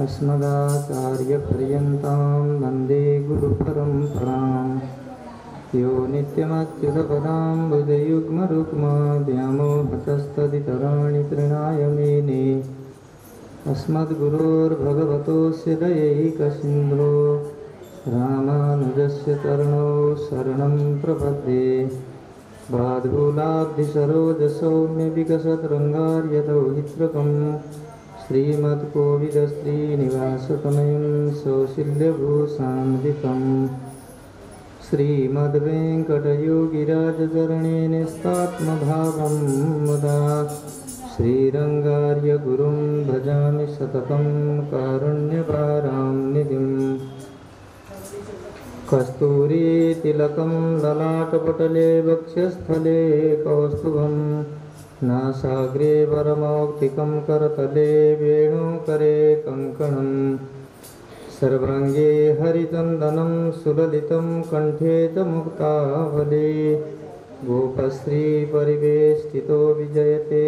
अस्मदाचार्यपर्यन्तां वन्दे गुरुपरम्परां यो नित्यमच्युतपदाम्बुजयुग्मरुक्माव्यामोहतस्तदितराणि तृणाय मेने अस्मद्गुरोर्भगवतोऽस्य दयैकसिन्धो रामानुजस्य चरणौ शरणं प्रपद्ये बाधूलाब्धिसरोजसौम्यविकसद्रङ्गार्यदौहित्रकम् श्रीमत्कोविदश्रीनिवासतनयं सौशील्यभूषान्वितं श्रीमद्वेङ्कटयोगिराजचरणेन स्तात्मभावं मुदा श्रीरङ्गार्यगुरुं भजामि सततं कारुण्यपारां निधिं कस्तूरीतिलकं ललाटपटले वक्षस्थले कौस्तुभं नासाग्रे परमौक्तिकं करतले वेणुकरे कङ्कणं सर्वाङ्गे हरिचन्दनं सुललितं कण्ठे च मुक्तावली गोपश्रीपरिवेष्टितो विजयते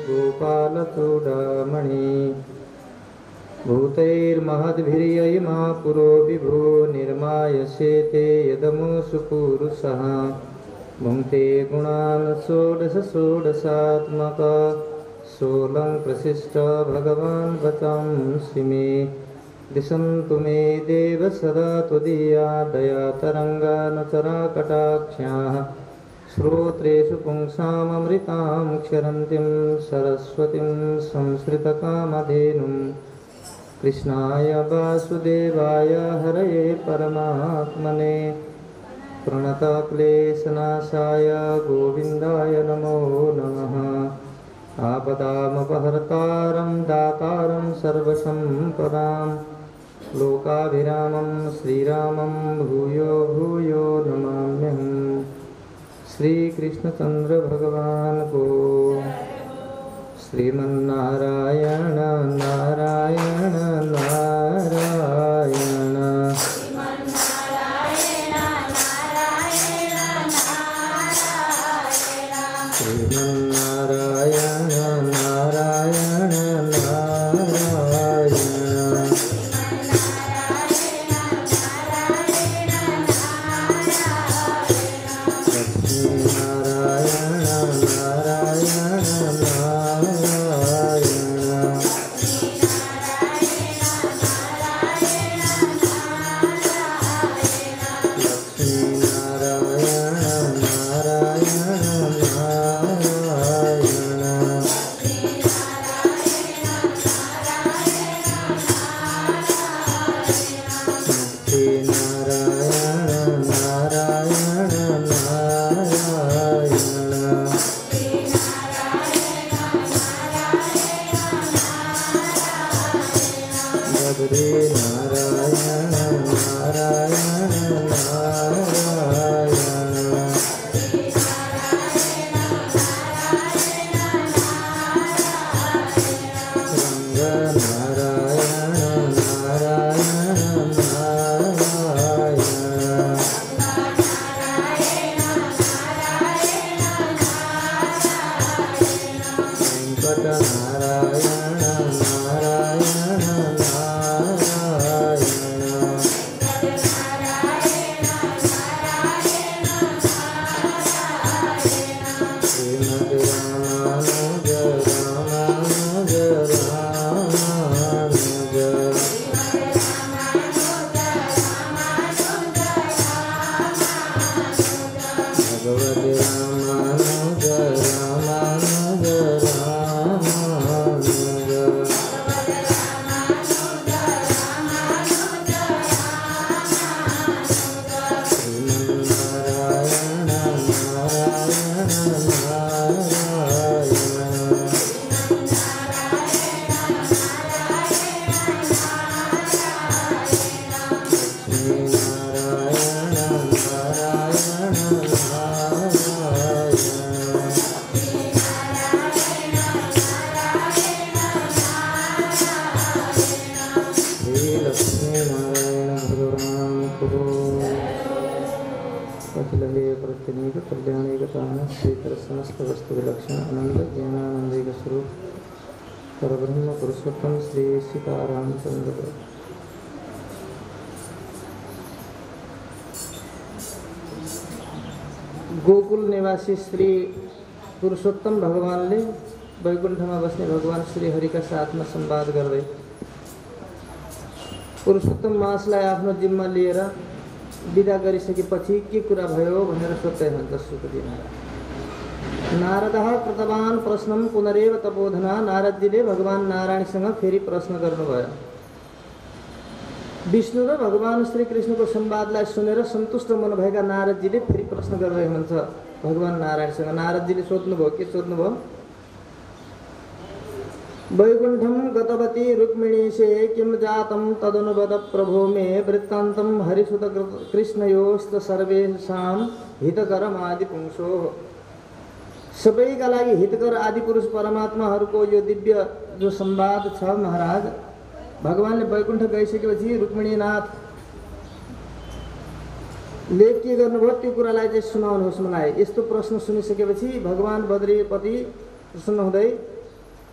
गोपालचूडामणि भूतैर्महद्भिर्ययिमा पुरो विभो निर्मायसेते यदमुषु पुरुषः भुङ्क्ते गुणान् षोडश षोडशात्मक सोलं प्रशिष्ट भगवान् वचांसि मे दिशन्तु मे देव सदा त्वदीया दयातरङ्गानुचराकटाक्षाः श्रोत्रेषु पुंसाममृतां क्षरन्तीं सरस्वतीं संस्कृतकामधेनुं कृष्णाय वासुदेवाय हरये परमात्मने प्रणतक्लेशनाशाय गोविन्दाय नमो नमः आपदामपहर्तारं दातारं सर्वसम्पदां लोकाभिरामं श्रीरामं भूयो भूयो नमाम्यहम् श्रीकृष्णचन्द्र भगवान् को श्रीमन्नारायण नारायण नारायण श्रीमन्नारायण नारायण नारायण लक्ष्मीनारायण नारायण नारायण वेंकट नारायण नारायण नारायण श्रीमद् रामानुज रामानुज रामानुज भगवते रामानुज रामानुज रामानुज श्रीमन्नारायण नारायण समस्त वस्तु विलक्षण आनंद ज्ञानानंदिक स्वरूप परब्रह्म पुरुषोत्तम श्री सीतारामचंद्र गोकुल निवासी श्री पुरुषोत्तम भगवानले वैकुण्ठमा बस्ने भगवान श्री हरिका साथमा संवाद गर्दै पुरुषोत्तम मासलाई आफ्नो जिम्मा लिएर विदा गरिसकेपछि के कुरा भयो भनेर सोध्दै हुनुहुन्छ सुखदेव नारदः कृतवान प्रश्नं पुनरेव तपोधना नारदजीले भगवान नारायणसँग फेरि प्रश्न गर्नुभयो विष्णु र भगवान श्री कृष्णको संवादलाई सुनेर सन्तुष्ट हुनुभएका नारदजीले फेरि प्रश्न गर्दै हुनुहुन्छ भगवान नारायणसँग नारदजीले सोध्नुभयो के सोध्नुभयो वैकुण्ठं गतवती रुक्मिणीशे किं जातं तदनुवद प्रभो मे वृत्तान्तं हरिसुत कृष्णयोस्त सर्वेषां हितकरमादि पुंसो सबैका लागि हितकर आदि पुरुष परमात्माहरूको यो दिव्य जो संवाद छ महाराज भगवानले वैकुण्ठ गइसकेपछि रुक्मिणीनाथले के गर्नुभयो त्यो कुरालाई चाहिँ सुनाउनुहोस् मलाई यस्तो प्रश्न सुनिसकेपछि भगवान बद्रीपति प्रसन्न हुँदै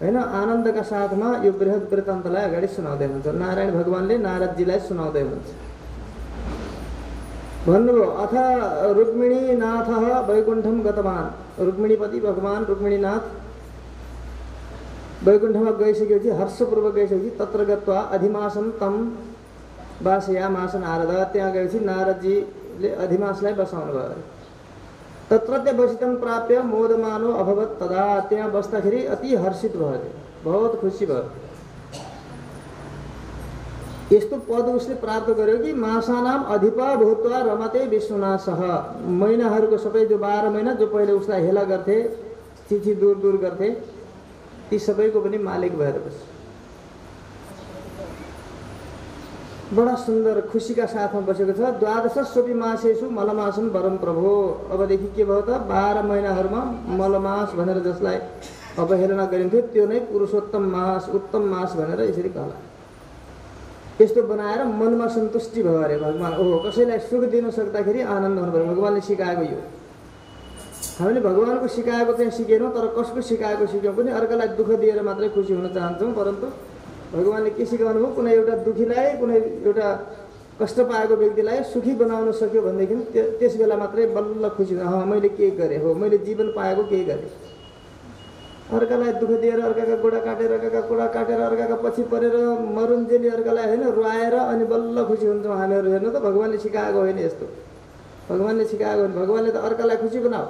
हैन आनन्दका साथमा यो बृहत वृत्तान्तलाई अगाडि सुनाउँदै हुनुहुन्छ नारायण भगवानले नारदजीलाई सुनाउँदै हुनुहुन्छ भन्नुभयो अथ रुक्मिणीनाथः वैकुण्ठं गतवान रुक्मिणीपति भगवान रुक्मिणीनाथ वैकुण्ठमा गइसकेपछि हर्षपूर्वक गइसकेपछि तत्र गत्वा अधिमासं तं वासयामास नारद त्यहाँ गएपछि नारदजीले अधिमासलाई बसाउनु भयो तत्रत्य वसितं प्राप्य मोदमानो अभवत् तदा त्यहाँ बस्दाखेरि अति हर्षित भयो बहुत खुसी भयो यस्तो पद उसले प्राप्त गर्यो कि मासानाम अधिपा भूत्वा रमते विश्वनाशः महिनाहरूको सबै जो 12 महिना जो पहिले उसलाई हेला गर्थे चिठी दूर दूर गर्थे ती सबैको पनि मालिक भएर बस बडा सुन्दर खुसीका साथमा बसेको छ द्वादश सोपि मासेषु मलमासं वरम प्रभो अबदेखि के भयो त 12 महिनाहरूमा मलमास भनेर जसलाई अवहेलना गरिन्थ्यो त्यो नै पुरुषोत्तम मास उत्तम मास भनेर यसरी कहला यस्तो बनाएर मनमा सन्तुष्टि भयो अरे भगवान ओहो कसैलाई सुख दिन सक्दाखेरि आनन्द हुनुभयो भगवानले सिकाएको यो हामीले भगवानको सिकाएको चाहिँ सिकेनौँ तर कसको सिकाएको सिक्यौँ पनि अर्कालाई दुःख दिएर मात्रै खुसी हुन चाहन्छौँ परन्तु भगवानले के सिकाउनु भयो कुनै एउटा दुखीलाई कुनै एउटा कष्ट पाएको व्यक्तिलाई सुखी बनाउन सक्यो भनेदेखि त्यस बेला मात्रै बल्ल खुसी हुन्छ मैले केही गरेँ हो मैले जीवन पाएको केही गरेँ अर्कालाई दुःख दिएर अर्काका गोडा काटेर अर्काका पछि परेर मरुन्जेली अर्कालाई होइन रुवाएर अनि बल्ल खुसी हुन्छौँ हामीहरू हेर्नु त भगवानले सिकाएको होइन यस्तो भगवानले सिकाएको होइन भगवानले त अर्कालाई खुसी बनाऊ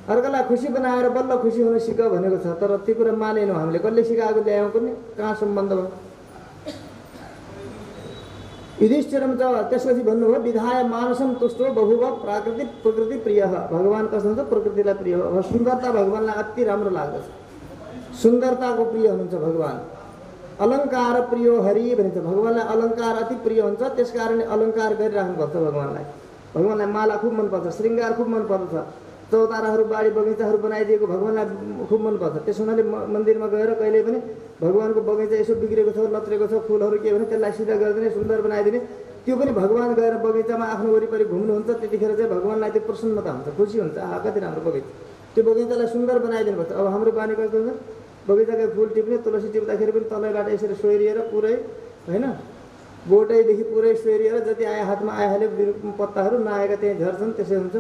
अर्कालाई खुसी बनाएर बल्ल खुसी हुन सिक भनेको छ तर त्यो कुरा मानेनौँ हामीले कसले सिकाएको ल्यायौँ पनि कहाँ सम्बन्ध भयो युधिष्ठिरम त त्यसपछि भन्नुभयो विधाय मानसम तुष्टो बहुव प्रकृति प्रिय भगवान कस्तो हुन्छ प्रकृतिलाई प्रिय हो सुन्दरता भगवानलाई अति राम्रो लाग्दछ सुन्दरताको प्रिय हुनुहुन्छ भगवान अलङ्कार प्रियो हरि भनिन्छ भगवानलाई अलङ्कार अति प्रिय हुन्छ त्यसकारणले अलङ्कार गरिराख्नुपर्छ भगवानलाई माला खुब मनपर्छ श्रृङ्गार खुब मनपर्छ चौताराहरू बाडी बगैँचाहरू बनाइदिएको भगवानलाई खुब मनपर्छ त्यसो हुनाले मन्दिरमा गएर कहिले पनि भगवानको बगैँचा यसो बिग्रेको छ लत्रेको छ फुलहरू के भने त्यसलाई सिधा गरिदिने सुन्दर बनाइदिने त्यो पनि भगवान गएर बगैँचामा आफ्नो वरिपरि घुम्नुहुन्छ त्यतिखेर चाहिँ भगवानलाई त्यो प्रसन्नता हुन्छ खुसी हुन्छ कति राम्रो बगैँचा त्यो बगैँचालाई सुन्दर बनाइदिनुपर्छ अब हाम्रो बानी कस्तो हुन्छ बगैँचाको फुल टिप्ने, तुलसी टिप्दाखेरि पनि तलैबाट यसरी सोहोरिएर पुरै होइन बोटैदेखि पुरै सोहोरिएर जति आए हातमा आइहाल्यो पत्ताहरू नआएका त्यहीँ झर्छन्। त्यसै हुन्छ।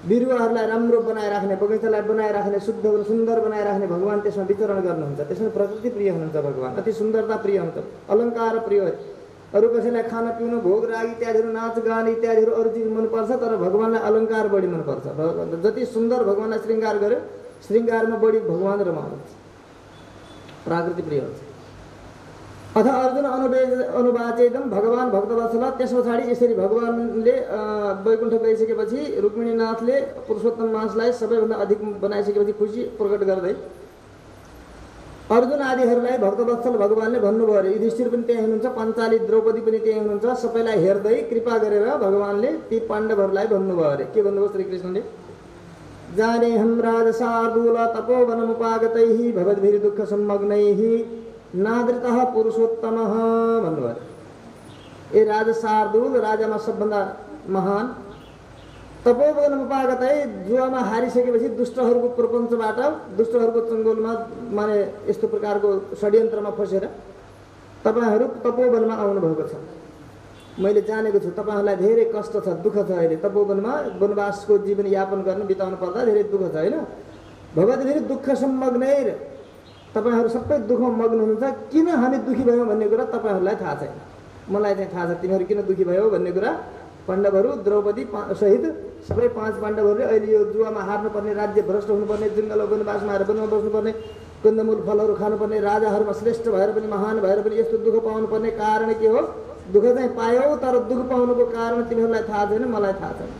बिरुवाहरूलाई राम्रो बनाइराख्ने, बगैँचालाई बनाइराख्ने, शुद्ध सुन्दर बनाइराख्ने भगवान् त्यसमा विचरण गर्नुहुन्छ। त्यसमा प्रकृति प्रिय हुनुहुन्छ भगवान्, अति सुन्दरता प्रिय हुन्छ, अलङ्कार प्रिय। अरू कसैलाई खाना पिउनु, भोग राग इत्यादिहरू, नाच गान इत्यादिहरू अरू चिज मनपर्छ, तर भगवान्लाई अलङ्कार बढी मनपर्छ। जति सुन्दर भगवान्लाई श्रृङ्गार गर्यो, श्रृङ्गारमा बढी भगवान् रमाउनुहुन्छ, प्राकृति प्रिय हुन्छ। अथ अर्जुन अनुवाचेदम भगवान् भक्तवत्सल। त्यस पछाडि यसरी भगवान्ले वैकुण्ठ गइसकेपछि रुक्मिणीनाथले पुरुषोत्तम मासलाई सबैभन्दा अधिक बनाइसकेपछि खुसी प्रकट गर्दै अर्जुन आदिहरूलाई भक्तवत्सल भगवान्ले भन्नुभयो अरे। युधिष्ठिर पनि त्यही हुनुहुन्छ, पाञ्चाली द्रौपदी पनि त्यही हुनुहुन्छ। सबैलाई हेर्दै कृपा गरेर भगवान्ले ती पाण्डवहरूलाई भन्नुभयो अरे। के भन्नुभयो श्रीकृष्णले? जानेऽहं राजशार्दूल तपोवनमुपागतैः भवद्भिर्दुःख संमग्नैः नादृतः पुरुषोत्तमः भन्नुभयो। ए राजा शार्दूल, राजामा सबभन्दा महान, तपोवनमुपागतै जुवामा हारिसकेपछि दुष्टहरूको प्रपञ्चबाट, दुष्टहरूको चङ्गोलमा माने यस्तो प्रकारको षड्यन्त्रमा फसेर तपाईँहरू तपोवनमा आउनुभएको छ। मैले जानेको छु तपाईँहरूलाई धेरै कष्ट छ, दुःख छ। अहिले तपोवनमा वनवासको जीवन यापन गर्न बिताउनु पर्दा धेरै दुःख छ होइन। भगवद्भिर दुःख संमग्नैर, तपाईँहरू सबै दुःखमा मग्न हुनुहुन्छ। किन हामी दुःखी भयौँ भन्ने कुरा तपाईँहरूलाई थाहा छैन, मलाई चाहिँ थाहा छ तिमीहरू किन दुःखी भयो भन्ने कुरा। पाण्डवहरू द्रौपदी सहित सबै 5 पाण्डवहरूले अहिले यो जुवामा हार्नुपर्ने, राज्य भ्रष्ट हुनुपर्ने, जङ्गल वनवासमा आएर वनमा बस्नुपर्ने, कन्दमूल फलहरू खानुपर्ने, राजाहरूमा श्रेष्ठ भएर पनि महान भएर पनि यस्तो दुःख पाउनुपर्ने कारण के हो? दुःख चाहिँ पायौ, तर दुःख पाउनुको कारण तिमीहरूलाई थाहा छैन, मलाई थाहा छैन।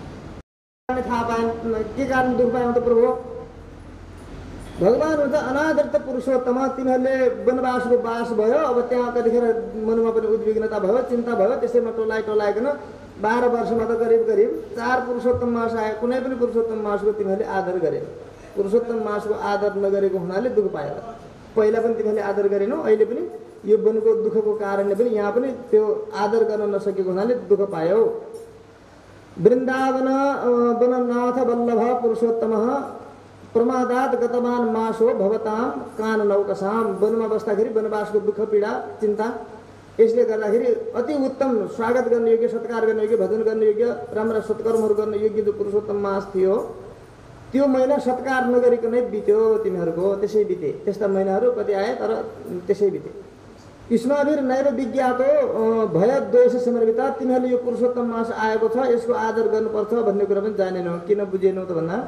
थाहा पाएन के कारण दुःख पायौ त प्रभु? भगवान् हुन्छ अनादृत पुरुषोत्तम। तिमीहरूले वनवासको बास भयो, अब त्यहाँ कतिखेर मनमा पनि उद्विग्नता भयो, चिन्ता भयो। त्यसैमा टोलाइकन 12 वर्षमा त करिब 4 पुरुषोत्तम मास आयो। कुनै पनि पुरुषोत्तम मासको तिमीहरूले आदर गरेन। पुरुषोत्तम मासको आदर नगरेको हुनाले दुःख पायो। पहिला पनि तिमीहरूले आदर गरेनौ, अहिले पनि यो वनको दुःखको कारणले पनि यहाँ पनि त्यो आदर गर्न नसकेको हुनाले दुःख पायौ। वृन्दावन वननाथ वल्लभ पुरुषोत्तमः प्रमादात गतवान मासो भवताम कान नौकसाम। वनमा बस्दाखेरि वनवासको दुःख पीडा चिन्ता, यसले गर्दाखेरि अति उत्तम स्वागत गर्ने योग्य, सत्कार गर्ने योग्य, भजन गर्ने योग्य, राम्रा सत्कर्महरू गर्ने योग्य जो पुरुषोत्तम मास थियो, त्यो महिना सत्कार नगरिकनै बित्यो तिमीहरूको। त्यसै बिते। त्यस्ता महिनाहरू कति आए, तर त्यसै बिते। युष्माभिर नैव विज्ञातो भय द्वेष समर्पिता। तिमीहरूले यो पुरुषोत्तम मास आएको छ, यसको आदर गर्नुपर्छ भन्ने कुरा पनि जानेनौ। किन बुझेनौ त भन्दा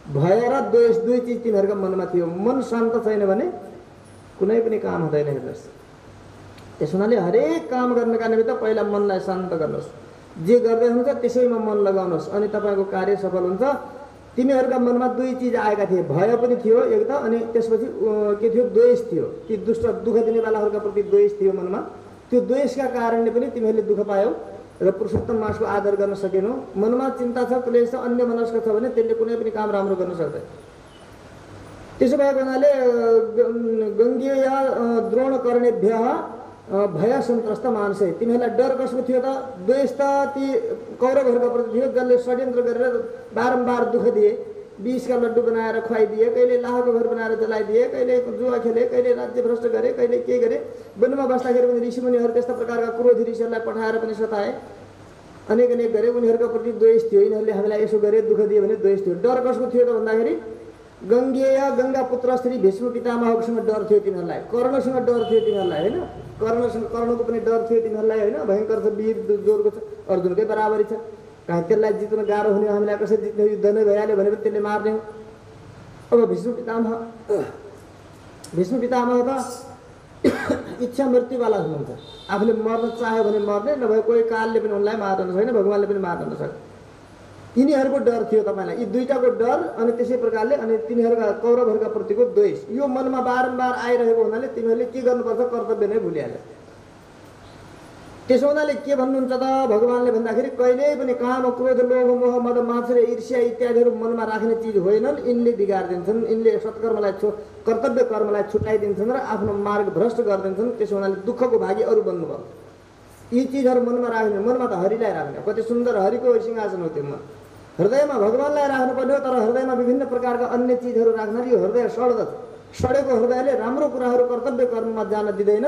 भय र द्वेष दुई चिज तिमीहरूका मनमा थियो। मन शान्त छैन भने कुनै पनि काम हुँदैन। हेर्नुहोस्, त्यस हुनाले हरेक काम गर्नका निमित्त पहिला मनलाई शान्त गर्नुहोस्। जे गर्दै हुनुहुन्छ त्यसैमा मन लगाउनुहोस्, अनि तपाईँको कार्य सफल हुन्छ। तिमीहरूका मनमा दुई चिज आएका थिए, भय पनि थियो एक त, अनि त्यसपछि के थियो? द्वेष थियो। ती दुष्ट दुःख दिनेवालाहरूका प्रति द्वेष थियो मनमा। त्यो द्वेषका कारणले पनि तिमीहरूले दुःख पायौ र पुरुषोत्तम मासको आदर गर्न सकेनौ। मनमा चिन्ता छ, क्लेश छ, अन्य मनस्क छ भने त्यसले कुनै पनि काम राम्रो गर्न सक्दैन। त्यसो भएको हुनाले गङ्गेय द्रोणकर्णेभ्यः भय सन्त्रस्त मानसै। तिमीहरूलाई डर कसको थियो त? द्वेष त ती कौरवहरूका प्रति थियो, जसले षड्यन्त्र गरेर बारम्बार दुःख दिए। विषका लड्डु बनाएर खुवाइदिए, कहिले लाहको घर बनाएर जलाइदिए, कहिले जुवा खेले, कहिले राज्य भ्रष्ट गरे, कहिले के गरे। वनमा बस्दाखेरि पनि ऋषिमुनिहरू त्यस्ता प्रकारका क्रोधी ऋषिहरूलाई पठाएर पनि सताए, अनेक गरे। उनीहरूका प्रति द्वेष थियो। यिनीहरूले हामीलाई यसो गरे, दुःख दिए भने द्वेष थियो। डर कसको थियो त भन्दाखेरि गङ्गेय गङ्गा पुत्र श्री भीष्म पितामहसँग डर थियो तिमीहरूलाई। कर्णसँग डर थियो तिमीहरूलाई होइन। कर्णको पनि डर थियो तिमीहरूलाई होइन। भयङ्कर छ, वीर जोरको छ, अर्जुनकै बराबरी छ। कहाँ त्यसलाई जित्न गाह्रो हुने, हामीलाई कसरी जित्ने, युद्ध नै भइहाल्यो भने पनि त्यसले मार्ने हो। अब भीष्म पितामह त इच्छा मृत्युवाला हुनुहुन्छ। आफूले मर्न चाह्यो भने मर्ने, नभए कोही कालले पनि उनलाई मार्न सक्दैन, भगवान्ले पनि मार्न नसक्छ। यिनीहरूको डर थियो तपाईँलाई, यी दुईटाको डर। अनि त्यसै प्रकारले अनि तिनीहरूका कौरवहरूका प्रतिको द्वेष यो मनमा बारम्बार आइरहेको हुनाले तिमीहरूले के गर्नुपर्छ कर्तव्य नै भुलिहाल्यो। त्यसो हुनाले के भन्नुहुन्छ त भगवान्ले भन्दाखेरि कहिल्यै पनि काम, क्रोध, लोभ, मोह, मद, मात्सर्य, ईर्ष्या इत्यादिहरू मनमा राख्ने चिज होइनन्। यिनले बिगारिदिन्छन्, यिनले सत्कर्मलाई कर्तव्य कर्मलाई छुट्याइदिन्छन् र आफ्नो मार्ग भ्रष्ट गरिदिन्छन्। त्यसो हुनाले दुःखको भागी अरू बन्नुभयो। यी चिजहरू मनमा राख्ने, मनमा त हरिलाई राख्ने। कति सुन्दर हरिको सिंहासन हो त्यो मन। हृदयमा भगवान्लाई राख्नुपर्ने हो, तर हृदयमा विभिन्न प्रकारका अन्य चिजहरू राख्नाले यो हृदय सड्दछ। सडेको हृदयले राम्रो कुराहरू कर्तव्य कर्ममा जान दिँदैन।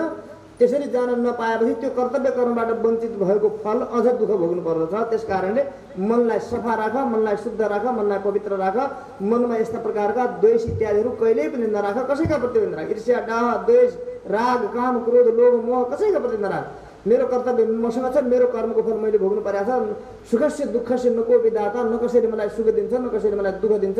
त्यसरी जान नपाएपछि त्यो कर्तव्य कर्मबाट वञ्चित भएको फल अझ दुःख भोग्नु पर्दछ। त्यस कारणले मनलाई सफा राख, मनलाई शुद्ध राख, मनलाई पवित्र राख। मनमा यस्ता प्रकारका द्वेष इत्यादिहरू कहिल्यै पनि नराख, कसैका प्रति पनि नराख। ईर्ष्या, डाह, द्वेष, राग, काम, क्रोध, लोभ, मोह कसैका प्रति नराख। मेरो कर्तव्य मसँग छ, मेरो कर्मको फल मैले भोग्नु परेको छ। सुखस्य दुःखस्य न को विधाता, न कसैले मलाई सुख दिन्छ न कसैले मलाई दुःख दिन्छ।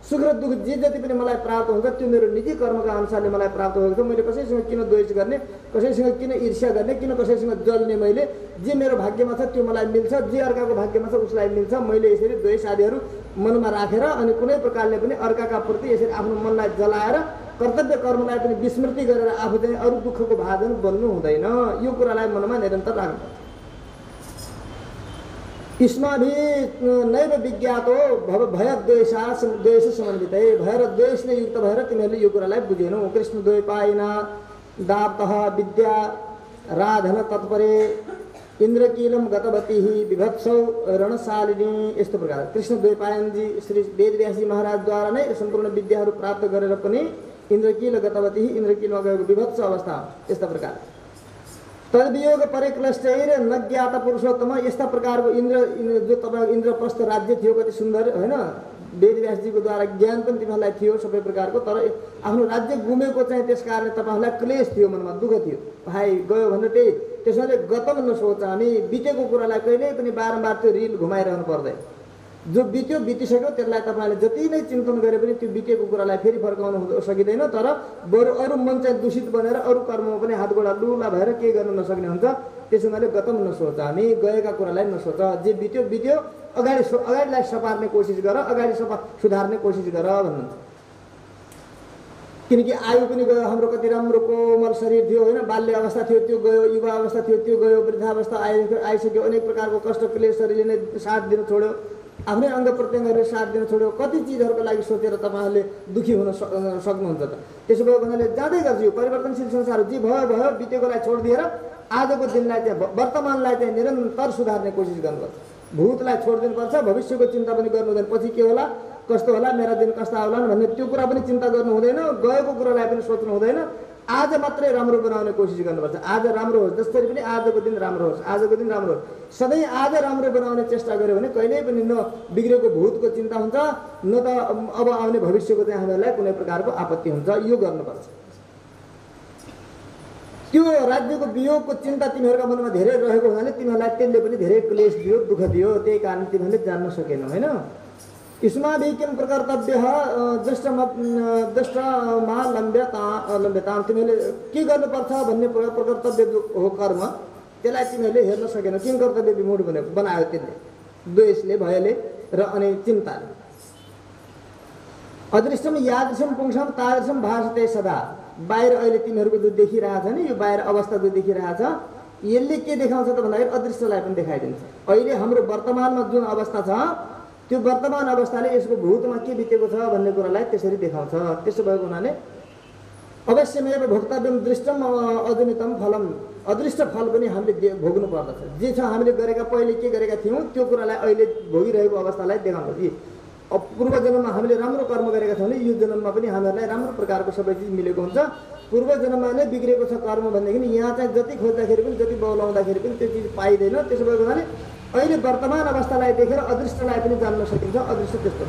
सुख र दुःख जे जति पनि मलाई प्राप्त हुन्छ त्यो मेरो निजी कर्मका अनुसारले मलाई प्राप्त भएको छ। मैले कसैसँग किन द्वेष गर्ने, कसैसँग किन ईर्ष्या गर्ने, किन कसैसँग जल्ने। मैले जे मेरो भाग्यमा छ त्यो मलाई मिल्छ, जे अर्काको भाग्यमा छ उसलाई मिल्छ। मैले यसरी द्वेष आदिहरू मनमा राखेर अनि कुनै प्रकारले पनि अर्काका प्रति यसरी आफ्नो मनलाई जलाएर कर्तव्य कर्मलाई पनि विस्मृति गरेर आफू चाहिँ अरू दुःखको भाजन बन्नु हुँदैन। यो कुरालाई मनमा निरन्तर राख्नु। युष्माभि नैव विज्ञातो भयद्वेष समन्वितै, भय र द्वेषले युक्त भएर तिमीहरूले यो कुरालाई बुझेनौ। कृष्ण द्वैपायना दाप्तः विद्या राधन तत्परे इन्द्रकीलम गतवती विभत्सौ रणशालिनी। यस्तो प्रकार कृष्ण द्वैपायनजी श्री वेदव्यासजी महाराजद्वारा नै सम्पूर्ण विद्याहरू प्राप्त गरेर पनि इन्द्रकील गतवती, इन्द्रकीलमा गएको विभत्स अवस्था। यस्ता प्रकार तद्वियोग परिक्लष्टैर नज्ञात पुरुषोत्तम। यस्ता प्रकारको इन्द्र जो तपाईँको इन्द्रप्रस्थ राज्य थियो, कति सुन्दर होइन। वेदव्यासजीको द्वारा ज्ञान पनि तिमीहरूलाई थियो सबै प्रकारको, तर आफ्नो राज्य गुमेको चाहिँ त्यस कारणले तपाईँहरूलाई क्लेश थियो, मनमा दुःख थियो। भाइ गयो भने त्यही त्यसैले गतम नसोच। हामी बितेको कुरालाई कहिल्यै पनि बारम्बार त्यो रिल घुमाइरहनु पर्दैन। जो बित्यो बितिसक्यो त्यसलाई तपाईँले जति नै चिन्तन गरे पनि त्यो बितेको कुरालाई फेरि फर्काउनु सकिँदैन। तर बरु अरू मन चाहिँ दूषित बनेर अरू कर्ममा पनि हातगोडा लुला भएर केही गर्न नसक्ने हुन्छ। त्यसो हुनाले गतम नसोच, हामी गएका कुरालाई नसोच। जे बित्यो बित्यो, अगाडिलाई सपार्ने कोसिस गर, अगाडि सुधार्ने कोसिस गर भन्नुहुन्छ। किनकि आयु पनि गयो, हाम्रो कति राम्रो कोमल शरीर थियो होइन, बाल्य अवस्था थियो त्यो गयो, युवा अवस्था थियो त्यो गयो, वृद्धावस्था आइसक्यो। अनेक प्रकारको कष्ट क्लेश शरीरले नै साथ दिन छोड्यो, आफ्नै अङ्ग प्रत्यङ्गहरूले साथ दिन छोड्यो। कति चिजहरूको लागि सोचेर तपाईँहरूले दुःखी हुन सक्नुहुन्छ त। त्यसो भयो भन्नाले जाँदै गर्छ यो परिवर्तनशील संसार। जे भयो भयो, बितेकोलाई छोडिदिएर आजको दिनलाई चाहिँ वर्तमानलाई चाहिँ निरन्तर सुधार्ने कोसिस गर्नुपर्छ। भूतलाई छोडिदिनुपर्छ, भविष्यको चिन्ता पनि गर्नु हुँदैन। पछि के होला, कस्तो होला, मेरा दिन कस्ता होलान् भन्ने त्यो कुरा पनि चिन्ता गर्नु हुँदैन। गएको कुरालाई पनि सोच्नु हुँदैन। आज मात्रै राम्रो बनाउने कोसिस गर्नुपर्छ। आज राम्रो होस्, जसरी पनि आजको दिन राम्रो होस्, आजको दिन राम्रो होस्। सधैँ आज राम्रो बनाउने चेष्टा गर्यो भने कहिल्यै पनि न बिग्रेको भूतको चिन्ता हुन्छ, न त अब आउने भविष्यको चाहिँ हामीहरूलाई कुनै प्रकारको आपत्ति हुन्छ। यो गर्नुपर्छ। त्यो राज्यको वियोगको चिन्ता तिमीहरूका मनमा धेरै रहेको हुनाले तिमीहरूलाई त्यसले पनि धेरै क्लेश दियो, दुःख दियो। त्यही कारण तिमीहरूले जान्न सकेनौ होइन। युष्माभि किं प्रकर्तव्य दृष्टमा लम्ब्यताम। तिमीहरूले के गर्नुपर्छ भन्ने प्रकर्तव्य जो हो कर्म, त्यसलाई तिमीहरूले हेर्न सकेनौ। किन कर्तव्य विमूढ बनायो त्यसले, द्वेषले, भयले र अनि चिन्ताले। अदृष्टम यादृशम पुंसम तादृशम भासते सदा। बाहिर अहिले तिमीहरूको जो देखिरहेछ नि, यो बाहिर अवस्था जो देखिरहेछ, यसले के देखाउँछ त भन्दाखेरि अदृष्टलाई पनि देखाइदिन्छ। अहिले हाम्रो वर्तमानमा जुन अवस्था छ त्यो वर्तमान अवस्थाले यसको भूतमा के बितेको छ भन्ने कुरालाई त्यसरी देखाउँछ। त्यसो भएको हुनाले अवश्यमेव भोक्तव्यम दृष्टम अजनितम फलम। अदृष्ट फल पनि हामीले भोग्नु पर्दछ। जे छ हामीले गरेका, पहिले के गरेका थियौँ त्यो कुरालाई अहिले भोगिरहेको अवस्थालाई देखाउँछ। पूर्व जन्ममा हामीले राम्रो कर्म गरेका छौँ भने यो जन्ममा पनि हामीहरूलाई राम्रो प्रकारको सबै चिज मिलेको हुन्छ। पूर्व जन्ममा नै बिग्रेको छ कर्म भनेदेखि यहाँ चाहिँ जति खोज्दाखेरि पनि, जति बौलाउँदाखेरि पनि त्यो चिज पाइँदैन। त्यसो भएको हुनाले अहिले वर्तमान अवस्थालाई देखेर अदृष्टलाई पनि जान्न सकिन्छ। अदृष्ट त्यस्तो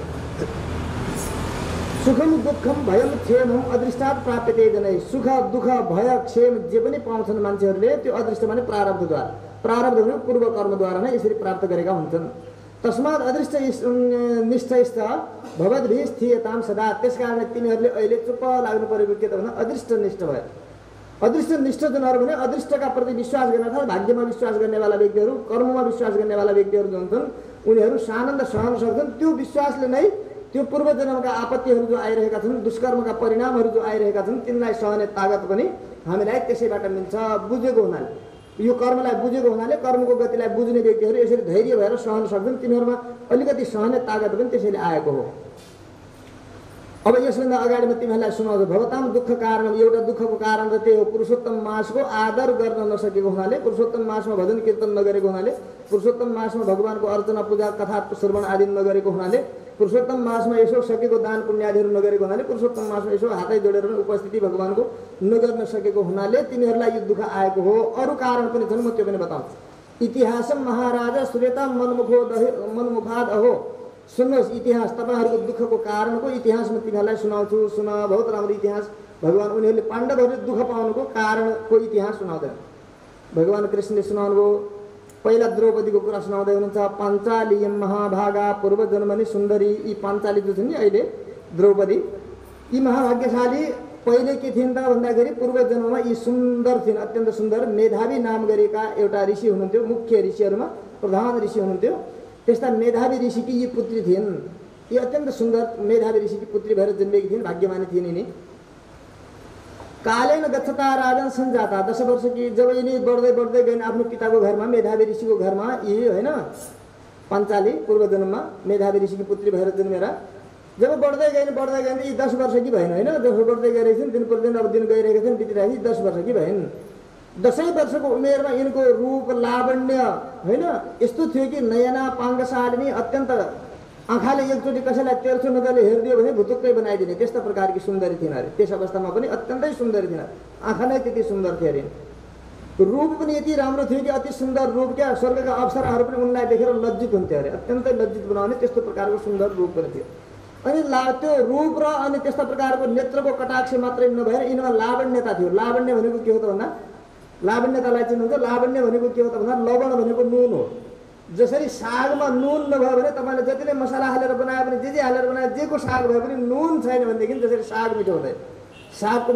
सुखम दुःखम भयम क्षेमम अदृष्टात् प्राप्यते जनै। सुख दुःख भय क्षेम जे पनि पाउँछन् मान्छेहरूले त्यो अदृष्टमा नै प्रारब्धद्वारा, प्रारब्ध भने पूर्व कर्मद्वारा नै यसरी प्राप्त गरेका हुन्छन्। तस्मात् अदृष्ट निष्ठैस्त भवद्भिः स्थियताम सदा। त्यस कारणले तिमीहरूले अहिले चुप्प लाग्नु परेको के त भन्दा अदृष्ट निष्ठ भयो। अदृष्ट निष्ठ जनहरू भने अदृष्टका प्रति विश्वास गर्ने अर्थात् भाग्यमा विश्वास गर्नेवाला व्यक्तिहरू, कर्ममा विश्वास गर्नेवाला व्यक्तिहरू जो हुन्छन् उनीहरू सानन्द सहन सक्छन्। त्यो विश्वासले नै त्यो पूर्व जन्मका आपत्तिहरू जो आइरहेका छन्, दुष्कर्मका परिणामहरू जो आइरहेका छन्, तिनलाई सहने तागत पनि हामीलाई त्यसैबाट मिल्छ। बुझेको हुनाले, यो कर्मलाई बुझेको हुनाले कर्मको गतिलाई बुझ्ने व्यक्तिहरू यसरी धैर्य भएर सहन सक्छन्। तिनीहरूमा अलिकति सहने तागत पनि त्यसैले आएको हो। अब यसभन्दा अगाडि म तिमीहरूलाई सुनाउँछु। भवताम दुःख कारण, एउटा दुःखको कारण त त्यही हो पुरुषोत्तम मासको आदर गर्न नसकेको हुनाले, पुरुषोत्तम मासमा भजन कीर्तन नगरेको हुनाले, पुरुषोत्तम मासमा भगवानको अर्चना पूजा कथा श्रवण आदि नगरेको हुनाले पुरुषोत्तम मासमा यसो सकेको दान पुण्यादिहरू नगरेको हुनाले पुरुषोत्तम मासमा यसो हातै जोडेर उपस्थिति भगवानको नगर्न सकेको हुनाले तिनीहरूलाई यो दुःख आएको हो। अरू कारण पनि छन्, म त्यो पनि बताउँछु। इतिहासम महाराजा श्वेता मनमुखाद अहो। सुन्नुहोस् इतिहास, तपाईँहरूको दुःखको कारणको इतिहास म तिमीहरूलाई सुनाउँछु। सुन, बहुत राम्रो इतिहास। भगवान उनीहरूले पाण्डवहरूले दुःख पाउनुको कारणको इतिहास सुनाउँदैन। भगवान कृष्णले सुनाउनुभयो। पहिला द्रौपदीको कुरा सुनाउँदै हुनुहुन्छ। पाञ्चाली महाभागा पूर्वजन्मनि सुन्दरी। यी पाञ्चाली जो छन् नि अहिले द्रौपदी, यी महाभाग्यशाली पहिले के थिइन् त भन्दाखेरि पूर्वजन्ममा यी सुन्दर थिइन्, अत्यन्त सुन्दर मेधावी नाम गरेका एउटा ऋषि हुनुहुन्थ्यो। मुख्य ऋषिहरूमा प्रधान ऋषि हुनुहुन्थ्यो। त्यस्ता मेधावी ऋषिकी यी पुत्री थिइन्। यी अत्यन्त सुन्दर मेधावी ऋषिकी पुत्री भएर जन्मेकी थिइन्, भाग्यमानी थिइन् यिनी। कालेन गच्छता राजन सञ्जाता। 10 वर्षकी जब यिनी बढ्दै बढ्दै गइन् आफ्नो पिताको घरमा, मेधावी ऋषिको घरमा, यी होइन पाञ्चाली पूर्वजन्ममा मेधावी ऋषिकी पुत्री भएर जन्मेर जब बढ्दै गइन् यी 10 वर्षकी भइन् होइन। 10 बढ्दै गइरहेको थिइन्, दिन प्रतिदिन अब दिन गइरहेका थिइन्, बितिरहेको 10 वर्षकी भइन्। 10 वर्षको उमेरमा यिनको रूप लावण्य होइन यस्तो थियो कि नयना पाङ्गशालिनी, अत्यन्त आँखाले एकचोटि कसैलाई तेर्सो नजरले हेरिदियो भने भुतुक्कै बनाइदिने त्यस्ता प्रकारकी सुन्दरी थिइन् अरे। त्यस अवस्थामा पनि अत्यन्तै सुन्दरी थिइन्, आँखा नै त्यति सुन्दर थियो अरे। रूप पनि यति राम्रो थियो कि अति सुन्दर रूप, क्या स्वर्गका अप्सराहरू पनि उनलाई देखेर लज्जित हुन्थ्यो अरे। अत्यन्तै लज्जित बनाउने त्यस्तो प्रकारको सुन्दर रूप पनि थियो। अनि त्यो रूप र अनि त्यस्ता प्रकारको नेत्रको कटाक्ष मात्रै नभएर यिनमा लावण्यता थियो। लावण्य भनेको के हो त भन्दा, लावण्यतालाई चिन्नुहुन्छ? लावण्य भनेको के हो त भन्दा लवण भनेको नुन हो। जसरी सागमा नुन नभयो भने तपाईँले जति नै मसला हालेर बनाए पनि, जे हालेर बनाए, जेको साग भए पनि नुन छैन भनेदेखि जसरी साग मिठो हुँदैन, सागको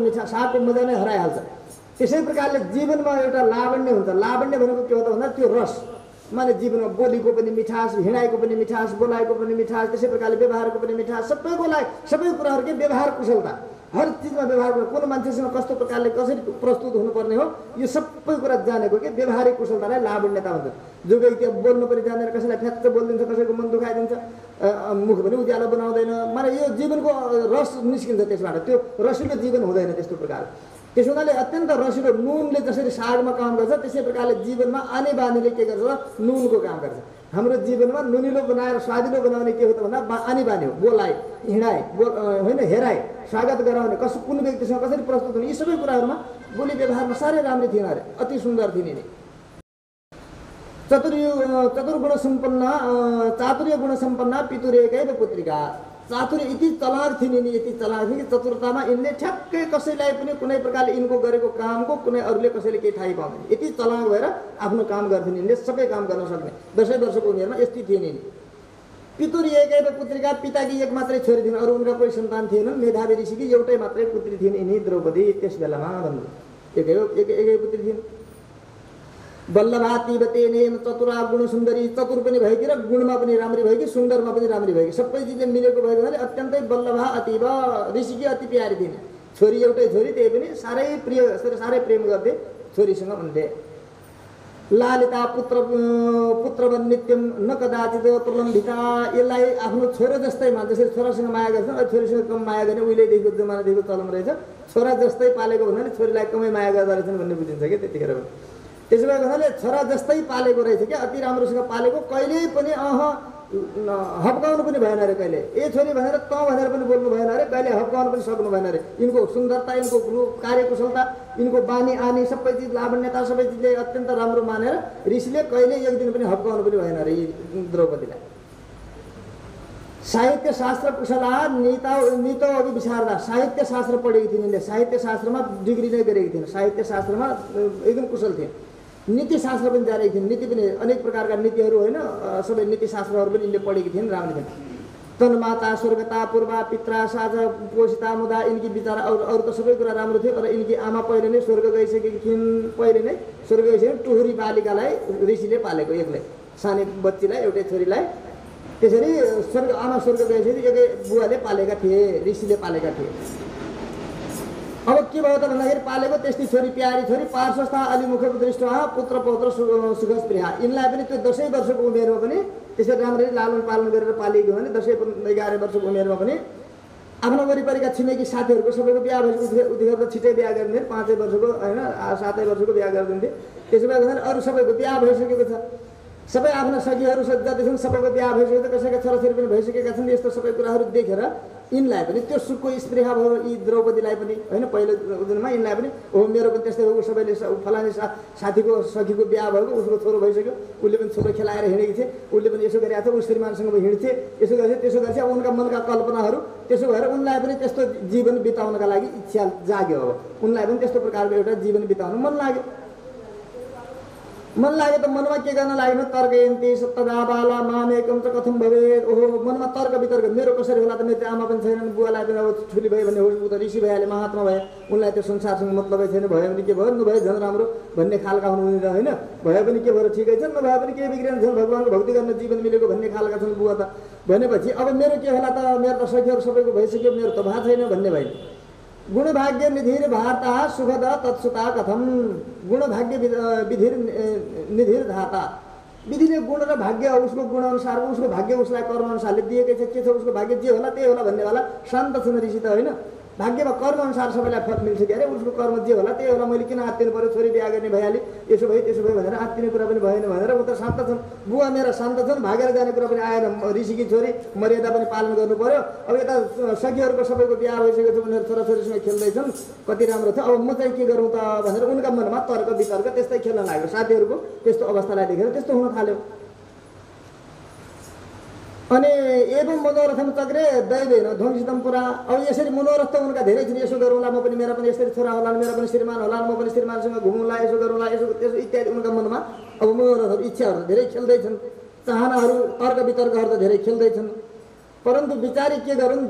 मजा नै हराइहाल्छ। त्यसै प्रकारले जीवनमा एउटा लावण्य हुन्छ। लावण्य भनेको के हो त भन्दा त्यो रस, माने जीवनमा बोलीको पनि मिठास, हिँडाइको पनि मिठास, बोलाइको पनि मिठास, त्यसै प्रकारले व्यवहारको पनि मिठास, सबैको लागि सबै कुराहरूकै व्यवहार कुशलता, हर चिजमा व्यवहार गर्नु, कुन मान्छेसँग कस्तो प्रकारले कसरी प्रस्तुत हुनुपर्ने हो यो सबै कुरा जानेको के व्यवहारिक कुशलतालाई लावण्यता भन्छ। जो व्यक्ति अब बोल्नु पनि जान्दैन, कसैलाई फ्याक्क बोलिदिन्छ, कसैको मन दुखाइदिन्छ, मुख पनि उज्यालो बनाउँदैन, माने यो जीवनको रस निस्किन्छ त्यसबाट, त्यो रसिलो जीवन हुँदैन त्यस्तो प्रकार। त्यसो हुनाले अत्यन्त रसिलो नुनले जसरी सागमा काम गर्छ त्यसै प्रकारले जीवनमा आनी बानीले के गर्छ, नुनको काम गर्छ। हाम्रो जीवनमा नुनिलो बनाएर स्वादिलो बनाउने के हो त भन्दा आनी बानी हो। बोलाइ, हिँडाइ, होइन हेराइ, स्वागत गराउने, कुन व्यक्तिसँग कसरी प्रस्तुत हुने, यी सबै कुराहरूमा बोली व्यवहारमा साह्रै राम्री थिएन अरे, अति सुन्दर थिइन् यिनी। चातुर्य गुण सम्पन्न पितुरेकै पुत्रिका। चातुर्य यति चलाक थिइन् यिनी, यति चलाक थिए कि चतुरतामा यिनले ठ्याक्कै कसैलाई पनि कुनै प्रकारले यिनको गरेको कामको कुनै अरूले कसैले केही थाहै पाउँदैन। यति चलाक भएर आफ्नो काम गर्थिन् यिनले, सबै काम गर्न सक्ने। 10 वर्षको उमेरमा यस्तै थिइन् यिनी। पितुरेकै पुत्रिका, पिताकी एक मात्रै छोरी थिइन्, अरू उनका कोही सन्तान थिएनन्। मेधावी ऋषिकी एउटै मात्रै पुत्री थिइन् यिनी द्रौपदी त्यस बेलामा भन्नु। एकै पुत्री थिइन्। बल्लभा तीवतेने चतुरा गुण सुन्दरी। चतुर पनि भएकी र गुणमा पनि राम्री भएकी, सुन्दरमा पनि राम्री भएकी, सबै चिजले मिलेको भएको हुनाले अत्यन्तै बल्लभा अतीव ऋषिकी अति प्यारी थिइन्। छोरी एउटै छोरी, त्यही पनि साह्रै प्रिय, साह्रै प्रेम गर्थे छोरीसँग उनले। लालिता पुत्रवन नित्यम न कदाचित प्रलम्बिता। यसलाई आफ्नो छोरा जस्तै मान, जसरी छोरासँग माया गर्छ छोरीसँग कम माया गर्ने उहिलेदेखिको जमानादेखिको चलन रहेछ। छोरा जस्तै पालेको हुनाले छोरीलाई कमै माया गर्दो रहेछन् भन्ने बुझिन्छ क्या त्यतिखेर पनि। त्यसो भएको हुनाले छोरा जस्तै पालेको रहेछ क्या, अति राम्रोसँग पालेको। कहिल्यै पनि हप्काउनु पनि भएन अरे कहिले। ए छोरी भनेर त भनेर पनि बोल्नु भएन अरे, कहिले हप्काउनु पनि सक्नु भएन अरे। यिनको सुन्दरता, यिनको कार्यकुशलता, यिनको बानी आनी सबै चिज, लावण्यता सबै चिजले अत्यन्त राम्रो मानेर ऋषिले कहिले एक दिन पनि हप्काउनु पनि भएन अरे यी द्रौपदीलाई। साहित्य शास्त्र कुशला नीतो अभिविशारदा। साहित्य शास्त्र पढेकी थिइन् यिनले, साहित्य शास्त्रमा डिग्री नै गरेकी थिइन्, साहित्य शास्त्रमा एकदम कुशल थिइन्। नीति शास्त्र पनि जानेकी थिइन्, नीति पनि अनेक प्रकारका नीतिहरू होइन सबै नीति शास्त्रहरू पनि यिनले पढेकी थिइन्, राम्रो थिइन्। तन्माता स्वर्गता पूर्वा पित्रा साझ पोषिता मुदा। यिनकी विचार अरू त सबै कुरा राम्रो थियो, तर यिनकी आमा पहिले नै स्वर्ग गइसकेकी थिइन्, पहिले नै स्वर्ग गइसकेकी। टुहुरी बालिकालाई ऋषिले पालेको, एक्लै सानै बच्चीलाई, एउटै छोरीलाई त्यसरी आमा स्वर्ग गएपछि एकै बुवाले पालेका थिए, ऋषिले पालेका थिए। अब के भयो त भन्दाखेरि पालेको त्यस्तै छोरी, प्यारी छोरी, पार्श्वस्था अलिमुख दृष्ट पुत्र पौत्र सुखस्प्रिया। यिनलाई पनि त्यो 10 वर्षको उमेरमा पनि त्यसरी राम्ररी लालन पालन गरेर पालिएको भने 10-11 वर्षको उमेरमा पनि आफ्नो वरिपरिका छिमेकी साथीहरूको सबैको बिहा भएपछि उतिखेर त छिटै बिहा गरिदिन्थे, 5 वर्षको होइन 7 वर्षको बिहा गरिदिन्थे। त्यसो भएको हुनाले अरू सबैको बिहा भइसकेको छ। सबै आफ्ना सखीहरू जति छन् सबैको बिहा भइसक्यो, कसैका छोराछोरी पनि भइसकेका छन्। यस्तो सबै कुराहरू देखेर यिनलाई पनि त्यो सुखको स्पृहा भयो। यी द्रौपदीलाई पनि होइन, पहिलो दिनमा यिनलाई पनि हो मेरो पनि त्यस्तै हो, सबैले फलाने साथीको सखीको बिहा भएको, उसको छोरो भइसक्यो, उसले पनि छोरो खेलाएर हिँडेकी थिए, उसले पनि यसो गरेको थियो, ऊ श्रीमानसँग हिँड्थे, यसो गर्थे त्यसो गर्छ। उनका मनका कल्पनाहरू त्यसो भएर उनलाई पनि त्यस्तो जीवन बिताउनका लागि इच्छा जाग्यो। अब उनलाई पनि त्यस्तो प्रकारको एउटा जीवन बिताउन मन लाग्यो। मन लाग्यो त मनमा के गर्न लागेन, तर्कयन्ती सत्तदाबाला मामेकम च कथम भवेत्। ओहो, मनमा तर्क वितर्क, मेरो कसरी होला त, मेरो आमा पनि छैनन्, बुवालाई पनि अब ठुली भयो भने ऊ त ऋषि भइहाले, महात्मा भए, उनलाई त्यो संसारसँग मतलबै छैन, भयो भने के भयो, नभए झन् राम्रो भन्ने खालका हुनुहुने होइन, भयो पनि के भयो ठिकै छन्, नभए पनि केही बिग्रेन छन्, भगवान्को भक्ति गर्न जीवन मिलेको भन्ने खालका छन् बुवा त। भनेपछि अब मेरो के होला त, मेरो त सखीहरू सबैको भइसक्यो, मेरो त भएको छैन भन्ने भयो। गुणभाग्य निधिर भारता सुखद तत्सुता कथम। गुणभाग्य विधिर निधिर धाता, विधिले गुण र भाग्य उसको गुणअनुसार, उसको भाग्य उसलाई कर्मअनुसारले दिएकै छ, के छ उसको भाग्य जे होला त्यही होला भन्नेवाला शान्त छन् ऋषि त होइन। भाग्यमा कर्मअनुसार सबैलाई फल मिल्छ कि अरे, उसको कर्म जे होला त्यही होला, मैले किन आत्तिनु पऱ्यो, छोरी बिहा गर्ने भइहालेँ, यसो भयो त्यसो भयो भनेर आत्तिने कुरा पनि भएन भनेर ऊ त शान्त छन्। बुवा मेरा शान्त छन्, भागेर जाने कुरा पनि आएन, ऋषिकी छोरी मर्यादा पनि पालन गर्नु पर्यो। अब यता सखीहरूको सबैको बिहा भइसकेको छ, उनीहरू छोराछोरीसँग खेल्दैछन्, कति राम्रो थियो, अब म चाहिँ के गरौँ त भनेर उनका मनमा तर्क वितर्क त्यस्तै खेल्न लाग्यो। साथीहरूको त्यस्तो अवस्थालाई देखेर त्यस्तो हुन थाल्यो। अनि एवं मनोरथम चक्रे दैवेन ध्वंसितम पुरा। अब यसरी मनोरथ त उनका धेरै छन्, यसो गरौँला, म पनि मेरा पनि यसरी छोरा होला, मेरो पनि श्रीमान होला, म पनि श्रीमानसँग घुमौँला, यसो गरौँला, यसो त्यसो इत्यादि उनका मनमा अब मनोरथहरू इच्छाहरू धेरै खेल्दैछन्, चाहनाहरू तर्क वितर्कहरू त धेरै खेल्दैछन्। परन्तु बिचारी के गरून्,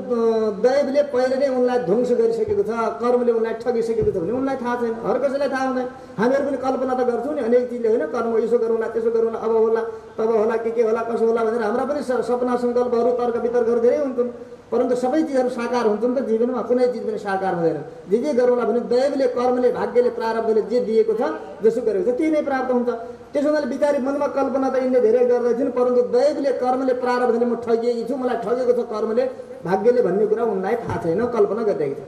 दैवले पहिले नै उनलाई ध्वंस गरिसकेको छ, कर्मले उनलाई ठगिसकेको छ भने उनलाई थाहा छैन, हर कसैलाई थाहा हुँदैन। हामीहरू पनि कल्पना त गर्छौँ नि अनेक चिजले होइन, कर्म यसो गरौँला त्यसो गरौँला, अब होला तब होला के होला कसो होला भनेर हाम्रा पनि सपना सङ्कल्पहरू तर्क वितर्कहरू धेरै हुन्छन्। परन्तु सबै चिजहरू साकार हुन्छन् त, जीवनमा कुनै चिज पनि साकार हुँदैन। जे गरौँला भने दैवले कर्मले भाग्यले प्रारब्धले जे दिएको छ, जसो गरेको छ त्यही नै प्राप्त हुन्छ। त्यसो हुनाले बिचारी मनमा कल्पना त यिनले धेरै गर्दैछन्, परन्तु दैवले कर्मले प्रारब्धले म ठगिएकी छु, मलाई ठगेको छ कर्मले भाग्यले भन्ने कुरा उनलाई थाहा छैन, कल्पना गरिरहेको छ।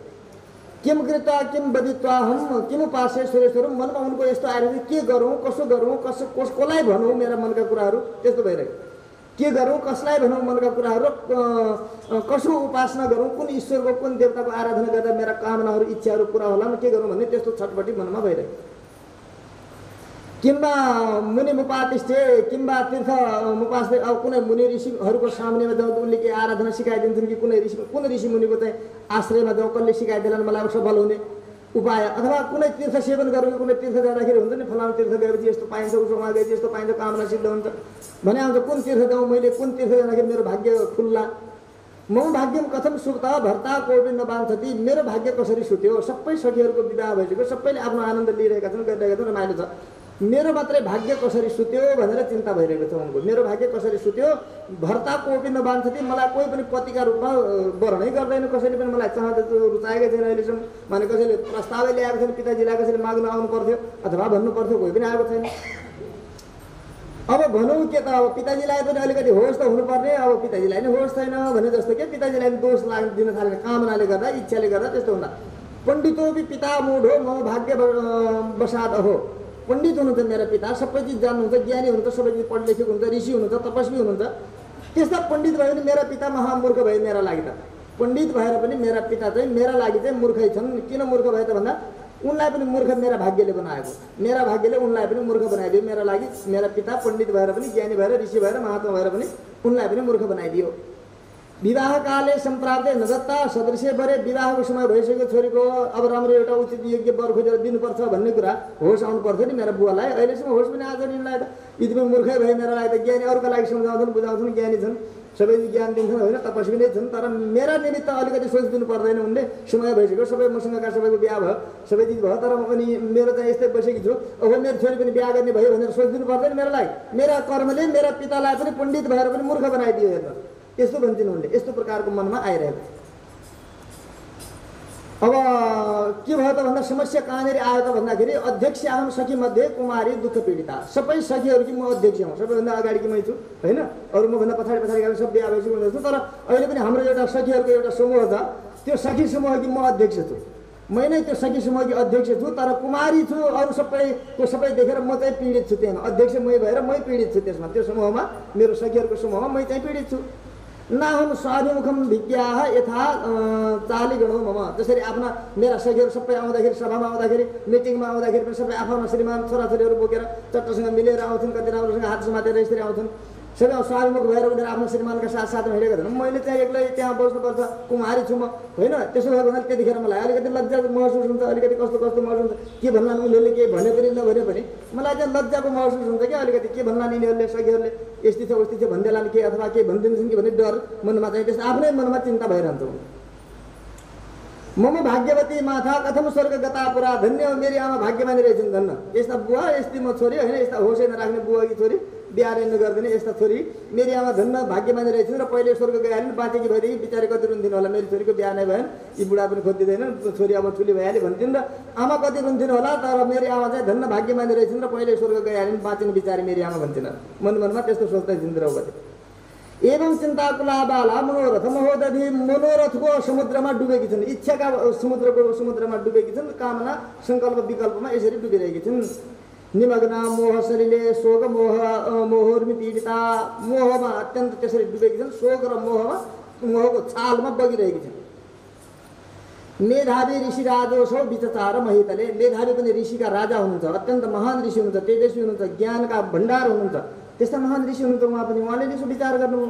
किम कृत्वा किम बदित्वा हम किम उपास्य सुरेश्वर, मनमा उनको यस्तो आएर के गरौँ कसो गरौँ, कसलाई भनौँ, मेरा मनका कुराहरू त्यस्तो भइरहेको, के गरौँ कसलाई भनौँ मनका कुराहरू, कसो उपासना गरौँ, कुन ईश्वरको कुन देवताको आराधना गर्दा मेरा कामनाहरू इच्छाहरू पुरा होला, के गरौँ भन्ने त्यस्तो छटपटी मनमा भइरहेको। किम्बा मुनि मुपातिष्ठे किम्बा तीर्थ मुपास्थे, अब कुनै मुनि ऋषिहरूको सामनेमा जाउँ उनले के आराधना सिकाइदिन्छन् कि कुनै ऋषि मुनिको चाहिँ आश्रयमा जाउँ, कसले सिकाइदिएलान् मलाई सफल हुने उपाय, अथवा कुनै तीर्थ सेवन गरौँ, कुनै तीर्थ जाँदाखेरि हुन्छ नि फलानु तीर्थ गएपछि यस्तो पाइन्छ, उसो उहाँ गएपछि यस्तो पाइन्छ, कामना सिद्ध हुन्छ भने आउँछ, कुन तीर्थ जाउँ, मैले कुन तीर्थ जाँदाखेरि मेरो भाग्य खुल्ला। म भाग्यम कथम सुक्ता भर्ता कोही नबान्थती, मेरो भाग्य कसरी सुत्यो, सबै सखीहरूको विवाह भइसक्यो, सबैले आफ्नो आनन्द लिइरहेका छन्, गरिरहेका छन्, रमाइलो छ, मेरो मात्रै भाग्य कसरी सुत्यो भनेर चिन्ता भइरहेको छ उनको। मेरो भाग्य कसरी सुत्यो, भर्ता कोही नबान्थती, मलाई कोही पनि पतिका रूपमा वर्णै गर्दैन, कसैले पनि मलाई रुचाएकै छैन अहिलेसम्म, भने कसैले प्रस्तावै ल्याएको छैन, पिताजीलाई कसैले माग्न आउनु पर्थ्यो अथवा भन्नु पर्थ्यो, कोही पनि आएको छैन। अब भनौँ के त, अब पिताजीलाई पनि अलिकति होस् त हुनुपर्ने, अब पिताजीलाई नै होस् छैन भने जस्तो के पिताजीलाई दोष दिन थालेर कामनाले गर्दा इच्छाले गर्दा त्यस्तो हुँदा। पण्डितो भी पिता मूढो म भाग्य बसाद हो, पण्डित हुनुहुन्छ मेरा पिता, सबै चिज जान्नुहुन्छ, ज्ञानी हुनुहुन्छ, सबै चिज पढ लेखेको हुन्छ, ऋषि हुनुहुन्छ, तपस्वी हुनुहुन्छ, त्यस्ता पण्डित भयो भने मेरा पिता महामूर्ख भए मेरा लागि त। पण्डित भएर पनि मेरा पिता चाहिँ मेरा लागि चाहिँ मूर्खै छन्। किन मूर्ख भए त भन्दा उनलाई पनि मूर्ख मेरा भाग्यले बनाएको, मेरा भाग्यले उनलाई पनि मूर्ख बनाइदियो। मेरा लागि मेरा पिता पण्डित भएर पनि ज्ञानी भएर ऋषि भएर महात्मा भएर पनि उनलाई पनि मूर्ख बनाइदियो। विवाह काले सम्प्राप्ते नदत्ता सदृश्य बरे, विवाहको समय भइसक्यो छोरीको, अब राम्रो एउटा उचित योग्य वर खोजेर दिनुपर्छ भन्ने कुरा होस् आउनु पर्थ्यो नि मेरा बुवालाई। अहिलेसम्म होस् पनि आज यिनलाई त यदि पनि मूर्खै भए मेरा लागि त, ज्ञानी अरूका लागि सम्झाउँछन् बुझाउँछन्, ज्ञानी छन्, सबै ज्ञान दिन्छन् होइन, तपस्वी नै छन्, तर मेरा निमित्त अलिकति सोचिदिनु पर्दैन उनले। समय भइसक्यो, सबै मसँगका सबैको बिहा भयो, सबै चिज भयो, तर अनि मेरो चाहिँ यस्तै बसेकी छु, अब मेरो छोरी पनि बिहा गर्ने भयो भनेर सोचिदिनु पर्दैन मेरा लागि। मेरा कर्मले मेरा पितालाई पनि पण्डित भएर पनि मूर्ख बनाइदियो हेर्नु, यस्तो भन्छन् उनले, यस्तो प्रकारको मनमा आइरहेको। अब के भयो त भन्दा समस्या कहाँनिर आयो त भन्दाखेरि अध्यक्ष आउनु सखी मध्ये कुमारी दुःख पीडिता, सबै सखीहरू कि म अध्यक्ष हुँ, सबैभन्दा अगाडि कि मै छु होइन, अरू मभन्दा पछाडि गएर सब बिहा भइसक्यो छु, तर अहिले पनि हाम्रो एउटा सखीहरूको एउटा समूह छ, त्यो सखी समूह कि म अध्यक्ष छु। मै नै त्यो सखी समूहकी अध्यक्ष छु, तर कुमारी छु, अरू सबैको सबै देखेर म चाहिँ पीडित छु। त्यहाँ अध्यक्ष मै भएर मै पीडित छु। त्यसमा त्यो समूहमा, मेरो सखीहरूको समूहमा मै चाहिँ पीडित छु। नाहम स्वाभिमुखम भिज्ञाः यथा चालिगणो मम। जसरी आफ्ना मेरा सखीहरू सबै आउँदाखेरि, सभामा आउँदाखेरि, मिटिङमा आउँदाखेरि पनि सबै आफ्नो श्रीमान छोराछोरीहरू बोकेर चट्टसँग मिलेर आउँछन्, कति राम्रोसँग हात समातेर यसरी आउँछन्। सबै स्वाभिमुख भएर उनीहरू आफ्नो श्रीमानका साथमा हिँडेका छन्। मैले चाहिँ एक्लै त्यहाँ बस्नुपर्छ, कुमारी छु म, होइन? त्यसो भएको हुनाले त्यतिखेर मलाई अलिकति लज्जा महसुस हुन्छ, अलिकति कस्तो महसुस हुन्छ। के भन्लान् उनीहरूले, केही भने पनि नभने पनि मलाई चाहिँ लज्जाको महसुस हुन्छ क्या। अलिकति के भन्लान् यिनीहरूले, सखीहरूले यस्तै छ उस्तै छ भनिदेलान् के, अथवा के भनिदिन्छन् कि भन्ने डर मनमा चाहिँ त्यस आफ्नै मनमा चिन्ता भइरहन्छ। मम भाग्यवती माथा कथम स्वर्ग गता पुरा। धन्य हो मेरी आमा, भाग्यमानी रहेछन् धन्न। यस्ता बुवा, यस्तै म छोरी, होइन? यस्ता होसै नराख्ने बुवाकी छोरी, बिहा नगर्दिने यस्ता छोरी मेरी आमा धन्न भाग्यमानी रहेछन्। र पहिले स्वर्ग गइहालिन्, बाँचेकी भएदेखि बिचारी कति रुन्थिन् होला, मेरी छोरीको बिहा नै भएन, यी बुढा पनि खोजिदिँदैन, छोरी अब ठुली भइहाल्यो भन्थिन्। र आमा कति रुन्थिन् होला, तर मेरी आमा चाहिँ धन्न भाग्यमानी रहेछन् र पहिले स्वर्ग गइहालिन्, बाँचिन् बिचारी मेरी आमा भन्थिन्। मनमा त्यस्तो सोच्दै थिइन् द्रौपदी। एवं चिन्ताकुला बाला मनोरथ महोदधि। मनोरथको समुद्रमा डुबेकी छन्, इच्छाका समुद्रमा डुबेकी छन्, कामना सङ्कल्प विकल्पमा यसरी डुबिरहेकी छिन्। निमग्ना मोह शरीरले शोक मोहर्मी पीडिता। मोहमा अत्यन्त त्यसरी डुबेकी छन्, शोक र मोहको छालमा बगिरहेकी छन्। मेधावी ऋषि राजोसौ विचचार महितले। मेधावी पनि ऋषिका राजा हुनुहुन्छ, अत्यन्त महान ऋषि हुनुहुन्छ, तेजस्वी हुनुहुन्छ, ज्ञानका भण्डार हुनुहुन्छ, त्यस्ता महान ऋषि हुनुहुन्छ उहाँ पनि। उहाँले यसो विचार गर्नु।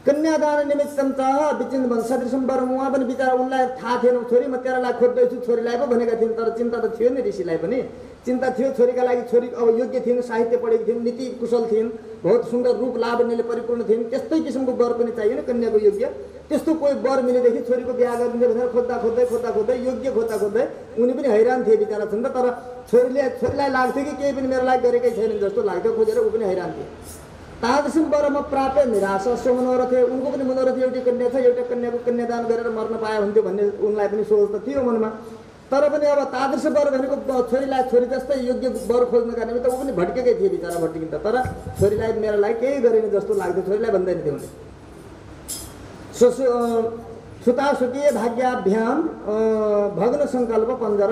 कन्यादान निमित्तम चाह विचिन्तन सदृशम वरम। उहाँ पनि विचार, उनलाई थाहा थिएन छोरी म तेरालाई खोज्दैछु, छोरीलाई पो भनेका थिइन्, तर चिन्ता त थियो नि ऋषिलाई पनि, चिन्ता थियो छोरीका लागि। छोरी अब योग्य थिइन्, साहित्य पढेकी थिइन्, नीति कुशल थिइन्, बहुत सुन्दर रूप लावण्यले परिपूर्ण थिइन्, त्यस्तै किसिमको वर पनि चाहियो नि कन्याको योग्य। त्यस्तो कोही वर मिलेदेखि छोरीको बिहा गरिदिन्छ भनेर खोज्दै योग्य खोज्दै उनी पनि हैरान थिए बिचरा छन् त। तर छोरीलाई लाग्थ्यो कि केही पनि मेरो लागि गरेकै छैन जस्तो लाग्थ्यो, खोजेर ऊ पनि हैरान थिए। तादृशम वरमा प्राप्य निराशा सो मनोरथ। उनको पनि मनोरथ एउटै कन्या छ, एउटा कन्याको कन्यादान गरेर मर्न पाए हुन्थ्यो भन्ने उनलाई पनि सोच त थियो मनमा। तर पनि अब तादृश वर भनेको छोरी जस्तै योग्य वर खोज्नका निमित्त ऊ पनि भट्केकै थिए बिचरा, भट्किन्छ। तर छोरीलाई मेरो लागि केही गरेन जस्तो लाग्थ्यो, छोरीलाई भन्दैन थियो उनले। सुतासुकीय भाग्याभ्याम भग्न सङ्कल्प पञ्जर।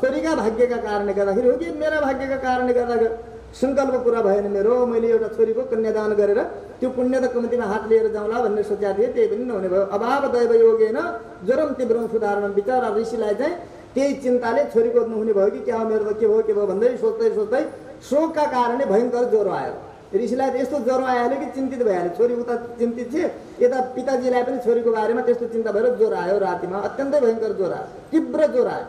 छोरीका भाग्यका कारणले गर्दाखेरि हो कि मेरा भाग्यका कारणले गर्दाखेरि सङ्कल्प पुरा भएन मेरो। मैले एउटा छोरीको कन्यादान गरेर त्यो पुण्य त कम्तीमा हात लिएर जाउँला भन्ने सोचेको थिएँ, त्यही पनि नहुने भयो। अभाव दैव योगेन ज्वरम तीव्रम सुधारण। बिचरा ऋषिलाई चाहिँ त्यही चिन्ताले छोरीको नहुने भयो कि क्या हो मेरो त के भयो भन्दै सोच्दै शोकका कारणले भयङ्कर ज्वरो आयो। ऋषिलाई त यस्तो ज्वरो आइहाल्यो कि चिन्तित भइहाल्यो। छोरी उता चिन्तित थिए, यता पिताजीलाई पनि छोरीको बारेमा त्यस्तो चिन्ता भएर ज्वरो आयो। रातिमा अत्यन्तै भयङ्कर ज्वरो आयो, तीव्र ज्वरो आयो।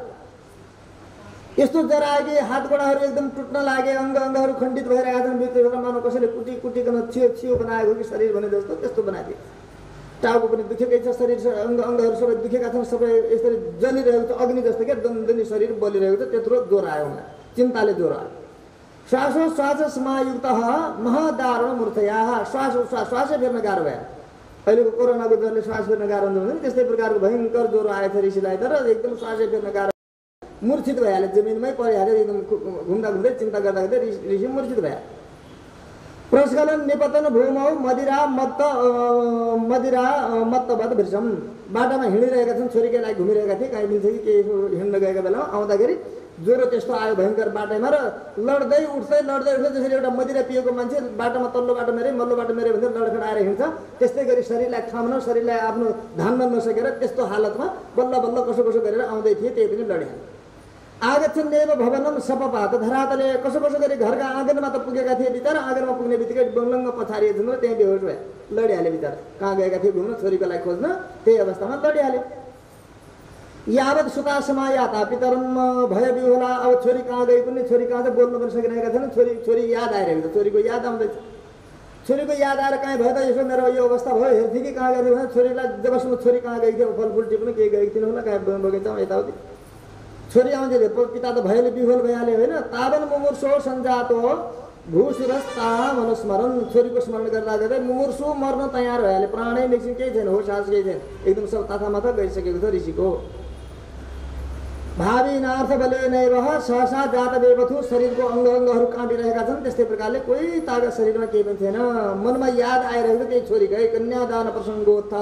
यस्तो ज्वरो आयो कि हात गोडाहरू एकदम टुट्न लागे, अङ्गहरू खण्डित भइरहेका छन्। भित्रबाट मानव कसैले कुटिकन छियो बनाएको कि शरीर भने जस्तो त्यस्तो बनाइदियो। टाउको पनि दुखेकै छ, शरीर अङ्गहरू सबै दुखेका छन्, सबै यसरी जलिरहेको छ, अग्नि जस्तो क्या दन्दनी शरीर बलिरहेको छ। त्यत्रो ज्वरो आयो उनलाई, चिन्ताले ज्वरो आयो। श्वास समायुक्त महादारुण मूर्छया। श्वासै फेर्न गाह्रो भयो। अहिलेको कोरोनाको ज्वरले श्वास फेर्न गाह्रो हुन्छ भने त्यस्तै प्रकारको भयङ्कर ज्वरो आएको थियो ऋषिलाई। तर एकदम श्वासै फेर्न गाह्रो, मूर्छित भइहाल्यो, जमिनमै परिहाल्यो। एकदम घुम्दा चिन्ता गर्दा ऋषि मूर्छित भयो। प्रस्खलन निपतन भूमौ मदिरा मत्तवत भृशम। बाटामा हिँडिरहेका छन्, छोरीकै लागि घुमिरहेका थिए, कहीँ मिल्छ कि केही हिँड्न गएका बेलामा आउँदाखेरि ज्वरो त्यस्तो आयो भयङ्कर बाटैमा। र लड्दै उठ्दै जसरी एउटा मदिरा पिएको मान्छे बाटोमा तल्लो बाटो मेरै मल्लो बाटो मेरै भनेर लडखडाएर हिँड्छ, त्यस्तै गरी शरीरलाई थाम्न, शरीरलाई आफ्नो धान्न नसकेर त्यस्तो हालतमा बल्ल कसो गरेर आउँदै थिए। त्यही पनि लडिहाल्यो। आगच्छन् एव भवनम सपपात धरातले। कसो गरी घरका आँगनमा त पुगेका थिए बिचरा, आँगनमा पुग्ने बित्तिकै बङ्लङ्ग पछारिएछन् र त्यहीँ बेहोस भए, लडिहाले बिचरा। कहाँ गएका थिए घुम्न, छोरीको लागि खोज्न, त्यही अवस्थामा लडिहाले। यावत सुता समायाता पितरम भय बिहोला। अब छोरी कहाँ गई पनि, छोरी कहाँ चाहिँ बोल्नु पनि सकिरहेका छैन। छोरी याद आइरहेको छ, छोरीको याद आउँदैछ। छोरीको याद आएर कहीँ भयो त यसो मेरो यो अवस्था भयो, हेर्थेँ कि कहाँ गएको भने छोरीलाई जबसम्म छोरी कहाँ गएको थियो, फलफुल टिप्नु केही गएको थिएन होला, कहाँ बगैँचामा यताउति छोरी आउँदै पिता त भयले बिहोल भइहाल्यो होइन। तावन मुमुर्षो सञ्जातो भूशिरस्ता मनस्मरण। छोरीको स्मरण गर्दा मुमुर्षु मर्न तयार भइहाल्यो, प्राणै निस्किन, केही छैन, होस हास केही छैन, एकदम सब ताथामाथा गइसकेको छ ऋषिको। भावी नार्थ बले नैव सहसा जात बेबथु। शरीरको अङ्गहरू काँपिरहेका छन्, त्यस्तै प्रकारले कोही तागत शरीरमा केही पनि थिएन। मनमा याद आइरहेको छ त्यही छोरीकै। कन्यादान प्रसङ्गोत्थ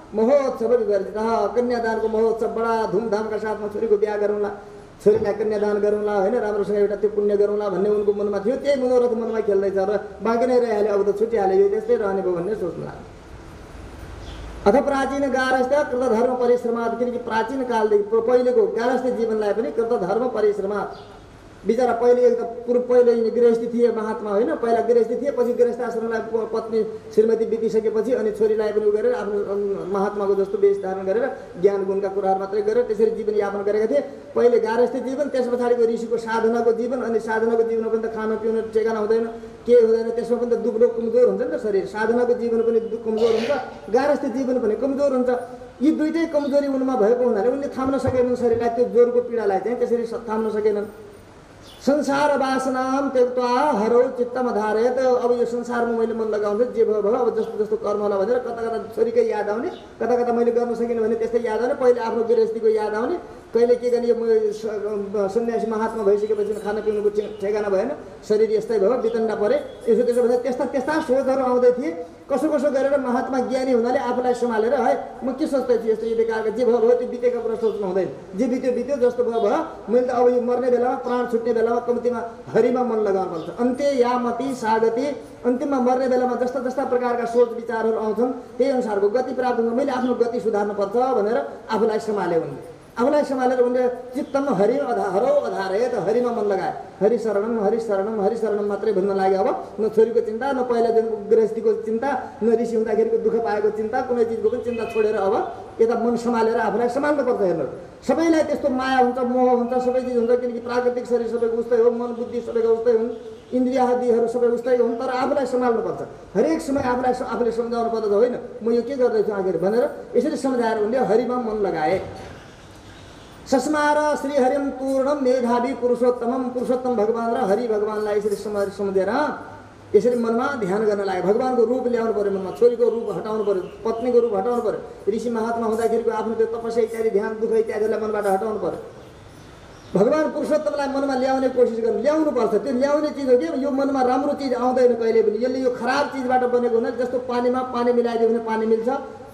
महोत्सव विवर्जितः कन्यादानको महोत्सव बडा धुमधामका साथमा छोरीको बिहा गरौँला, छोरीलाई कन्यादान गरौँला होइन, राम्रोसँग एउटा त्यो पुण्य गरौँला भन्ने उनको मनमा थियो। त्यही मनोरथ मनमा खेल्दैछ र बाँकी नै रहिहाल्यो, अब त छुटिहाल्यो, यो त्यस्तै रहने भयो भन्ने सोच्नु लाग्यो। अथ प्राचीन गारस्थ कृतधर्म परिश्रमात्, किनकि प्राचीन कालदेखि पहिलेको गारस्थ जीवनलाई पनि कृतधर्म परिश्रमात्, बिचरा पहिले एक त पहिले गृहस्थी थिए महात्मा होइन, पहिला गृहस्थी थिए, पछि गृहस्थ आश्रमलाई पत्नी श्रीमती बितिसकेपछि अनि छोरीलाई पनि उ गरेर आफ्नो महात्माको जस्तो वेश धारण गरेर ज्ञान गुणका कुराहरू मात्रै गरेर त्यसरी जीवनयापन गरेका थिए। पहिले गारस्थ जीवन, त्यस पछाडिको ऋषिको साधनाको जीवन, अनि साधनाको जीवनमा पनि त खान पिउन ठेगाना हुँदैन, के हुँदैन, त्यसमा पनि त दुब्लो कमजोर हुन्छ नि त शरीर। साधनाको जीवन पनि कमजोर हुन्छ, गारस्थ जीवन पनि कमजोर हुन्छ। यी दुईटै कमजोरी उनमा भएको हुनाले उनले थाम्न सकेनन् शरीरलाई, त्यो जोरको पीडालाई चाहिँ त्यसरी थाम्न सकेनन्। संसार वासनाम त्यक्त्वा हरौ चित्तम धारयत, अब यो संसारमा मैले मन लगाउँछु, जे भयो भयो, अब जस्तो जस्तो कर्म होला भनेर कता कता छोरीकै याद आउने, कता कता मैले गर्न सकिनँ भने त्यस्तै याद आउने, पहिले आफ्नो गृहस्थीको याद आउने, कहिले के गर्ने, म सन्यासी महात्मा भइसकेपछि खाना पिउनुको ठेगाना भएन, शरीर यस्तै भयो, बितन्डा परे, यसो त्यसो भन्दा त्यस्ता त्यस्ता सोचहरू आउँदै थिए। कसो कसो गरेर महात्मा ज्ञानी हुनाले आफूलाई सम्हालेर है म के सोच्दै थिएँ, यस्तो बेकारका जे भयो भयो त्यो बितेका कुरा सोच्नु हुँदैन, जे बित्यो बित्यो, जस्तो भयो भयो, मैले त अब यो मर्ने बेलामा प्राण छुट्ने बेलामा कम्तीमा हरिमा मन लगाउनु पर्छ। अन्त्य यामति सागति, अन्तिममा मर्ने बेलामा जस्ता जस्ता प्रकारका सोच विचारहरू आउँछन् त्यही अनुसारको गति प्राप्त हुन्छ, मैले आफ्नो गति सुधार्नु पर्छ भनेर आफूलाई सम्हाले उनले। आफूलाई सम्हालेर उनले चित्तम हरि हरौ अधारयत, हरिमा मन लगाए, हरिशरणम हरिशरणम हरिशरणम मात्रै भन्न लाग्यो। अब न छोरीको चिन्ता, न पहिला दिन गृहस्थीको चिन्ता, न ऋषि हुँदाखेरिको दुःख पाएको चिन्ता, कुनै चिजको पनि चिन्ता छोडेर अब यता मन सम्हालेर आफूलाई सम्हाल्नु पर्छ। हेर्नु, सबैलाई त्यस्तो माया हुन्छ, मोह हुन्छ, सबै चिज हुन्छ, किनकि प्राकृतिक शरीर सबैको उस्तै हो, मन बुद्धि सबैको उस्तै हुन्, इन्द्रिय आदिहरू सबै उस्तै हुन्, तर आफूलाई सम्हाल्नु पर्छ। हरेक समय आफूले सम्झाउनु पर्छ, होइन म यो के गर्दैछु आखिर भनेर यसरी सम्झाएर उनले हरिमा मन लगाए। सस्मार श्रीहरिम पूर्णम मेधावी पुरुषोत्तमम, पुरुषोत्तम भगवान र हरि भगवानलाई यसरी सम्झेर यसरी मनमा ध्यान गर्न लाग्यो। भगवानको रूप ल्याउनु पर्यो मनमा, छोरीको रूप हटाउनु पर्यो, पत्नीको रूप हटाउनु पर्यो, ऋषि महात्मा हुँदाखेरिको आफ्नो त्यो तपस्या इत्यादि ध्यान दुःख इत्यादिलाई मनबाट हटाउनु पर्यो। भगवान पुरुषोत्तमलाई मनमा ल्याउने कोसिस गर्नु, ल्याउनु पर्छ। त्यो ल्याउने चिज हो कि यो मनमा राम्रो चिज आउँदैन कहिले पनि, यसले यो खराब चिजबाट बनेको हुनाले, जस्तो पानीमा पानी मिलाइदियो भने पानी मिल्छ,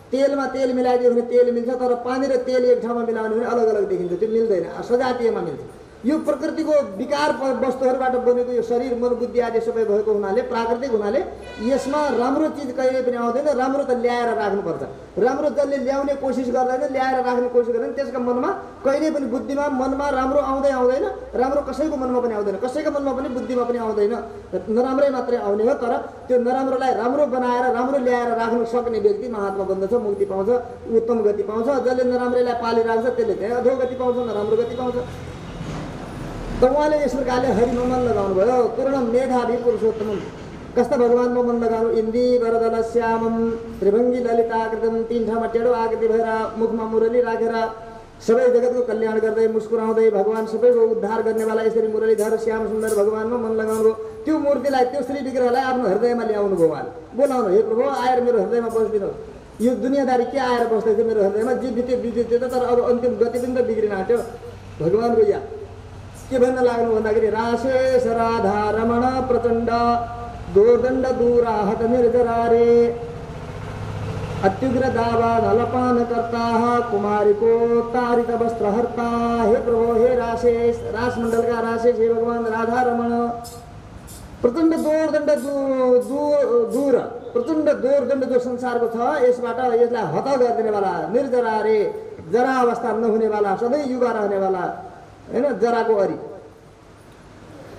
तेलमा तेल मिलाइदियो भने तेल मिल्छ, तर पानी र तेल एक ठाउँमा मिलाउने भने अलग अलग देखिन्छ, त्यो मिल्दैन, सजातीयमा मिल्छ। यो प्रकृतिको विकार वस्तुहरूबाट बनेको यो शरीर मन बुद्धि आदि सबै भएको हुनाले, प्राकृतिक हुनाले यसमा राम्रो चिज कहिले पनि आउँदैन। राम्रो त ल्याएर राख्नुपर्छ, राम्रो जसले ल्याउने कोसिस गर्दैन, ल्याएर राख्ने कोसिस गर्दैन, त्यसको मनमा कहिले पनि बुद्धिमा मनमा राम्रो आउँदैन, राम्रो कसैको मनमा पनि आउँदैन, कसैको मनमा पनि बुद्धिमा पनि आउँदैन, नराम्रै मात्रै आउने हो। तर त्यो नराम्रोलाई राम्रो बनाएर राम्रो ल्याएर राख्न सक्ने व्यक्ति महात्मा बन्दछ, मुक्ति पाउँछ, उत्तम गति पाउँछ। जसले नराम्रैलाई पालिराख्छ त्यसले चाहिँ अधोगति पाउँछ, नराम्रो गति पाउँछ। त उहाँले यस प्रकारले हरिमा मन लगाउनु भयो। पूर्णम मेधावी पुरुषोत्तमम, कस्ता भगवानमा मन लगाउनु, इन्दी वरदल श्यामम त्रिभङ्गी ललिताकृतम, तीन ठाउँमा टेढो आकृति भएर मुखमा मुरली राखेर सबै जगतको कल्याण गर्दै मुस्कुराउँदै भगवान सबैको उद्धार गर्नेवाला यसरी मुरलीधर श्याम सुन्दर भगवानमा मन लगाउनु भयो। त्यो मूर्तिलाई, त्यो श्री विग्रहलाई आफ्नो हृदयमा ल्याउनु भयो। उहाँले बोलाउनु, हे प्रभु आएर मेरो हृदयमा बस्दिनुहोस्, यो दुनियाँदारी के आएर बस्दैछ मेरो हृदयमा, जे बित्यो बित्यो, तर अब अन्तिम गति पनि त बिग्रिन आँट्यो। भगवानको या के भन्न लाग्नु भन्दाखेरि, राशेश राधा रमण प्रचण्ड दोर्दण्ड दूराहत निर्जरारे अत्युग्र दावा नलपान कर्ता कुमारीको तारित वस्त्र हर्ता। हे प्रभु, हे राशेश, रासमण्डलका राशेश, हे भगवान राधा रमण, प्रचण्ड दोर्दण्ड दूर, प्रचण्ड दोर्दण्ड जो संसारको छ यसबाट यसलाई हत गरिदिनेवाला, निर्जरारे जरा अवस्था नहुनेवाला, सधैँ युवा रहनेवाला, होइन जराको अरि।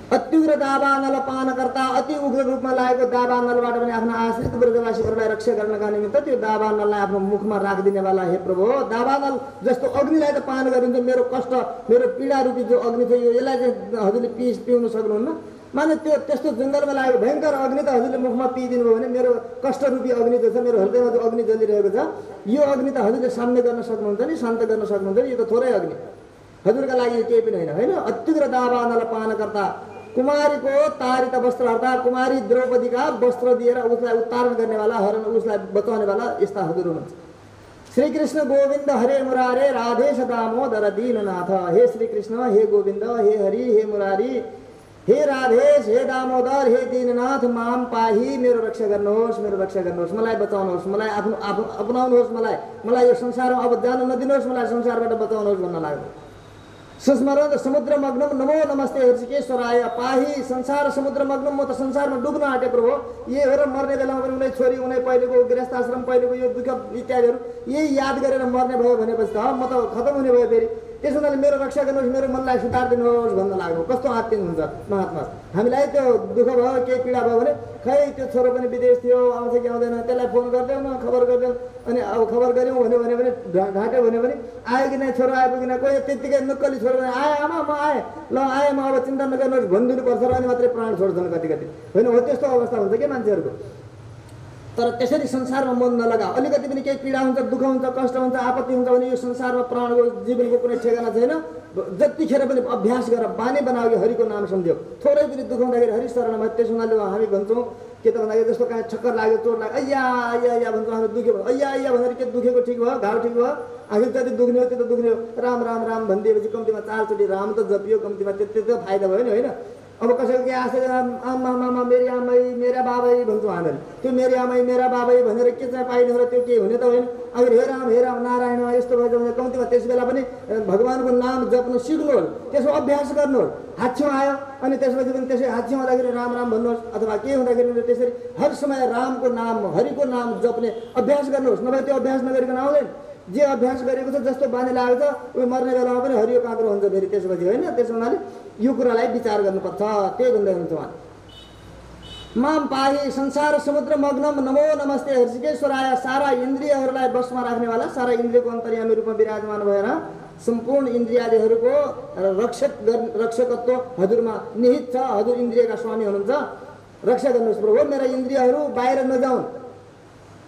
अत्युग्र दावानल पानकर्ता, अति उग्र रूपमा लागेको दावानलबाट पनि आफ्नो आश्रित ब्रजवासीहरूलाई रक्षा गर्नका निमित्त त्यो दावानललाई आफ्नो मुखमा राखिदिनेवाला। हे प्रभु, दावानल जस्तो अग्निलाई त पान गरिन्छ, मेरो कष्ट मेरो पीडा रूपी जो अग्नि थियो यसलाई चाहिँ हजुरले पिउन सक्नुहुन्न। माने त्यो त्यस्तो जङ्गलमा लागेको भयङ्कर अग्नि त हजुरले मुखमा पिइदिनु भयो भने मेरो कष्ट रूपी अग्नि जो छ, मेरो हृदयमा जो अग्नि जलिरहेको छ, यो अग्नि त हजुरले साम्य गर्न सक्नुहुन्छ नि, शान्त गर्न सक्नुहुन्छ नि, यो त थोरै अग्नि हजुरका लागि केही पनि होइन। होइन, अत्युग्र दावानल पानकर्ता, कुमारीको तारित वस्त्र हर्ता, कुमारी द्रौपदीका वस्त्र दिएर उसलाई उत्तारण गर्नेवाला, हरण उसलाई बचाउनेवाला, यस्ता हजुर हुनुहुन्छ। श्रीकृष्ण गोविन्द हरे मुरारे राधेश दामोदर दीननाथ। हे श्रीकृष्ण, हे गोविन्द, हे हरि, हे मुरारी, हे राधेश, हे दामोदर, हे दीननाथ, माम पाही, मेरो रक्षा गर्नुहोस्, मेरो रक्षा गर्नुहोस्, मलाई बचाउनुहोस्, मलाई अपनाउनुहोस्, मलाई यो संसारमा अब जान नदिनुहोस्, मलाई संसारबाट बचाउनुहोस् भन्न लाग्यो। संस्मरण समुद्र मग्नम नमो नमस्ते हृषिकेश्वराय पाही, संसार समुद्र मग्नम, म त संसारमा डुब्न आँटे प्रभु। ये हो र मर्ने बेलामा पनि उनी छोरी, उनी पहिलेको गृहस्थ आश्रम, पहिलेको यो दुःख इत्यादिहरू यही याद गरेर मर्ने भयो भनेपछि त म त खतम हुने भयो फेरि। त्यसो हुनाले मेरो रक्षा गर्नुहोस्, मेरो मनलाई सुधारिदिनुहोस् भन्न लाग्यो। कस्तो आत्तिन हुन्छ महात्मा। हामीलाई त्यो दुःख भयो, केही पीडा भयो भने खै त्यो छोरो पनि विदेश थियो, आउँछ कि आउँदैन, त्यसलाई फोन गरिदेऊ न, खबर गरिदेऊ। अनि अब खबर गऱ्यौँ भन्यो भने ढाँट्यो भन्यो भने आयो कि नै, छोरो आयो कि नै, कोही त्यत्तिकै नक्कली छोरो भने आएँ आमा म आएँ, ल आएँ म, अब चिन्ता नगर्नुहोस् भनिदिनुपर्छ र अनि मात्रै प्राण छोड्छन् कति कति, होइन हो त्यस्तो अवस्था हुन्छ क्या मान्छेहरूको। तर त्यसरी संसारमा मन नलगा। अलिकति पनि केही पीडा हुन्छ, दुःख हुन्छ, कष्ट हुन्छ, आपत्ति हुन्छ भने यो संसारमा प्राणको जीवनको कुनै ठेगाना छैन। जतिखेर पनि अभ्यास गरेर बानी बनाऊ कि हरिको नाम सम्झ्यो। थोरै पनि दुःख हुँदाखेरि हरि शरणमा, त्यसो हुनाले हामी भन्छौँ के त भन्दाखेरि जस्तो कहाँ ठक्कर लाग्यो, चोट लाग्यो, अय्या अय्या अय्या भन्छौँ हामी, दुख्यो भयो अय्या अय्या भनेर के दुखेको ठिक भयो, घाउ ठिक भयो, आखिर जति दुख्ने हो त्यो त दुख्ने हो। राम राम राम भनिदिएपछि कम्तीमा 4 चोटि राम त जपियो, कम्तीमा त्यो फाइदा भयो नि, होइन। अब कसैको के आशा आमा मेरी आमै मेरा बाबै भन्छौँ हामीहरू, त्यो मेरी आमै मेरा बाबै भनेर के चाहिँ पाइने र त्यो के हुने त होइन। अगर हे राम नारायण यस्तो भएछ भने कम्तीमा त्यस बेला पनि भगवानको नाम जप्नु सिक्नुहोस्, त्यसो अभ्यास गर्नुहोस्। हाच्छिउँ आयो अनि त्यसपछि पनि त्यसै हाच्छिउँ आउँदाखेरि राम राम भन्नुहोस्, अथवा के हुँदाखेरि त्यसरी हर समय रामको नाम हरिको नाम जप्ने अभ्यास गर्नुहोस्। नभए त्यो अभ्यास नगरिकन आउँदैन। जे अभ्यास गरेको छ, जस्तो बानी लागेको छ, उयो मर्ने बेलामा पनि हरियो काँक्रो हुन्छ फेरि त्यसपछि, होइन। त्यसो हुनाले यो कुरालाई विचार गर्नुपर्छ, त्यही भन्दै हुनुहुन्छ उहाँ। माम पाही, संसार समुद्र मग्नम नमो नमस्ते हृषिकेश्वराय, सारा इन्द्रियहरूलाई बसमा राख्नेवाला, सारा इन्द्रियको अन्तर्यामी रूपमा विराजमान भएर सम्पूर्ण इन्द्रियादिहरूको रक्षकत्व हजुरमा निहित छ। हजुर इन्द्रियका स्वामी हुनुहुन्छ, रक्षा गर्नुहोस् प्रभु। मेरा इन्द्रियहरू बाहिर नजाउन्।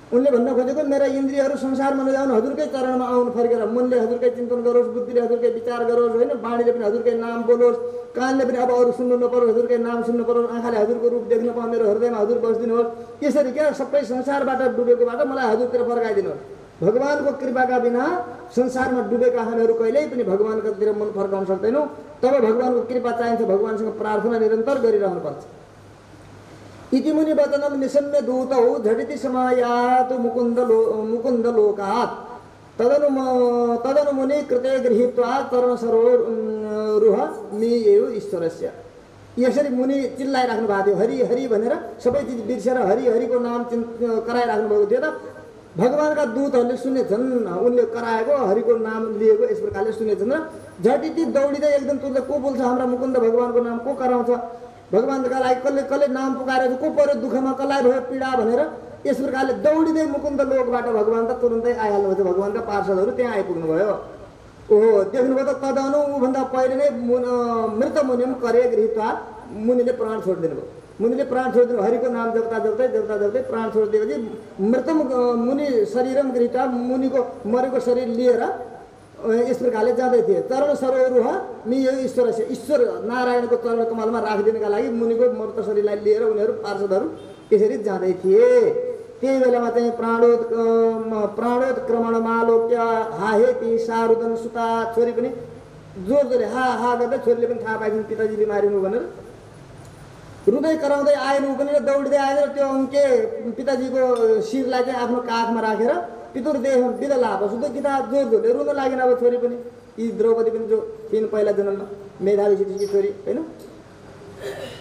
उनले भन्न खोजेको मेरा इन्द्रियहरू संसारमा नजाउन्, हजुरकै चरणमा आउनु फर्केर। मनले हजुरकै चिन्तन गरोस्, बुद्धिले हजुरकै विचार गरोस्, होइन। बाणीले पनि हजुरकै नाम बोलोस्, कानले पनि अब अरू सुन्नु नपरोस्, हजुरकै नाम सुन्नु परोस्, आँखाले हजुरको रूप देख्न पाउँ, मेरो हृदयमा हजुर बसिदिनुहोस्। यसरी क्या सबै संसारबाट डुबेकोबाट मलाई हजुरतिर फर्काइदिनुहोस्। भगवानको कृपाका बिना संसारमा डुबेका हामीहरू कहिल्यै पनि भगवानकोतिर मन फर्काउन सक्दैनौँ। तब भगवानको कृपा चाहिन्छ, भगवानसँग प्रार्थना निरन्तर गरिरहनुपर्छ। इति मुनि वचनम निशम्य दूतौ झटिति समायातु मुकुन्द लोकात् तदनु मुनि कृते गृहीत्वा चरण सरोरुह मियेयु ईश्वरस्य। यसरी मुनि चिल्लाइराख्नु भएको थियो, हरि हरि भनेर सबै चिज बिर्सेर हरि हरिको नाम कराइराख्नु भएको थियो। त भगवानका दूतहरूले सुनेछन्, उनले कराएको हरिको नाम लिएको यस प्रकारले सुनेछन् र झटिति दौडिँदै एकदम तुरन्त को बोल्छ हाम्रा मुकुन्द भगवानको नाम को कराउँछ, भगवानका लागि कसले नाम पुकारेको, को पर्यो दुःखमा, कसलाई भयो पीडा भनेर यस प्रकारले दौडिँदै मुकुन्द लोकबाट भगवान त तुरन्तै आइहाल्नुभयो। भगवानका पार्षदहरू त्यहाँ आइपुग्नु भयो। ओहो देख्नुभयो त तदनु ऊभन्दा पहिले नै मृत मुनिम करे गृहीत्वा, मुनिले प्राण छोडिदिनु भयो। मुनिले प्राण छोडिदिनु, हरिको नाम जप्दा जप्दै प्राण छोडिदिएपछि मृत मुनि शरीरम गृहीत्वा, मुनिको मरेको शरीर लिएर यस प्रकारले जाँदै थिए। चरण सरोरुह मियो ईश्वरस्य, ईश्वर नारायणको चरण कमलमा राखिदिनका लागि मुनिको मृत शरीरलाई लिएर उनीहरू पार्षदहरू यसरी जाँदै थिए। त्यही बेलामा चाहिँ प्राणोत्क्रमणमालोक्य हाहेति सारुदन सुता, छोरी पनि जोरले हा गर्दै, छोरीले पनि थाहा पाइन् पिताजी बिमारी हुनु भनेर रुँदै कराउँदै आएन। ऊ पनि दौडिँदै आएर त्यो उनके पिताजीको शिरलाई चाहिँ आफ्नो काखमा राखेर पितुर देह बिदला शुद्ध किताब जोरले रुन लागेन। अब छोरी पनि, यी द्रौपदी पनि जो थिइन् पहिला जन्ममा मेधावी सिटीकी छोरी, होइन।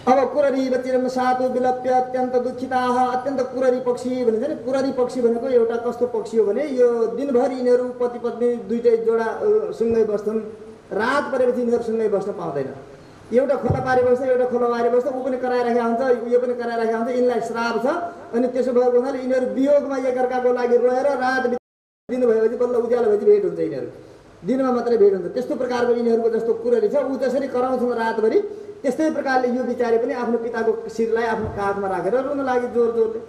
अब कुररी बचिरम सातु विलप्य अत्यन्त दुखिताः, अत्यन्त कुररी पक्षी भनिन्छ नि। कुररी पक्षी भनेको एउटा कस्तो पक्षी हो भने यो दिनभरि यिनीहरू पति पत्नी दुईटै जोडा सँगै बस्छन्, रात परेपछि यिनीहरू सँगै बस्न पाउँदैन। एउटा खोला पारी बस्छ, एउटा खोला पारी बस्छ, ऊ पनि कराइराखेको हुन्छ, यो पनि कराइराखेको हुन्छ, यिनलाई श्राप छ। अनि त्यसो भएको हुनाले यिनीहरू वियोगमा एकअर्काको लागि रोएर रात दिनु भएपछि बल्ल उज्यालो भएपछि भेट हुन्छ। यिनीहरू दिनमा मात्रै भेट हुन्छ। त्यस्तो प्रकारको यिनीहरूको जस्तो कुररी छ, ऊ जसरी कराउँछन् रातभरि, त्यस्तै प्रकारले यो बिचारी पनि आफ्नो पिताको शिरलाई आफ्नो काखमा राखेर रुन लागि जोरले,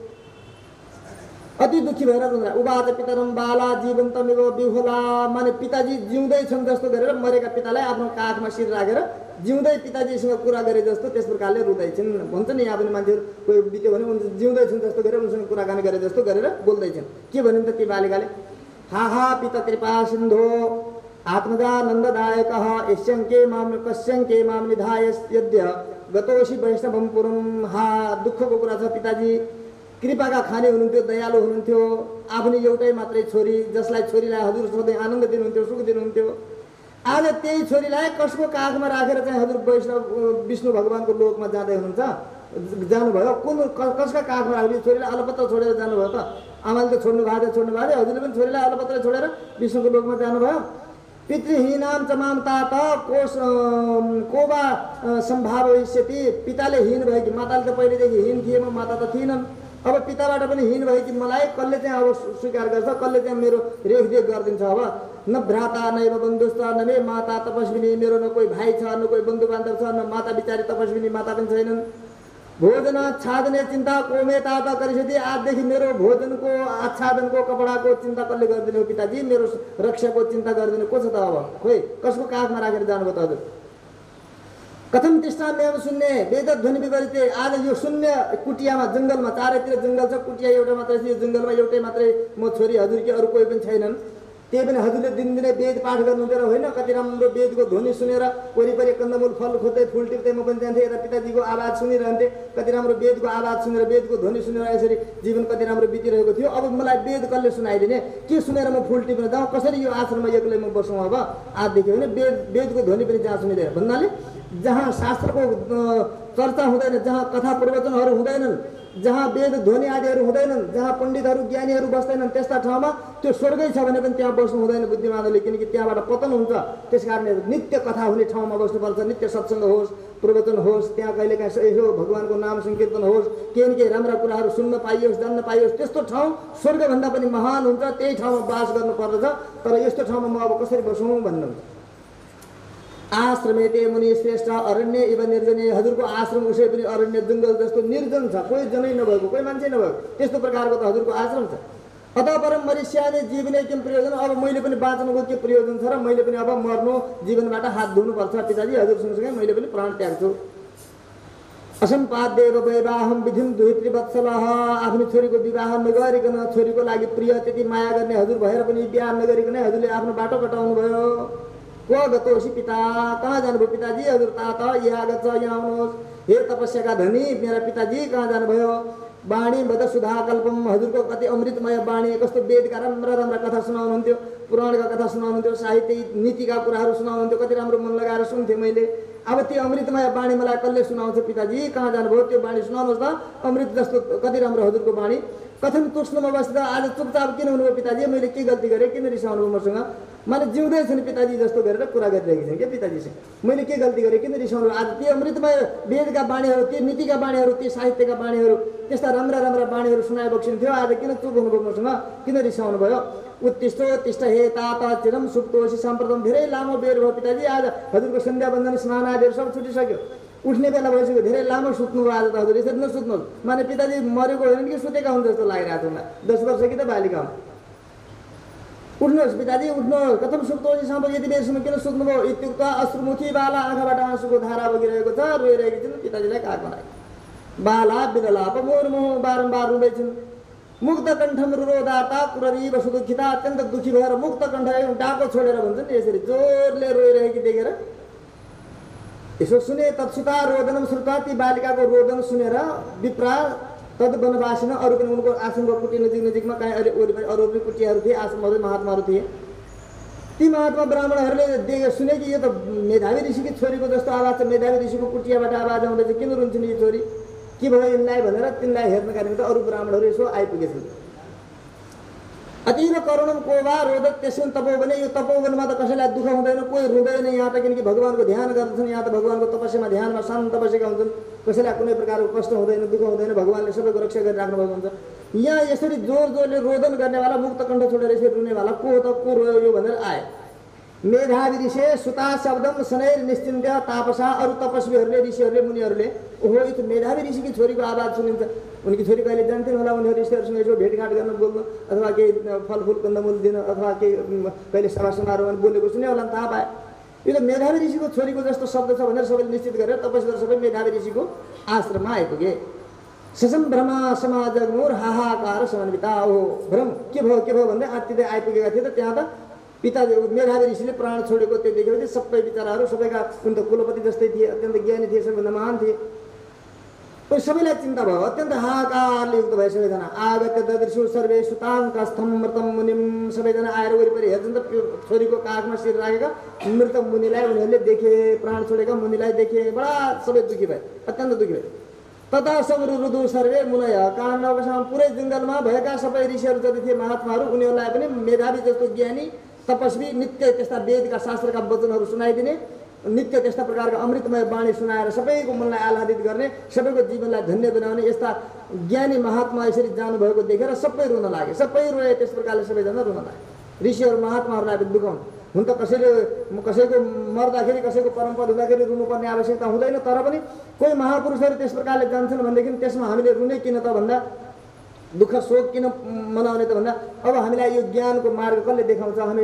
अति दुःखी भएर रुँदा। उवाच पितरम बाला जीवन्तमेव विहुला, माने पिताजी जिउँदै छन् जस्तो गरेर मरेका पितालाई आफ्नो काखमा शिर राखेर जिउँदै पिताजीसँग कुरा गरे जस्तो त्यस प्रकारले रुँदैछन्। भन्छ नि यहाँ पनि मान्छेहरू कोही बित्यो भने उनी जिउँदै छन् जस्तो गरेर उनसँग कुराकानी गरे जस्तो गरेर बोल्दैछन्। के भन्यो त ती बालिकाले, हा पिता कृपा सिन्धो आत्मजा नन्ददायकः यस्यङ्के माम कस्यङ्के माम निधाय यद्य गतोषी वैष्णवम पुरम। हा दुःखको कुरा छ पिताजी, कृपाका खाने हुनुहुन्थ्यो, दयालु हुनुहुन्थ्यो, आफ्नो एउटै मात्रै छोरी जसलाई छोरीलाई हजुर सधैँ आनन्द दिनुहुन्थ्यो, सुख दिनुहुन्थ्यो। आज त्यही छोरीलाई कसको काखमा राखेर चाहिँ हजुर वैष्णव विष्णु भगवानको लोकमा जाँदै हुनुहुन्छ, जानुभयो? कसका काखमा राखेर छोरीलाई अलपत्र छोडेर जानुभयो त? आमाले त छोड्नु भएको थियो, हजुरले पनि छोरीलाई अलपत्र छोडेर विष्णुको लोकमा जानुभयो। पितृहीनाम च माम तात को वा सम्भावयिष्यति। पिताले हीन भयो कि, माताले त पहिलेदेखि हीन थिए, म माता त थिइनन्, अब पिताबाट पनि हीन भयो कि मलाई कसले चाहिँ अब स्वीकार गर्छ, कसले चाहिँ मेरो रेखदेख गरिदिन्छ? अब न भ्राता नैव बन्धुस्थ, न मे माता तपस्विनी, मेरो न कोही भाइ छ, न कोही बन्धु बान्धव छ, न माता बिचारी तपस्विनी माता पनि छैनन्। भोजन आच्छादने चिन्ता कोमे तात करिष्यति। आजदेखि मेरो भोजनको आच्छादनको कपडाको चिन्ता कसले गरिदिनु पिताजी? मेरो रक्षाको चिन्ता गरिदिनु को छ त? अब खोइ कसको काखमा राखेर जानुभयो त हजुर? कथम तिष्ठाम्यहम शून्य वेदध्वनि विपरीते। आज यो शून्य कुटियामा, जङ्गलमा, चारैतिर जङ्गल छ, कुटिया एउटा मात्रै छ, यो जङ्गलमा एउटै मात्रै म छोरी हजुर कि अरू कोही पनि छैनन्। त्यही पनि हजुरले दिनदिनै वेद पाठ गर्नुहुन्थ्यो होइन? कति राम्रो वेदको ध्वनि सुनेर वरिपरि कन्दमूल फल खोज्दै फुल टिप्दै म पनि जान्थेँ, यता पिताजीको आवाज सुनिरहन्थेँ। कति राम्रो वेदको आवाज सुनेर, वेदको ध्वनि सुनेर यसरी जीवन कति राम्रो बितिरहेको थियो। अब मलाई वेद कसले सुनाइदिने? के सुनेर म फुल टिप्न जाउँ? कसरी यो आश्रममा एक्लै म बसौँ? अब आजदेखि होइन, वेदको ध्वनि पनि जहाँ सुनिँदैन भन्नाले जहाँ शास्त्रको चर्चा हुँदैन, जहाँ कथा प्रवचनहरू हुँदैनन्, जहाँ वेद ध्वनि आदिहरू हुँदैनन्, जहाँ पण्डितहरू ज्ञानीहरू बस्दैनन्, त्यस्ता ठाउँमा त्यो स्वर्गै छ भने पनि त्यहाँ बस्नु हुँदैन बुद्धिमानले, किनकि त्यहाँबाट पतन हुन्छ। त्यस कारणले नित्य कथा हुने ठाउँमा बस्नुपर्छ, नित्य सत्सङ्ग होस्, प्रवचन होस्, त्यहाँ कहिलेकाहीँ यसो भगवानको नाम सङ्कीर्तन होस्, केही न केही राम्रा कुराहरू सुन्न पाइयोस्, जान्न पाइयोस्। त्यस्तो ठाउँ स्वर्गभन्दा पनि महान हुन्छ, त्यही ठाउँमा बास गर्नुपर्दछ। तर यस्तो ठाउँमा म अब कसरी बसौँ भन्नुहुन्छ? आश्रमेते मुनि श्रेष्ठ अरण्य इव निर्जने। हजुरको आश्रम उसै पनि अरण्य जङ्गल जस्तो निर्जन छ, कोही जनै नभएको, कोही मान्छे नभएको, त्यस्तो प्रकारको त हजुरको आश्रम छ। अतः परम मरिष्याने जीवने किम प्रयोजन। अब मैले पनि बाँच्नुको के प्रयोजन छ र? मैले पनि अब मर्नु, जीवनबाट हात धुनुपर्छ पिताजी, हजुर सँगसँगै मैले पनि प्राण त्याग्छु। असम्पाद्येव वैवाहम विधिम दुहित्री वत्सलः। आफ्नो छोरीको विवाह नगरिकन, छोरीको लागि प्रिय त्यति माया गर्ने हजुर भएर पनि बिहा नगरिकनै हजुरले आफ्नो बाटो कटाउनु भयो। को गतोषी पिता, कहाँ जानुभयो पिताजी? हजुर तात यहाँ गछ, यहाँ आउनुहोस्। हे तपस्याका धनी मेरा पिताजी कहाँ जानुभयो? वाणी बद सुधा कल्पम। हजुरको कति अमृतमय वाणी, कस्तो वेदका राम्रा राम्रा कथा सुनाउनुहुन्थ्यो, पुराणका कथा सुनाउनुहुन्थ्यो, साहित्य नीतिका कुराहरू सुनाउनुहुन्थ्यो, कति राम्रो मन लगाएर सुन्थेँ मैले। अब त्यो अमृतमय वाणी मलाई कसले सुनाउँछ पिताजी? कहाँ जानुभयो? त्यो वाणी सुनाउनुहोस् त, अमृत जस्तो कति राम्रो हजुरको वाणी। कथन तुष्णमा बस्दा आज चुपचाप किन हुनुभयो पिताजी? मैले के गल्ती गरेँ? किन रिसाउनु भयो मसँग? मैले जिउँदै छु नि पिताजी जस्तो गरेर कुरा गरिरहेको छु क्या पिताजीसँग। मैले के गल्ती गरेँ? किन रिसाउनु? आज त्यो अमृतमय वेदका वाणीहरू, त्यो नीतिका वाणीहरू, त्यो साहित्यका वाणीहरू, त्यस्ता राम्रा राम्रा वाणीहरू सुनाए बक्सिन थियो, आज किन चुप हुनुभयो मसँग? किन रिसाउनु भयो? उत्तिष्ठो तिष्ठ हे तात चिरम सुप्तोषी साम्प्रतम। धेरै लामो बेर भयो पिताजी, आज हजुरको सन्ध्या वन्दन स्नान आदिहरू सब छुटिसक्यो, उठ्ने बेला भइसक्यो, धेरै लामो सुत्नु भयो आज त हजुर। यसरी नसुत्नुहोस्। माने पिताजी मरेको होइन कि सुतेका हुन् जस्तो लागिरहेको छ मलाई, 10 वर्ष कि त बालिका हुन्। उठ्नुहोस् पिताजी, उठ्नुहोस्। कथम सुप्तोषी साम्प्रतम। यति बेरसम्म किन सुत्नुभयो? इत्युक्त अश्रुमुखी बाला, आँखाबाट आँसुको धारा बगिरहेको छ, रोइरहेकी छिन्। पिताजीलाई काखमा राखे। बाला विदलाप मुर्मुह, बारम्बार रुँदैछिन्। मुक्त कण्ठम रुरोदाता कुररी वसुदुखिता। अत्यन्त दुखी भएर मुक्त कण्ठ डाको छोडेर भन्छन् नि, यसरी जोरले रोइरहेकी देखेर यसो सुने। तत्सुता रोदनम श्रुता। ती बालिकाको रोदन सुनेर विप्रा तद वनवासिन, अरू पनि उनको आश्रमको कुटी नजिकमा कहीँ अरू पनि कुटीहरू थिए, आश्रमहरू महात्माहरू थिए। ती महात्मा ब्राह्मणहरूले सुने कि यो त मेधावी ऋषिकी छोरीको जस्तो आवाज छ, मेधावी ऋषिको कुटियाबाट आवाज आउँदैछ, किन रुन्छन् यो छोरी, के भयो यिनलाई भनेर तिनलाई हेर्नका निम्ति अरू ब्राह्मणहरू यसो आइपुगेछन्। अतीव करुणम को वा रोदक त्यसुन तपोवन। यो तपोवनमा त कसैलाई दुःख हुँदैन, कोही रुँदैन यहाँ त, किनकि भगवानको ध्यान गर्दछन्। यहाँ त भगवानको तपस्यामा ध्यानमा शान्त बसेका हुन्छन्, कसैलाई कुनै प्रकारको कष्ट हुँदैन, दुःख हुँदैन, भगवानले सबैको रक्षा गरिराख्नु भएको हुन्छ। यहाँ यसरी जोर जोरले रोदन गर्नेवाला, मुक्त कण्ठ छोडेर यसरी रुनेवाला को त को रोयो यो भनेर आए। मेधावी ऋषि सुता शब्दम शनैर निश्चिन्त्य तापसा। अरू तपस्वीहरूले, ऋषिहरूले, मुनिहरूले ओहो यो त मेधावी ऋषिकी छोरीको आवाज सुनिन्छ, उनकी छोरी कहिले जान्थिन् होला, उनीहरू ऋषिहरूसँग यसो भेटघाट गर्न बोल्नु, अथवा केही फलफुल कन्दमूल दिन, अथवा केही कहिले सभा समारोहमा बोलेको सुने होला, थाहा पाए यो त मेधावी ऋषिको छोरीको जस्तो शब्द छ भनेर सबैले निश्चित गरेर तपस्वीहरू सबै मेधावी ऋषिको आश्रममा आइपुगे। ससम भ्रमा समाजग्मुर हाहाकार समन्विता। ओहो भ्रम के भयो भन्दै आत्तिँदै आइपुगेका थिए त त्यहाँ त पिता मेधावी ऋषिले प्राण छोडेको त्यो देखेपछि सबै विचाराहरू सबैका उनी त कुलपति जस्तै थिए, अत्यन्त ज्ञानी थिए, सबैभन्दा महान थिए। सबैलाई चिन्ता भयो, अत्यन्त हाहाकारले युक्त भए सबैजना। आगत्य ददृशु सर्वे सुताङ्कस्थं मृतं मुनिम, सबैजना आएर वरिपरि हेर्छन् त छोरीको काखमा शिर राखेका मृत मुनिलाई उनीहरूले देखे, प्राण छोडेका मुनिलाई देखे, बडा सबै दुखी भए, अत्यन्त दुखी भए। तथा समरुरुदु सर्वे मुनय, काण्डवसाम पुरै जङ्गलमा भएका सबै ऋषिहरू जति थिए महात्माहरू, उनीहरूलाई पनि मेधावी जस्तो ज्ञानी तपस्वी नित्य त्यस्ता वेदका शास्त्रका वचनहरू सुनाइदिने, नित्य त्यस्ता प्रकारका अमृतमय बाणी सुनाएर सबैको मनलाई आह्लादित गर्ने, सबैको जीवनलाई धन्य बनाउने यस्ता ज्ञानी महात्मा यसरी जानुभएको देखेर सबै रुन लागे। सबै रोए, त्यस प्रकारले सबैजना रुन लागे। ऋषिहरू महात्माहरूलाई पनि दुखाउनु हुन त कसैको मर्दाखेरि कसैको परम्परा हुँदाखेरि रुनुपर्ने आवश्यकता हुँदैन, तर पनि कोही महापुरुषहरू त्यस प्रकारले जान्छन् भनेदेखि त्यसमा हामीले रुने किन त भन्दा, दुःख शोक किन मनाउने त भन्दा, अब हामीलाई यो ज्ञानको मार्ग कसले देखाउँछ, हामी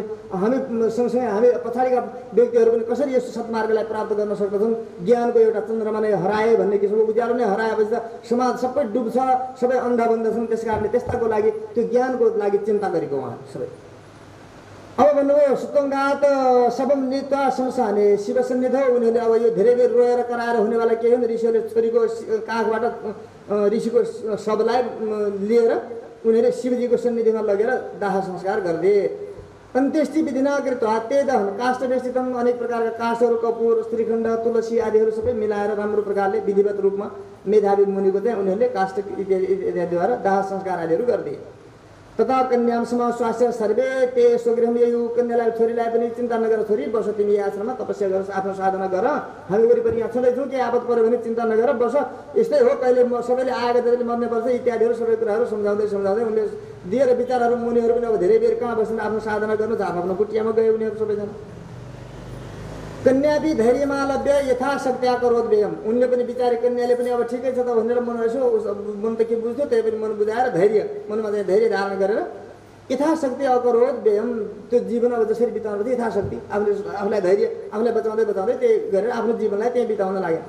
सँगसँगै हामी पछाडिका व्यक्तिहरू पनि कसरी यस सत्मार्गलाई प्राप्त गर्न सक्दछन्। ज्ञानको एउटा चन्द्रमा नै हराए भन्ने किसिमको उज्यालो नै हराएपछि त समाज सबै डुब्छ, सबै अन्धा बन्दछन्। त्यस कारणले त्यस्ताको लागि त्यो ज्ञानको लागि चिन्ता गरेको उहाँ सबै। अब भन्नुभयो सुतङ्गात सबम नित्वा संसाने शिव सन्निध, उनीहरूले अब यो धेरै बेर रोएर कराएर हुनेवाला के हो, ऋषिहरूले छोरीको काखबाट ऋषिको शवलाई लिएर उनीहरूले शिवजीको सन्निधिमा लगेर दाह संस्कार गरिदिए। अन्त्येष्टि विधिना कृत्वा ते दहन काष्ठ बेष्टितम, अनेक प्रकारका काष्ठहरू, कपुर, श्रीखण्ड, तुलसी आदिहरू सबै मिलाएर राम्रो प्रकारले विधिवत रूपमा मेधावी मुनिको चाहिँ उनीहरूले काष्ठ इत्यादिद्वारा दाह संस्कार आदिहरू गरिदिए। तथा कन्याम समाश्वास्य सर्वे ते स्वगृहम ययु, कन्यालाई छोरीलाई पनि चिन्ता नगर, छोरी बस तिमी आश्रममा तपस्या गर, आफ्नो साधना गर, हामी वरिपरि यहाँ छँदैछौँ, के आपत पऱ्यो भने चिन्ता नगर, बस यस्तै हो, कहिले सबैले आएको त्यसले मर्नुपर्छ इत्यादिहरू सबै कुराहरू सम्झाउँदै उनले दिएर विचारहरू मुनिहरू पनि अब धेरै बेर कहाँ बस्छन्, आफ्नो साधना गर्नु, आफ्नो कुटियामा गए उनीहरू सबैजना। कन्या भी धैर्यमा लभ्य यथाशक्त्या करोद्वेयम, उनले पनि बिचारी कन्याले पनि अब ठिकै छ त भनेर मन यसो मन त के बुझ्थ्यो, त्यही पनि मन बुझाएर धैर्य मनमा चाहिँ धैर्य धारण गरेर यथाशक्ति अकरोद्वेयम, त्यो जीवन अब जसरी बिताउनु पर्छ यथाशक्ति आफूलाई धैर्य आफूलाई बचाउँदै त्यही गरेर आफ्नो जीवनलाई त्यही बिताउन लागे।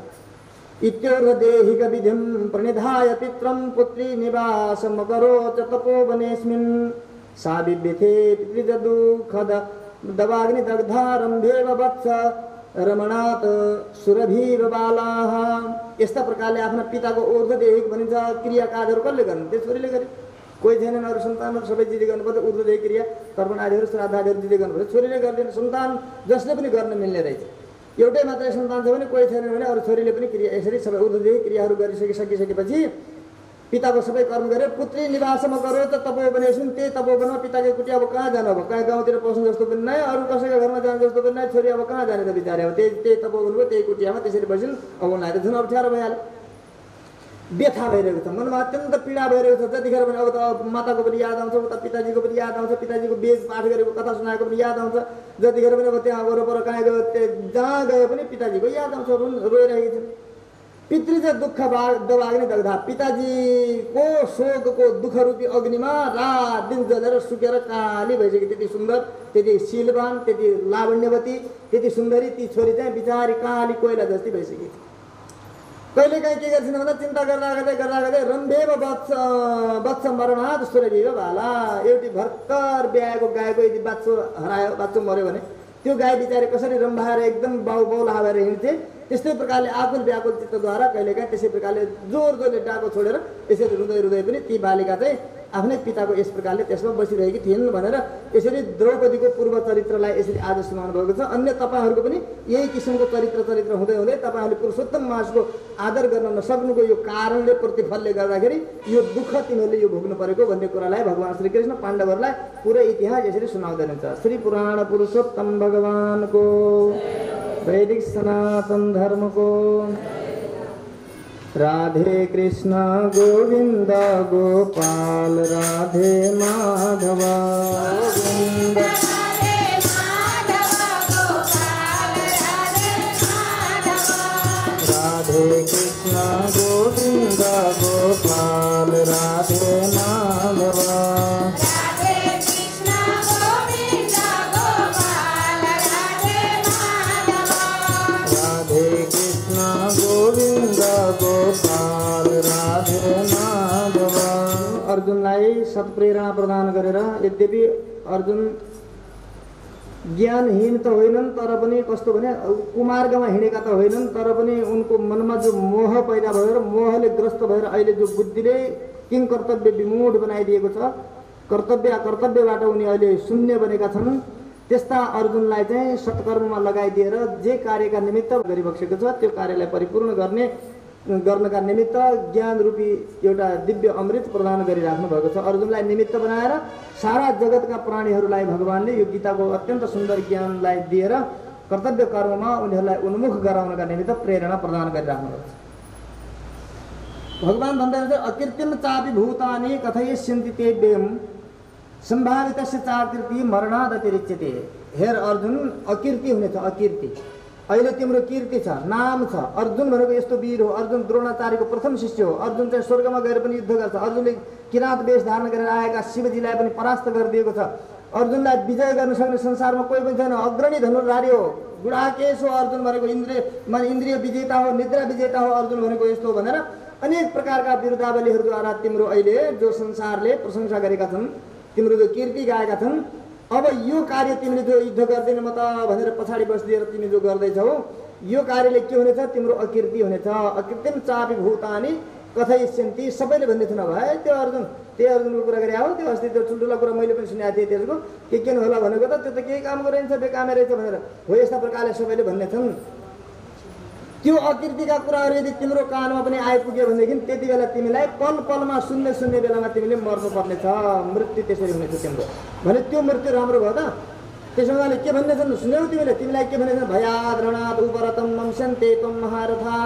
इत्योर्देहिक विधिं प्रणिधाय पित्रं पुत्री निवासमकरोत् तपोवनेऽस्मिन्, सा विव्यथे पितृजदुःखद दवाग्नि दग्धारम्भेव वत्स रमणात् सुरभीव बालाः। यस्ता प्रकारले आफ्ना पिताको ऊर्ध्वदेहिक भनिन्छ क्रियाकाजहरू कसले गर्नु, त्यो छोरीले गरे। कोही छैनन् अरू सन्तानहरू सबै दिदी गर्नुपर्छ, ऊर्ध्वदेहिक क्रिया तर्पण आदिहरू श्राद्ध आदिहरू दिदी गर्नुपर्छ, छोरीले गर्दैन। सन्तान जसले पनि गर्न मिल्ने रहेछ, एउटै मात्रै सन्तान छ भने कोही छैन भने अरू छोरीले पनि क्रिया यसरी सबै ऊर्ध्वदेहिक क्रियाहरू सकिसकेपछि पिताको सबै कर्म गरे। पुत्री निवासमा गरो त तपोवनेस्मिन्, त्यही तपोवनमा पिताको कुटी अब कहाँ जानु, अब कहाँ गाउँतिर पस्नु जस्तो पनि नै, अरू कसैको घरमा जानु जस्तो पनि नै, छोरी अब कहाँ जाने त बिचारे, अब त्यही तपोवनको त्यही कुटियामा त्यसरी बसिन्। अब उनलाई त झन् अप्ठ्यारो भइहाल्यो, व्यथा भइरहेको छ, मनमा अत्यन्त पीडा भइरहेको छ। जतिखेर पनि अब त माताको पनि याद आउँछ, उता पिताजीको पनि याद आउँछ, पिताजीको वेद पाठ गरेको कथा सुनाएको पनि याद आउँछ। जतिखेर पनि अब त्यहाँ वरपर कहाँ गयो, जहाँ गए पनि पिताजीको याद आउँछ, रोइरहेको छ। पितृज दुःख दवाग्नि दग्धा, पिताजीको शोकको दुःख रूपी अग्निमा रात दिन जलेर सुकेर काली भइसक्यो। त्यति सुन्दर, त्यति शीलवान, त्यति लावण्यवती, त्यति सुन्दरी ती छोरी चाहिँ बिचारी काली कोइला जस्तै भइसक्यो। कहिले काहीँ के गर्छन् भन्दा चिन्ता गर्दा गर्दै रम्भेव वत्स मरणात् सुरभीव बाला, एउटी भर्खर ब्याएको गाईको यदि बाच्छो हरायो, बाच्छो मऱ्यो भने त्यो गाई बिचारे कसरी रम्भाएर एकदम बाउला भएर हिँड्थे, त्यस्तै प्रकारले आकुल व्याकुल चित्तद्वारा कहिलेकाहीँ त्यसै प्रकारले जोरले डाको छोडेर यसरी रुँदै पनि ती बालिका चाहिँ आफ्नै पिताको यस प्रकारले त्यसमा बसिरहेकी थिइन् भनेर यसरी द्रौपदीको पूर्व चरित्रलाई यसरी आज सुनाउनु भएको छ। अन्य तपाईँहरूको पनि यही किसिमको चरित्र हुँदै तपाईँहरूले पुरुषोत्तम मासको आदर गर्न नसक्नुको यो कारणले प्रतिफलले गर्दाखेरि यो दुःख तिमीहरूले यो भोग्नु परेको भन्ने कुरालाई भगवान श्रीकृष्ण पाण्डवहरूलाई पुरै इतिहास यसरी सुनाउँदै रहन्छ। श्री पुराण पुरुषोत्तम भगवानको वैदिक सनातन धर्मको राधे कृष्ण गोविंद गोपाल राधे माधव गोविंद राधे कृष्ण गोविंद गोपाल राधे माधव गोपाल राधे माधव। अर्जुनलाई सत्प्रेरणा प्रदान गरेर, यद्यपि अर्जुन ज्ञानहीन त होइनन् तर पनि कस्तो भने कुमार्गमा हिँडेका त होइनन् तर पनि उनको मनमा जो मोह पैदा भएर मोहले ग्रस्त भएर अहिले जो बुद्धिले किन कर्तव्य विमूढ बनाइदिएको छ, कर्तव्य अकर्तव्यबाट उनी अहिले शून्य बनेका छन्। त्यस्ता अर्जुनलाई चाहिँ सत्कर्ममा लगाइदिएर जे कार्यका निमित्त गरिबसेको छ त्यो कार्यलाई परिपूर्ण गर्नका निमित्त ज्ञान रूपी एउटा दिव्य अमृत प्रदान गरिराख्नु भएको छ। अर्जुनलाई निमित्त बनाएर सारा जगतका प्राणीहरूलाई भगवानले यो गीताको अत्यन्त सुन्दर ज्ञानलाई दिएर कर्तव्य कर्ममा उनीहरूलाई उन्मुख गराउनका निमित्त प्रेरणा प्रदान गरिराख्नु भएको छ। भगवान भन्नुहुन्छ अकृत्रिम चापि भूतानि कथयिष्यन्ति ते व्ययम् सम्भावितस्य चाकृति मरणाद अतिरिच्यते। हेर अर्जुन, अकीर्ति हुनेछ, अकीर्ति। अहिले तिम्रो कीर्ति छ, नाम छ। अर्जुन भनेको यस्तो वीर हो। अर्जुन द्रोणाचार्यको प्रथम शिष्य हो। अर्जुन चाहिँ स्वर्गमा गएर पनि युद्ध गर्छ। अर्जुनले किराँत वेश धारण गरेर आएका शिवजीलाई पनि परास्त गरिदिएको छ। अर्जुनलाई विजय गर्न सक्ने संसारमा कोही पनि छैन। अग्रणी धनुर्धारी हो, गुडाकेश हो। अर्जुन भनेको इन्द्रिय विजेता हो, निद्रा विजेता हो। अर्जुन भनेको यस्तो भनेर अनेक प्रकारका विरुद्धावलीहरूद्वारा तिम्रो अहिले जो संसारले प्रशंसा गरेका छन्, तिम्रो जो कीर्ति गाएका छन्, अब यो कार्य तिमीले जो युद्ध गर्दैन म त भनेर पछाडि बसिदिएर तिमी जो गर्दैछौ, यो कार्यले के हुनेछ? तिम्रो अकीर्ति हुनेछ। अकृत्रिम चापि भूतानि कथयिष्यन्ति। सबैले भन्दै थिएन भाइ त्यो अर्जुनको कुरा गरे हो, त्यो अस्ति त्यो ठुल्ठुला कुरा मैले पनि सुनेको थिएँ। त्यसको के होला भनेको त त्यो त केही काम गरिन्छ, बेकामै रहेछ भनेर हो। यस्ता प्रकारले सबैले भन्ने छन्। त्यो अकीर्तिका कुराहरू यदि तिम्रो कानमा पनि आइपुग्यो भनेदेखि त्यति बेला तिमीलाई पल पलमा शून्य बेलामा तिमीले मर्नुपर्ने छ। मृत्यु त्यसरी हुनेछ तिम्रो भने त्यो मृत्यु राम्रो भयो त। त्यसो उहाँले के भन्ने छन् सुन्यौ तिमीलाई के भन्ने छन्? भयाद रणाद उपरतम नंस्यन्ते त्वं महारथा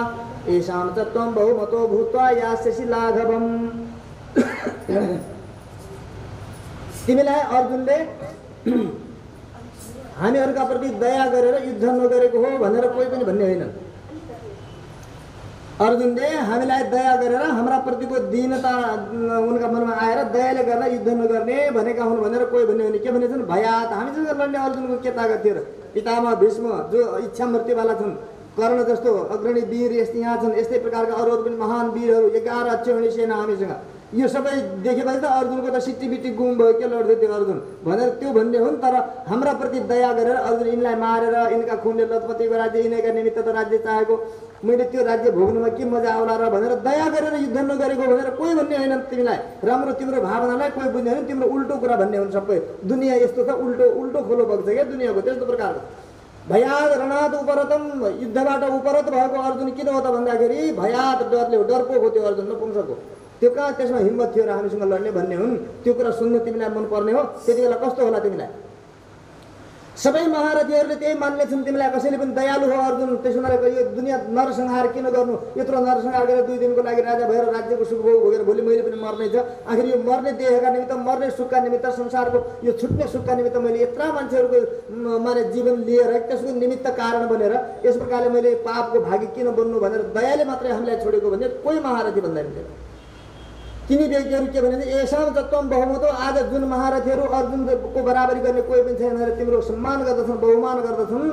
येषां च त्वं बहुमतो भूत्वा यास्यसि लाघवम्। तिमीलाई अर्जुनले हामीहरूका प्रति दया गरेर युद्ध नगरेको हो भनेर कोही पनि भन्ने होइन। अर्जुनले हामीलाई दया गरेर हाम्रा प्रतिको दीनता उनका मनमा आएर दयाले गर्दा युद्ध नगर्ने भनेका हुन् भनेर कोही भन्ने होइन। के भन्ने छन्? भयात, हामीसँग लड्ने अर्जुनको के तागत थियो र? पितामह भीष्म जो इच्छा मृत्युवाला छन्, कर्ण जस्तो अग्रणी वीर यस्तै यहाँ छन्, यस्तै प्रकारका अरू पनि महान वीरहरू 11 अक्षौहिणी सेना हामीसँग। यो सबै देखेपछि त अर्जुनको त सिट्टी गुम भयो, के लड्दै थियो अर्जुन भनेर त्यो भन्ने हुन्। तर हाम्रा प्रति दया गरेर अर्जुन यिनलाई मारेर यिनका खुनले लतपतिको राज्य यिनका निमित्त त राज्य चाहेको, मैले त्यो राज्य भोग्नुमा के मजा आउला र भनेर दया गरेर युद्ध नगरेको भनेर कोही भन्ने होइन। तिमीलाई राम्रो तिम्रो भावनालाई कोही बुझ्ने होइन। तिम्रो उल्टो कुरा भन्ने हुन् सबै। दुनियाँ यस्तो छ, उल्टो खोलो बग्छ क्या दुनियाँको, त्यस्तो प्रकारको। भयाद रणाद उपरतम, युद्धबाट उपरत भएको अर्जुन किन हो त भन्दाखेरि भयाद, डरले हो, डरपोक हो त्यो अर्जुन, नपुंसक हो। त्यो कहाँ त्यसमा हिम्मत थियो र हामीसँग लड्ने भन्ने हुन्। त्यो कुरा सुन्नु तिमीलाई मनपर्ने हो। त्यति बेला कस्तो होला तिमीलाई? सबै महारथीहरूले त्यही मान्ने छन् तिमीलाई। कसैले पनि दयालु हो अर्जुन, त्यसो नरहेको यो दुनियाँ नरसंहार किन गर्नु? यत्रो नरसंहार गरेर 2 दिनको लागि राजा भएर राज्यको सुख भोग भोगेर भोलि मैले पनि मर्ने छ। आखिर यो मर्ने देहका निमित्त, मर्ने सुखका निमित्त, संसारको यो छुट्ने सुखका निमित्त मैले यत्रा मान्छेहरूको माने जीवन लिएर त्यसको निमित्त कारण बनेर यस प्रकारले मैले पापको भागी किन बन्नु भनेर दयाले मात्रै हामीलाई छोडेको भन्ने कोही महारथी भन्दैन थियो। तिनी व्यक्तिहरू के भने येषां च त्वं बहुमतो, आज जुन महारथीहरू अर्जुनको बराबरी गर्ने कोही पनि छैन भनेर तिम्रो सम्मान गर्दछन्, बहुमान गर्दछन्,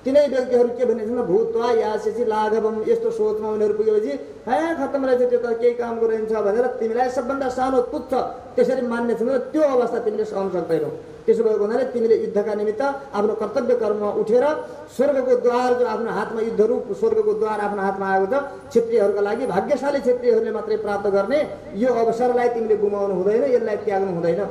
तिनै व्यक्तिहरू के भने छन्? भूत्वा यास्यसि लाघवम्। यस्तो सोचमा उनीहरू पुगेपछि खत्तम रहेछ, त्यो त केही कामको रहन्छ भनेर तिमीलाई सबभन्दा सानो तुच्छ त्यसरी मान्ने छन् र त्यो अवस्था तिमीले सहन सक्दैनौ। त्यसो भएको हुनाले तिमीले युद्धका निमित्त आफ्नो कर्तव्य कर्ममा उठेर स्वर्गको द्वार जो आफ्नो हातमा युद्धरूप स्वर्गको द्वार आफ्नो हातमा आएको छ, क्षत्रियहरूका लागि भाग्यशाली क्षत्रियहरूले मात्रै प्राप्त गर्ने यो अवसरलाई तिमीले गुमाउनु हुँदैन, यसलाई त्याग्नु हुँदैन।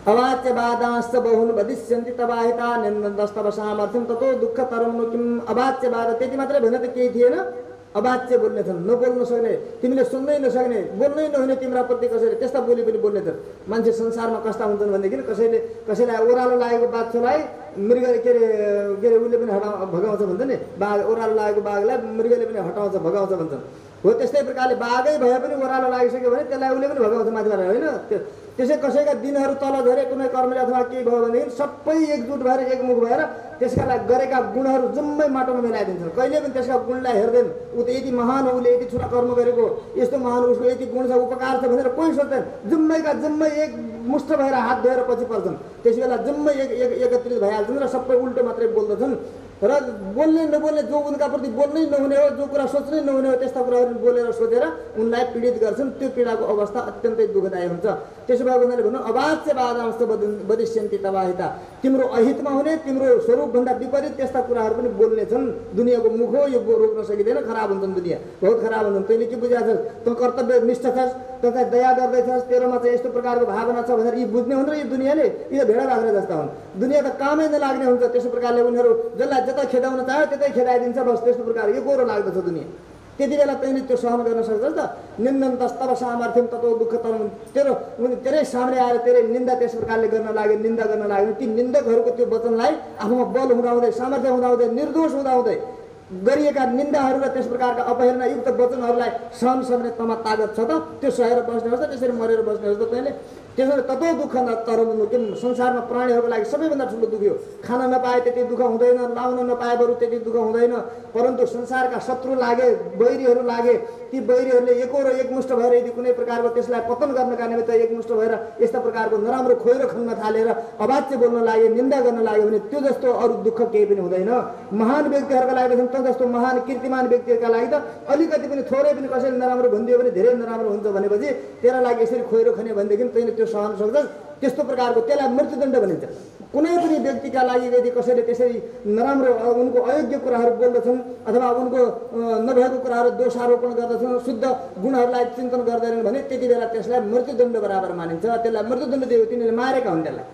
अवाच्यवादांश्च बहुन् वदिष्यन्ति तवाहिता निन्दन्तस्तव सामर्थ्यं ततो दुःखतरं नु किम्। अवाच्यवाद त्यति मात्रै भने त केही थिएन। अवाच्य बोल्ने छन्, नबोल्न सक्ने, तिमीले सुन्नै नसक्ने, बोल्नै नहुने तिम्रा प्रति कसैले त्यस्ता बोली पनि बोल्ने छन्। मान्छे संसारमा कस्ता हुन्छन् भनेदेखि कसैलाई ओह्रालो लागेको बाछोलाई मृग के अरे उसले पनि भगाउँछ भन्छ नि। बाघ ओह्रालो लागेको बाघलाई मृगले पनि हटाउँछ, भगाउँछ भन्छन्। हो त्यस्तै प्रकारले बाघै भए पनि ओह्रालो लागिसक्यो भने त्यसलाई उसले पनि भगाउँछ माथिबाट, होइन? त्यसै कसैका दिनहरू तल झरे कुनै कर्मले अथवा केही भयो भनेदेखि सबै एकजुट भएर एकमुख भएर त्यसका लागि गरेका गुणहरू जम्मै माटोमा मिलाइदिन्छन्। कहिले पनि त्यसका गुणलाई हेर्दैन। ऊ त यति महान हो, उसले यति ठुला कर्म गरेको, यस्तो महान उसको यति गुण छ, उपकार छ भनेर कोही सोच्दैन। जम्मैका जम्मै एक मुष्ट भएर हात धोएर पछि पर्छन्। त्यसै बेला जम्मै एकत्रित भइहाल्छन् र सबै उल्टो मात्रै बोल्दछन्। र बोल्ने नबोल्ने, जो उनका प्रति बोल्नै नहुने हो, जो कुरा सोच्नै नहुने हो, त्यस्ता कुराहरू बोलेर सोचेर उनलाई पीडित गर्छन्। त्यो पीडाको अवस्था अत्यन्तै दुःखदायी हुन्छ। त्यसो भएको हुनाले भन्नु अवाच्यवादांश्च वदिष्यन्ति तवाहिता, तिम्रो अहितमा हुने, तिम्रो स्वरूपभन्दा विपरीत त्यस्ता कुराहरू पनि बोल्ने छन्। दुनियाँको मुख हो, यो रोक्न सकिँदैन, खराब हुन्छन्, दुनियाँ बहुत खराब हुन्छन्। तैँले के बुझाएको छस्? तँ कर्तव्यनिष्ठ छस्, तँ चाहिँ दया गर्दैछस्, तेरोमा चाहिँ यस्तो प्रकारको भावना छ भनेर यी बुझ्ने हुन् र यी दुनियाँले यी भेडा बाख्रा जस्ता हुन्। दुनियाँ त कामै नलाग्ने हुन्छ। त्यसो प्रकारले उनीहरू जसलाई जता खेदाउन चाह्यो त्यतै खेदाइदिन्छ, बस त्यस्तो प्रकार एकोरो लाग्दछ दुनियाँ। त्यति बेला तैँले त्यो सहन गर्न सक्छस् त? निन्दन्तस्तव सामर्थ्यम ततो दुःखतरम। तेरै सामने आएर तेरै निन्दा त्यस प्रकारले गर्न लाग्यो, निन्दा गर्न लाग्यो। ती निन्दकहरूको त्यो वचनलाई आफूमा बल हुँदाहुँदै, सामर्थ्य हुँदाहुँदै, निर्दोष हुँदाहुँदै गरिएका निन्दाहरू र त्यस प्रकारका अपहेलनयुक्त वचनहरूलाई सहन सक्ने तमा तागत छ त? त्यो सहेर बस्ने हो त? त्यसरी मरेर बस्ने हो त तैँले? त्यसरी ततो दुःख नतरम। किन संसारमा प्राणीहरूको लागि सबैभन्दा ठुलो दुःख हो। खान नपाए त्यति दुःख हुँदैन, लाउन नपाए बरु त्यति दुःख हुँदैन। परन्तु संसारका शत्रु लागे, बैरीहरू लागे, ती बैरीहरूले एकोरो एकमुष्ट भएर यदि कुनै प्रकारको त्यसलाई पतन गर्नका निमित्त एकमुष्ट भएर यस्ता प्रकारको नराम्रो खोइरो खन्न थालेर अवाच्य बोल्न लागे, निन्दा गर्न लाग्यो भने त्यो जस्तो अरू दुःख केही पनि हुँदैन। महान व्यक्तिहरूका लागि त जस्तो महान कीर्तिमान व्यक्तिहरूका लागि त अलिकति पनि थोरै पनि कसैले नराम्रो भनिदियो भने धेरै नराम्रो हुन्छ भनेपछि तेरा लागि यसरी खोइरो खने भनेदेखि तैँले त्यो सहन सक्छस्। त्यस्तो प्रकारको त्यसलाई मृत्युदण्ड भनिन्छ। कुनै पनि व्यक्तिका लागि यदि कसैले त्यसरी नराम्रो उनको अयोग्य कुराहरू बोल्दछन् अथवा उनको नभएको कुराहरू दोषारोपण गर्दछन्, शुद्ध गुणहरूलाई चिन्तन गर्दैनन् भने त्यति बेला त्यसलाई मृत्युदण्ड बराबर मानिन्छ। त्यसलाई मृत्युदण्ड दियो, तिनीहरूले मारेका हुन् त्यसलाई।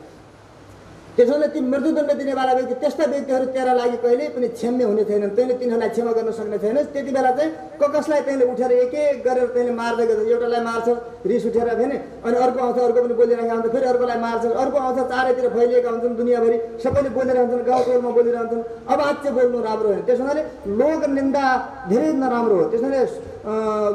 त्यसैले ती मृत्युदण्ड दिनेवाला व्यक्ति, त्यस्ता व्यक्तिहरू तेरा लागि कहिल्यै पनि क्षम्य हुने छैनन्। तैँले तिनीहरूलाई क्षमा गर्न सक्ने छैनस्। त्यति बेला चाहिँ कसलाई तैँले उठेर एक एक गरेर तैँले मार्दै गर्छस्। एउटालाई मार्छस् रिस उठेर फेरि, अनि अर्को आउँछ, अर्को पनि बोलिरहेका हुन्छ, फेरि अर्कोलाई मार्छस्, अर्को आउँछ, चारैतिर फैलिएका हुन्छन् दुनियाँभरि, सबैले बोलिरहन्छन्, गाउँटोलमा बोलिरहन्छन्। अवाच्य बोल्नु राम्रो होइन। त्यस हुनाले लोक निन्दा धेरै नराम्रो हो। त्यस हुनाले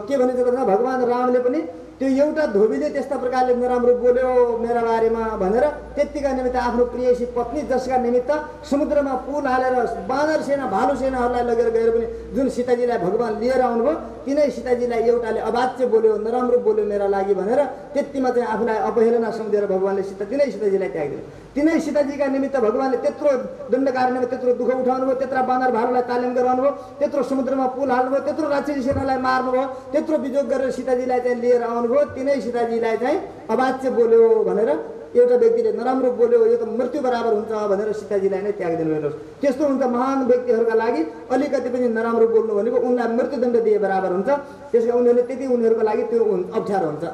के भनिन्छ त भगवान् रामले पनि त्यो एउटा धोबीले त्यस्ता प्रकारले नराम्रो बोल्यो मेरा बारेमा भनेर त्यतिका निमित्त आफ्नो प्रियसी पत्नी जसका निमित्त समुद्रमा पुल हालेर बानर सेना भालु सेनाहरूलाई लगेर गएर पनि जुन सीताजीलाई भगवान् लिएर आउनुभयो तिनै सीताजीलाई एउटाले अवाच्य बोल्यो, नराम्रो बोल्यो मेरा लागि भनेर त्यतिमा चाहिँ आफूलाई अपहेलना सम्झेर भगवान्ले तिनै सीताजीलाई त्यागिदियो। तिनै सीताजीका निमित्त भगवान्ले त्यत्रो दण्डकारण्यमा त्यत्रो दुःख उठाउनुभयो, त्यत्रो बानर भालुलाई तालिम गराउनुभयो, त्यत्रो समुद्रमा पुल हाल्नुभयो, त्यत्रो राक्षसी सेनालाई मार्नुभयो, त्यत्रो विजोग गरेर सीताजीलाई चाहिँ लिएर आउनुभयो। तिनै सीताजीलाई चाहिँ अवाच्य बोल्यो भनेर एउटा व्यक्तिले नराम्रो बोल्यो, यो त मृत्यु बराबर हुन्छ भनेर सीताजीलाई नै त्यागिदिनु हेर्नुहोस्। त्यस्तो हुन्छ महान व्यक्तिहरूका लागि अलिकति पनि नराम्रो बोल्नु भनेको उनलाई मृत्युदण्ड दिए बराबर हुन्छ। त्यसका उनीहरूले त्यति उनीहरूको लागि त्यो अप्ठ्यारो हुन्छ।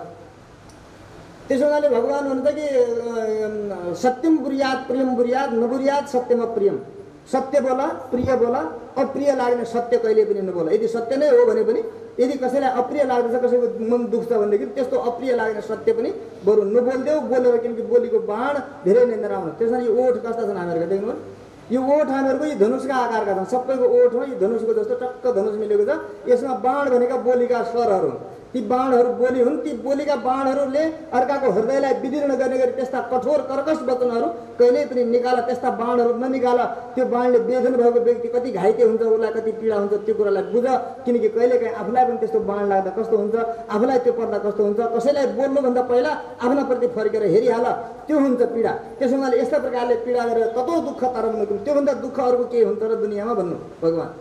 त्यसो हुनाले भगवान् भन्छ कि सत्यम बुर्यात प्रियम बुर्यात नबुर्यात सत्यम अप्रियम। सत्य बोला, प्रिय बोला, अप्रिय लाग्ने सत्य कहिले पनि नबोला। यदि सत्य नै हो भने पनि यदि कसैलाई अप्रिय लाग्दछ, कसैको मन दुख्छ भनेदेखि त्यस्तो अप्रिय लाग्ने सत्य पनि बरु नबोलिदेऊ, बोलेर, किनकि बोलीको बाण धेरै नै नराम्रो। त्यसमा यो ओठ कस्ता छन् हामीहरूको देख्नु, यो ओठ हामीहरूको यी धनुषका आकारका छन्। सबैको ओठ हो यी धनुषको जस्तो टक्क धनुष मिलेको छ। यसमा बाण भनेका बोलीका स्वरहरू हुन्। ती बाणहरू बोली हुन्। ती बोलीका बाणहरूले अर्काको हृदयलाई विदीर्ण गर्ने गरी त्यस्ता कठोर कर्कश वचनहरू कहिल्यै पनि निकाल। त्यस्ता बाणहरू ननिकाल। त्यो बाणले वेदन भएको व्यक्ति कति घाइते हुन्छ, उसलाई कति पीडा हुन्छ त्यो कुरालाई बुझ। किनकि कहिलेकाहीँ आफूलाई पनि त्यस्तो बाण लाग्दा कस्तो हुन्छ, आफूलाई त्यो पर्दा कस्तो हुन्छ, कसैलाई बोल्नुभन्दा पहिला आफ्नाप्रति फर्केर हेरिहाल, त्यो हुन्छ पीडा। त्यसो हुनाले यस्ता प्रकारले पीडा गरेर ततो दुःख तरम नकुम, त्योभन्दा दुःख अरूको के हुन्छ र दुनियाँमा भन्नु भगवान्।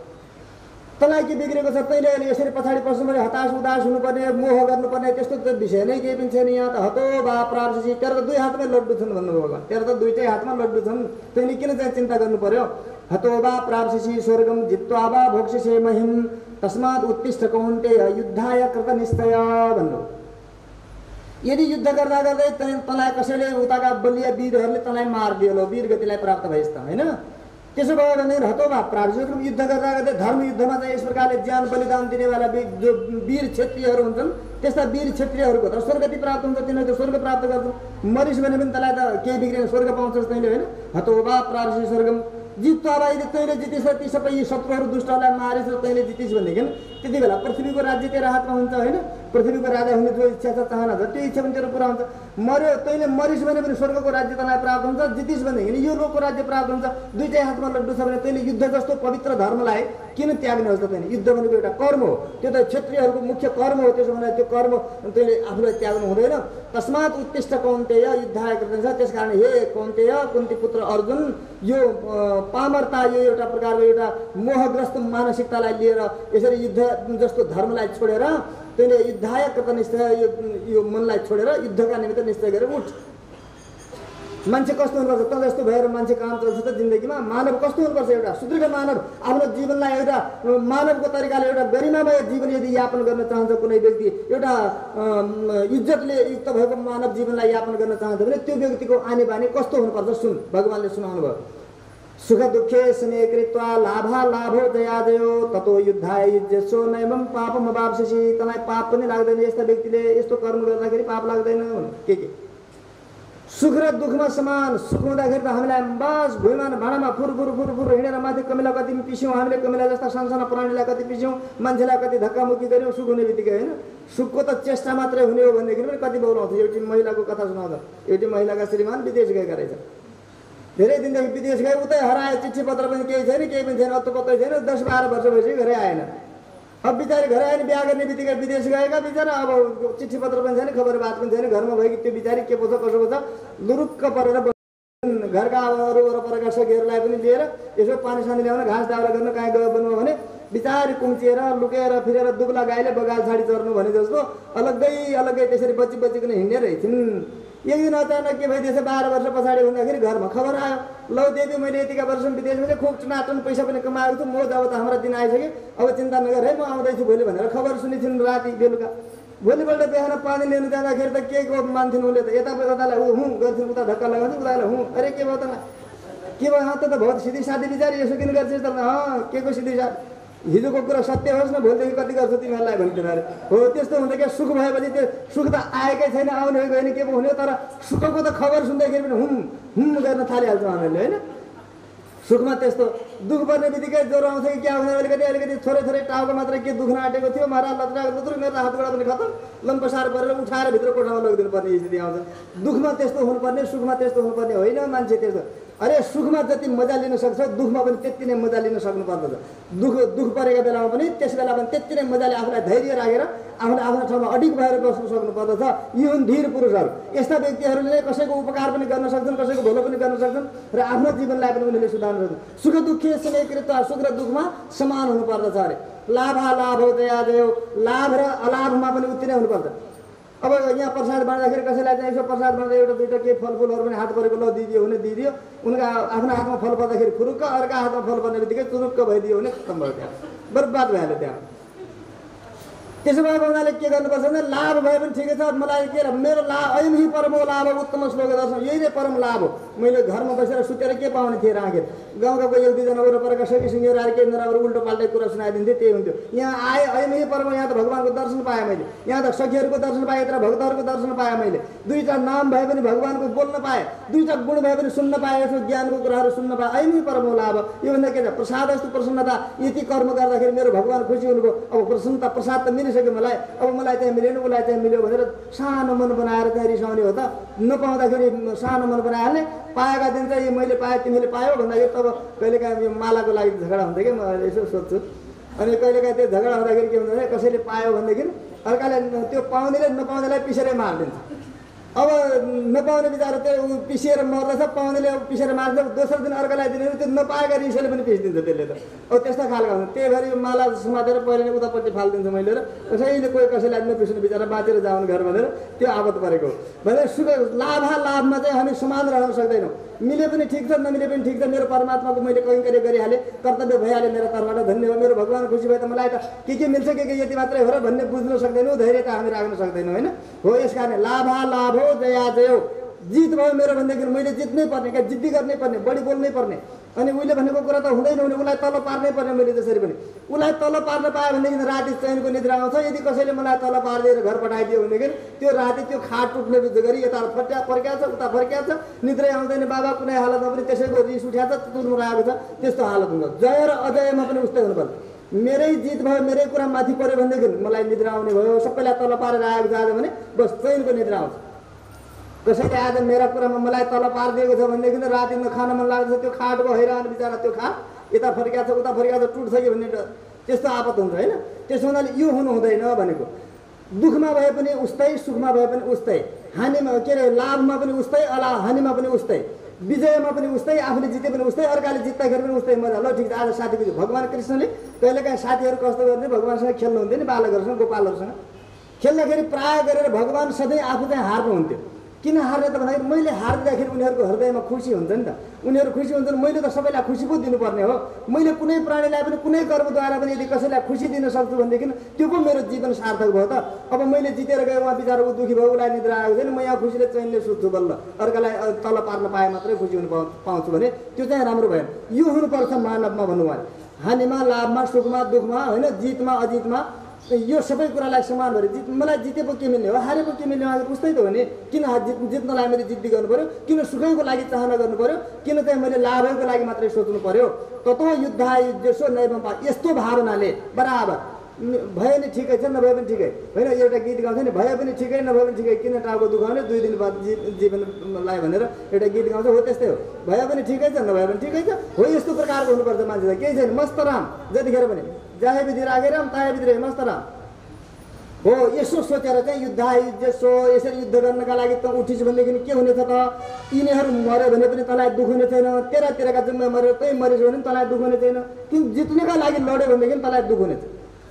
तँलाई के बिग्रेको छ, तैँले अहिले यसरी पछाडि पस्नुपर्ने, हताश उदास हुनुपर्ने, मोह गर्नुपर्ने त्यस्तो त विषय नै केही पनि छैन। यहाँ त हतो बा प्राप्सी, तेरो त दुई हातमै लड्डु छन् भन्नु भगवान्। तेरो त दुईटै हातमा लड्डु छन्, तैँले किन चाहिँ चिन्ता गर्नु पर्यो। हतो बा प्राप्सी स्वर्गम जित्वा बा भोक्ष्यसे महिम तस्मात् उत्तिष्ठ कौन्तेय युद्धाय कृतनिश्चय भन्नु। यदि युद्ध गर्दा गर्दै तँलाई कसैले उताका बलिया वीरहरूले तँलाई मारिदियो, लो वीर गतिलाई प्राप्त भइस् त होइन। त्यसो भयो भने हतोबा प्राप्त, युद्ध गर्दा गर्दै धर्म युद्धमा चाहिँ यस प्रकारले ज्यान बलिदान दिनेवाला जो वीर क्षेत्रीहरू हुन्छन् त्यस्ता वीर क्षेत्रीहरूको त स्वर्गति प्राप्त हुन्छ। तिनीहरू त स्वर्ग प्राप्त गर्छन्। मरिस भने पनि तँलाई त केही बिग्रेन, स्वर्ग पाउँछस् तैँले होइन। हतोबा प्राप्त स्वर्गम जित्वा बा, यदि तैँले जितिस् ती सबै यी शत्रुहरू दुष्टहरूलाई मारेछ तैँले जितिस् भनेदेखि त्यति बेला पृथ्वीको राज्य तेरो हातमा हुन्छ होइन। पृथ्वीको राजा हुने जो इच्छा छ, चाहना छ, त्यो इच्छा पनि तेरो पुरा हुन्छ। मर्यो तैँले मरिस् भने पनि स्वर्गको राज्य तँलाई प्राप्त हुन्छ। जितिस् भनेदेखि यो लोकको राज्य प्राप्त हुन्छ। दुईटै हातमा लड्डु छ भने तैँले युद्ध जस्तो पवित्र धर्मलाई किन त्याग्ने होस् त तैँले। युद्ध भनेको एउटा कर्म हो, त्यो त क्षत्रियहरूको मुख्य कर्म हो। त्यसो भने त्यो कर्म तैँले आफूलाई त्याग्नु हुँदैन। तस्मात् उत्तिष्ठ कौन्तेय युद्धाय कृतनिश्चय। त्यस कारण हे कौन्तेय, कुन्ती पुत्र अर्जुन, यो पामरता, यो एउटा प्रकारको एउटा मोहग्रस्त मानसिकतालाई लिएर यसरी युद्ध जस्तो धर्मलाई छोडेर तैँले युद्धाय कृतनिश्चय, यो मनलाई छोडेर युद्धका निमित्त निश्चय गरेर उठ। मान्छे कस्तो हुनुपर्छ त जस्तो भएर मान्छे काम चल्छ त जिन्दगीमा मानव कस्तो हुनुपर्छ एउटा सुदृढ मानव आफ्नो जीवनलाई एउटा मानवको तरिकाले एउटा गरिमामय जीवन यदि यापन गर्न चाहन्छ कुनै व्यक्ति एउटा इज्जतले युक्त भएको मानव जीवनलाई यापन गर्न चाहन्छ भने त्यो व्यक्तिको आनी बानी कस्तो हुनुपर्छ सुन भगवानले सुनाउनु भयो सुख दुःखे स्नेह कृत्वा लाभा लाभो जयाजयो ततो युद्धाय युज्यसो नैवं पापम अवाप्स्यसि तँलाई पाप पनि लाग्दैन यस्ता व्यक्तिले यस्तो कर्म गर्दाखेरि पाप लाग्दैन के सुख र दुःखमा समान सुख हुँदाखेरि त हामीलाई बस भुइँमा भाँडामा फुर हिँडेर माथि कमिला कति पिस्यौँ हामीले कमिला जस्ता सानसाना प्राणीलाई कति पिस्यौँ मान्छेलाई कति धक्कामुक्की गऱ्यौँ सुख हुने बित्तिकै होइन सुखको त चेष्टा मात्रै हुने हो भनेदेखि पनि कति बोलाउँछ एउटी महिलाको कथा सुनाउँदा एउटी महिलाका श्रीमान विदेश गएका रहेछ धेरै दिनदेखि विदेश गए उतै हरायो चिठी पत्र पनि केही छैन केही पनि छैन अत्तो पत्तै छैन 10-12 वर्ष भइसक्यो घरै आएन अब बिचारी घरै आएर बिहा गर्ने बित्तिकै विदेश गएका बिचरा अब चिठी पत्र पनि छैन खबर बात पनि छैन घरमा भएकी त्यो बिचारी के पो छ कसो पो छ लुरुक्क परेर घरका अरू वरपरका सखीहरूलाई पनि लिएर यसो पानी सानी ल्याउन घाँस दाउरा गर्न कहीँ गयो बन्नु भने बिचारी कुम्चिएर लुकेर फिरेर दुब्ला गाईले बगाल छाडी चर्नु भने जस्तो अलग्गै त्यसरी बच्चिकन हिँडेर थिइन् एक दिन अचानक के भइदिएछ 12 वर्ष पछाडि हुँदाखेरि घरमा खबर आयो लौ देवी मैले यतिका वर्ष विदेशमा खुब टनाटन पैसा पनि कमाएको छु मोज अब त हाम्रो दिन आइसक्यो अब चिन्ता नगर है म आउँदैछु भोलि भनेर खबर सुनिथिन् राति बेलुका भोलिपल्ट बिहान पानी लिनु जाँदाखेरि त के को मान्थिन् उनले त यतालाई हुँ गर्थिन् उता धक्का लगाउँथ्यो उतालाई हुँ अरे के भयो त के भयो त बहुत सिधी सादी बिचारी यसो किन गर्छस् त के को सिधी सादी हिजोको कुरा सत्य होस् न भोलिदेखि कति गर्छु तिमीहरूलाई भन्थ्यो अरे हो त्यस्तो हुन्छ क्या सुख भएपछि त्यो सुख त आएकै छैन आउने हो गएन के पो हुने तर सुखको त खबर सुन्दाखेरि पनि हुम गर्न थालिहाल्छौँ हामीले होइन सुखमा त्यस्तो दुःख पर्ने बित्तिकै ज्वरो आउँछ कि क्या हुने अलिकति थोरै टाउको मात्रै के दुख्न आँटेको थियो मारा लुत्रु मेरो हात गोडा पनि खतम लम्पसार परेर उठाएर भित्र कोठामा लगिदिनु पर्ने स्थिति आउँछ दुःखमा त्यस्तो हुनुपर्ने सुखमा त्यस्तो हुनुपर्ने होइन मान्छे त्यस्तो अरे सुखमा जति मजा लिन सक्छ दुःखमा पनि त्यति नै मजा लिन सक्नु पर्दछ दुःख परेको बेलामा पनि त्यस बेला पनि त्यति नै मजाले आफूलाई धैर्य राखेर आफूले आफ्नो ठाउँमा अडिग भएर बस्नु सक्नु पर्दछ यी हुन् धीर पुरुषहरू यस्ता व्यक्तिहरूले कसैको उपकार पनि गर्न सक्छन् कसैको भलो पनि गर्न सक्छन् र आफ्नो जीवनलाई पनि उनीहरूले सुधार्न सक्छन् सुख दुःखी स्नेह कृत्वा सुख र दुःखमा समान हुनु पर्दछ अरे लाभा लाभो जयाजयो लाभ र अलाभमा पनि उति नै हुनुपर्छ अब यहाँ प्रसाद बाँड्दाखेरि कसैलाई चाहिँ यसो प्रसाद बाँड्दा एउटा दुईवटा केही फलफुलहरू पनि हात परेको ल दिदियो भने दिदियो उनका आफ्नो हातमा फल पर्दाखेरि फुरुक्क अर्का हातमा फल पर्ने बित्तिकै चुरुक्क भइदियो भने खत्तम भयो त्यहाँ बर्बाद भइहाल्यो त्यहाँ त्यसो भएको हुनाले के गर्नुपर्छ भने लाभ भए पनि ठिकै छ मलाई के मेरो लाभ ऐम ही परम लाभ उत्तम श्लोक दर्शन यही नै परम लाभ हो मैले घरमा बसेर सुतेर के पाउने थिएँ राखेर गाउँका कोही एक दुईजना वरपरका सखी सिङ्गेर आएर केही नराम्रो उल्टो पाल्टै कुरा सुनाइदिन्थेँ त्यही हुन्थ्यो यहाँ आएँ ऐम ही परम यहाँ त भगवान्को दर्शन पाएँ मैले यहाँ त सखीहरूको दर्शन पाएँ तर भक्तहरूको दर्शन पाएँ मैले दुईवटा नाम भए पनि भगवान्को बोल्न पाएँ दुईवटा गुण भए पनि सुन्न पाएँ यसो ज्ञानको कुराहरू सुन्न पाएँ ऐम ही परम लाभ यो भन्दा के छ प्रसाद जस्तो प्रसन्नता यति कर्म गर्दाखेरि मेरो भगवान् खुसी हुनुभयो अब प्रसन्नता प्रसाद त मिलिसक्यो मलाई अब मलाई चाहिँ मिलेन उसलाई चाहिँ मिल्यो भनेर सानो मन बनाएर चाहिँ रिसाउने हो त नपाउँदाखेरि सानो मन बनाइहाल्ने पाएका दिन चाहिँ मैले पाएँ तिमीले पायो भन्दाखेरि तब कहिलेकाहीँ यो मालाको लागि झगडा हुन्छ कि म यसो सोध्छु अनि कहिलेकाहीँ त्यो झगडा हुँदाखेरि के हुन्छ भने कसैले पायो भनेदेखि अर्काले त्यो पाउनेले नपाउनेलाई पिसेरै मारिदिन्छ अब नपाउने बिचारा त्यो पिसिएर मर्दछ पाउनेले पिसेर मार्छ दोस्रो दिन अर्कालाई दिने त्यो नपाएका रिसले पनि पिसिदिन्छ त्यसले त अब त्यस्ता खालका हुन्छ त्यही भएर यो माला समातेर पहिले नै उतापट्टि फालिदिन्छ मैले र कसैले कोही कसैलाई नपिस्नु बिचारा बाँचेर जाउनु घर भनेर त्यो आपत परेको भनेर सुख लाभमा चाहिँ हामी समान रहन सक्दैनौँ मिले पनि ठिक छ नमिले पनि ठिक छ मेरो परमात्माको मैले कैङ्कर्य गरिहालेँ कर्तव्य भइहालेँ मेरो तर्फबाट धन्य हो मेरो भगवान् खुसी भयो त मलाई त के मिल्छ के यति मात्रै हो र भन्ने बुझ्न सक्दैनौँ धैर्य त हामी राख्न सक्दैनौँ होइन हो यस कारण लाभा लाभ हो जया जयो जित भयो मेरो भनेदेखि मैले जित्नै पर्ने क्या जिद्दी गर्नै पर्ने बढी बोल्नै पर्ने अनि उसले भनेको कुरा त हुँदैन भने उसलाई तल पार्नै पर्ने मैले जसरी पनि उसलाई तल पार्न पाएँ भनेदेखि राति चैनको निद्रा आउँछ यदि कसैले मलाई तल पारिदिएर घर पठाइदियो भनेदेखि त्यो राति त्यो खाट टुट्ने गरी यता फर्किया छ उता फर्किया छ निद्रै आउँदैन बाबा कुनै हालतमा पनि त्यसैको रिस उठ्या छ तुर्नु रहेको छ त्यस्तो हालत हुन्छ जय र अजयमा पनि उस्तै हुनुपर्छ मेरै जित भयो मेरै कुरा माथि पऱ्यो भनेदेखि मलाई निद्रा आउने भयो सबैलाई तल पारेर आएको छ आज भने बस चैनको निद्रा आउँछ कसैले आज मेरा कुरामा मलाई तल पारिदिएको छ भनेदेखि राति खान मन लाग्छ त्यो खाटको हैरान बिचरा त्यो खाट यता फर्किया छ उता फर्किया छ टुट्छ कि भन्ने त्यस्तो आपत हुन्छ होइन त्यसो हुनाले यो हुनु हुँदैन भनेको दुःखमा भए पनि उस्तै सुखमा भए पनि उस्तै हानिमा के अरे लाभमा पनि उस्तै हानिमा पनि उस्तै विजयमा पनि उस्तै आफूले जिते पनि उस्तै अर्काले जित्दाखेरि पनि उस्तै मजा ल ठिक छ आज साथीको भगवान् कृष्णले कहिलेकाहीँ साथीहरू कस्तो गर्ने भगवान्सँग खेल्नु हुन्थ्यो नि बालकहरूसँग गोपालहरूसँग खेल्दाखेरि प्राय गरेर भगवान् सधैँ आफू चाहिँ हार्नु हुन्थ्यो किन हार्ने त भन्दाखेरि मैले हार्दाखेरि उनीहरूको हृदयमा खुसी हुन्छ नि त। उनीहरू खुसी हुन्छन्, मैले त सबैलाई खुसी पो दिनुपर्ने हो। मैले कुनै प्राणीलाई पनि कुनै कर्मद्वारा पनि यदि कसैलाई खुसी दिन सक्छु भनेदेखि त्यो पो मेरो जीवन सार्थक भयो त। अब मैले जितेर गएँ, उहाँ बिचरा ऊ दुःखी भयो, उसलाई निद्रा आएको छैन, म यहाँ खुसीले चैनले सुत्छु बल्ल, अर्कालाई तल पार्न पाए मात्रै खुसी हुनु पाउँछु भने त्यो चाहिँ राम्रो भएन। यो हुनुपर्छ मानवमा भन्नु भयो, हानिमा, लाभमा, सुखमा, दुःखमा, होइन, जितमा अजितमा, यो सबै कुरालाई समान भएर मलाई जिते पो के मिल्ने हो, हारे पो के मिल्ने हो, उस्तै त हो नि। किन जित्नलाई मैले जिद्दी गर्नु पर्यो, किन सुखैको लागि चाहना गर्नु पर्यो, किन चाहिँ मैले लाभैको लागि मात्रै सोच्नु पर्यो। ततो युद्धायुज्यसो नैवं पाप, यस्तो भावनाले बराबर भयो नि ठिकै छ, नभए पनि ठिकै होइन। एउटा गीत गाउँछ नि, भयो पनि ठिकै नभए पनि ठिकै, किन टाउको दुखाउने 2 दिन बाद जीवनलाई भनेर एउटा गीत गाउँछ, हो त्यस्तै हो। भयो पनि ठिकै छ, नभए पनि ठिकै छ, हो यस्तो प्रकारको हुनुपर्छ मान्छे त। केही छैन, मस्त राम जतिखेर पनि, जाहे विधि राखे राम ताहे विधि रहे, मस्त राम हो। यसो सोचेर चाहिँ युद्धायुज्यसो, यसरी युद्ध गर्नका लागि त उठिस् भनेदेखि के हुनेछ त, यिनीहरू मऱ्यो भने पनि तँलाई दुःख हुने छैन, तेराका जम्मा मऱ्यो तै मरिस् भने पनि तँलाई दुःख हुने छैन। किन जित्नका लागि लड्यो भनेदेखि तँलाई दुःख हुनेछ।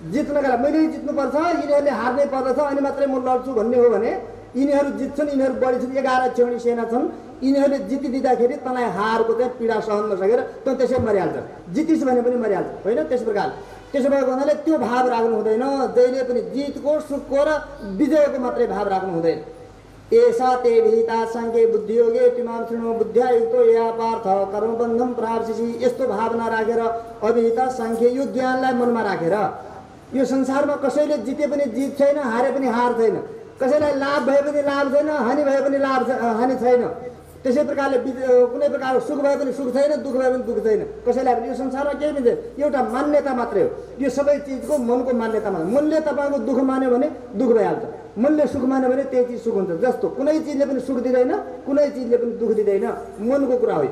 जित्नका लागि मैले जित्नुपर्छ, यिनीहरूले हार्नै पर्दछ अनि मात्रै म लड्छु भन्ने हो भने यिनीहरू जित्छन्, यिनीहरू बढी छन्, 11 छेउनी सेना छन्, यिनीहरूले जितिदिँदाखेरि तँलाई हारको चाहिँ पीडा सहन नसकेर तँ त्यसै मरिहाल्छ, जितिस् भने पनि मरिहाल्छ होइन। त्यस प्रकार त्यसो भएको हुनाले त्यो भाव राख्नु हुँदैन, जहिले पनि जितको, सुखको र विजयको मात्रै भाव राख्नु हुँदैन। एषा ते विहिता साङ्ख्ये बुद्धियोगे तिमां शृणु बुद्ध्या युक्तो या पार्थ कर्मबन्धं प्राप्स्यसि। यस्तो भावना राखेर अभिहिता साङ्ख्य यो ज्ञानलाई मनमा राखेर, यो संसारमा कसैले जिते पनि जित छैन, हारे पनि हार छैन, कसैलाई लाभ भए पनि लाभ छैन, हानि भए पनि हानि छैन। त्यसै प्रकारले कुनै प्रकारको सुख भए पनि सुख छैन, दुःख भए पनि दुःख छैन कसैलाई पनि। यो संसारमा केही पनि छैन, एउटा मान्यता मात्रै हो। यो सबै चिजको मनको मान्यता मात्रै। मनले तपाईँको दुःख मान्यो भने दुःख भइहाल्छ, मनले सुख मान्यो भने त्यही चिज सुख हुन्छ। जस्तो कुनै चिजले पनि सुख दिँदैन, कुनै चिजले पनि दुःख दिँदैन, मनको कुरा हो।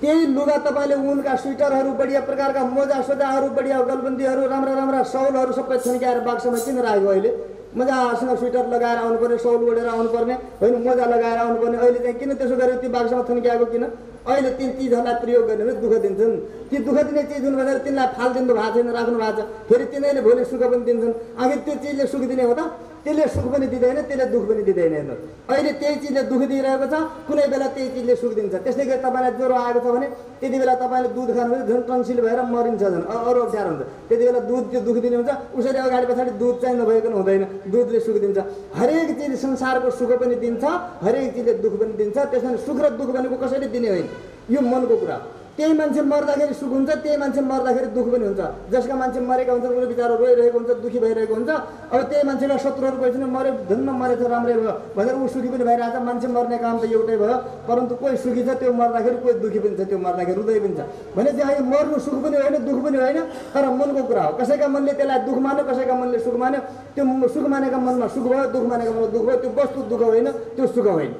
त्यही लुगा तपाईँले उनका स्वेटरहरू, बढिया प्रकारका मोजा सोजाहरू, बढिया गलबन्दीहरू, राम्रा राम्रा सौलहरू सबै छन्क्याएर बाक्समा किन राख्यो अहिले? मजासँग स्वेटर लगाएर आउनुपर्ने, सौल ओढेर आउनुपर्ने होइन, मोजा लगाएर आउनुपर्ने। अहिले चाहिँ किन त्यसो गरेर त्यो बाक्समा थन्क्याएको किन? अहिले ती चिजहरूलाई प्रयोग गर्ने भने दुःख दिन्छन्। ती दुःख दिने चिज हुनु भनेर तिनलाई फालिदिनु भएको छैन, राख्नु भएको छ, फेरि तिनीहरूले भोलि सुख पनि दिन्छन्। आखिर त्यो चिजले सुख दिने हो त? त्यसले सुख पनि दिँदैन, त्यसले दुःख पनि दिँदैन। हेर्नु अहिले त्यही चिजले दुःख दिइरहेको छ, कुनै बेला त्यही चिजले सुख दिन्छ। त्यसले गर्दा तपाईँलाई ज्वरो आएको छ भने त्यति बेला तपाईँले दुध खानु भने झन् टन्सिल भएर मरिन्छ, झन् अरू अप्ठ्यारो हुन्छ। त्यति बेला दुध त्यो दुःख दिने हुन्छ, उसरी अगाडि पछाडि दुध चाहिँ नभइकन हुँदैन, दुधले सुख दिन्छ। हरेक चिज संसारको सुख पनि दिन्छ, हरेक चिजले दुःख पनि दिन्छ। त्यसमा सुख र दुःख भनेको कसैले दिने होइन, यो मनको कुरा। त्यही मान्छे मर्दाखेरि सुख हुन्छ, त्यही मान्छे मर्दाखेरि दुःख पनि हुन्छ। जसका मान्छे मरेका हुन्छन् उनीहरू बिचारा रोइरहेको हुन्छ, दुःखी भइरहेको हुन्छ। अब त्यही मान्छेका शत्रुहरू गएछन्, मऱ्यो धन्न मरेछ, राम्रै भयो भनेर ऊ सुखी पनि भइरहेको छ। मान्छे मर्ने काम त एउटै भयो, परन्तु कोही सुखी छ त्यो मर्दाखेरि, कोही दुःखी पनि छ त्यो मर्दाखेरि, हृदय पनि छ भने चाहिँ मर्नु सुख पनि होइन, दुःख पनि होइन, तर मनको कुरा हो। कसैका मनले त्यसलाई दुःख मान्यो, कसैका मनले सुख मान्यो। त्यो सुख मानेका मनमा सुख भयो, दुःख मानेका मनमा दुःख भयो। त्यो वस्तु दुःख होइन, त्यो सुख होइन।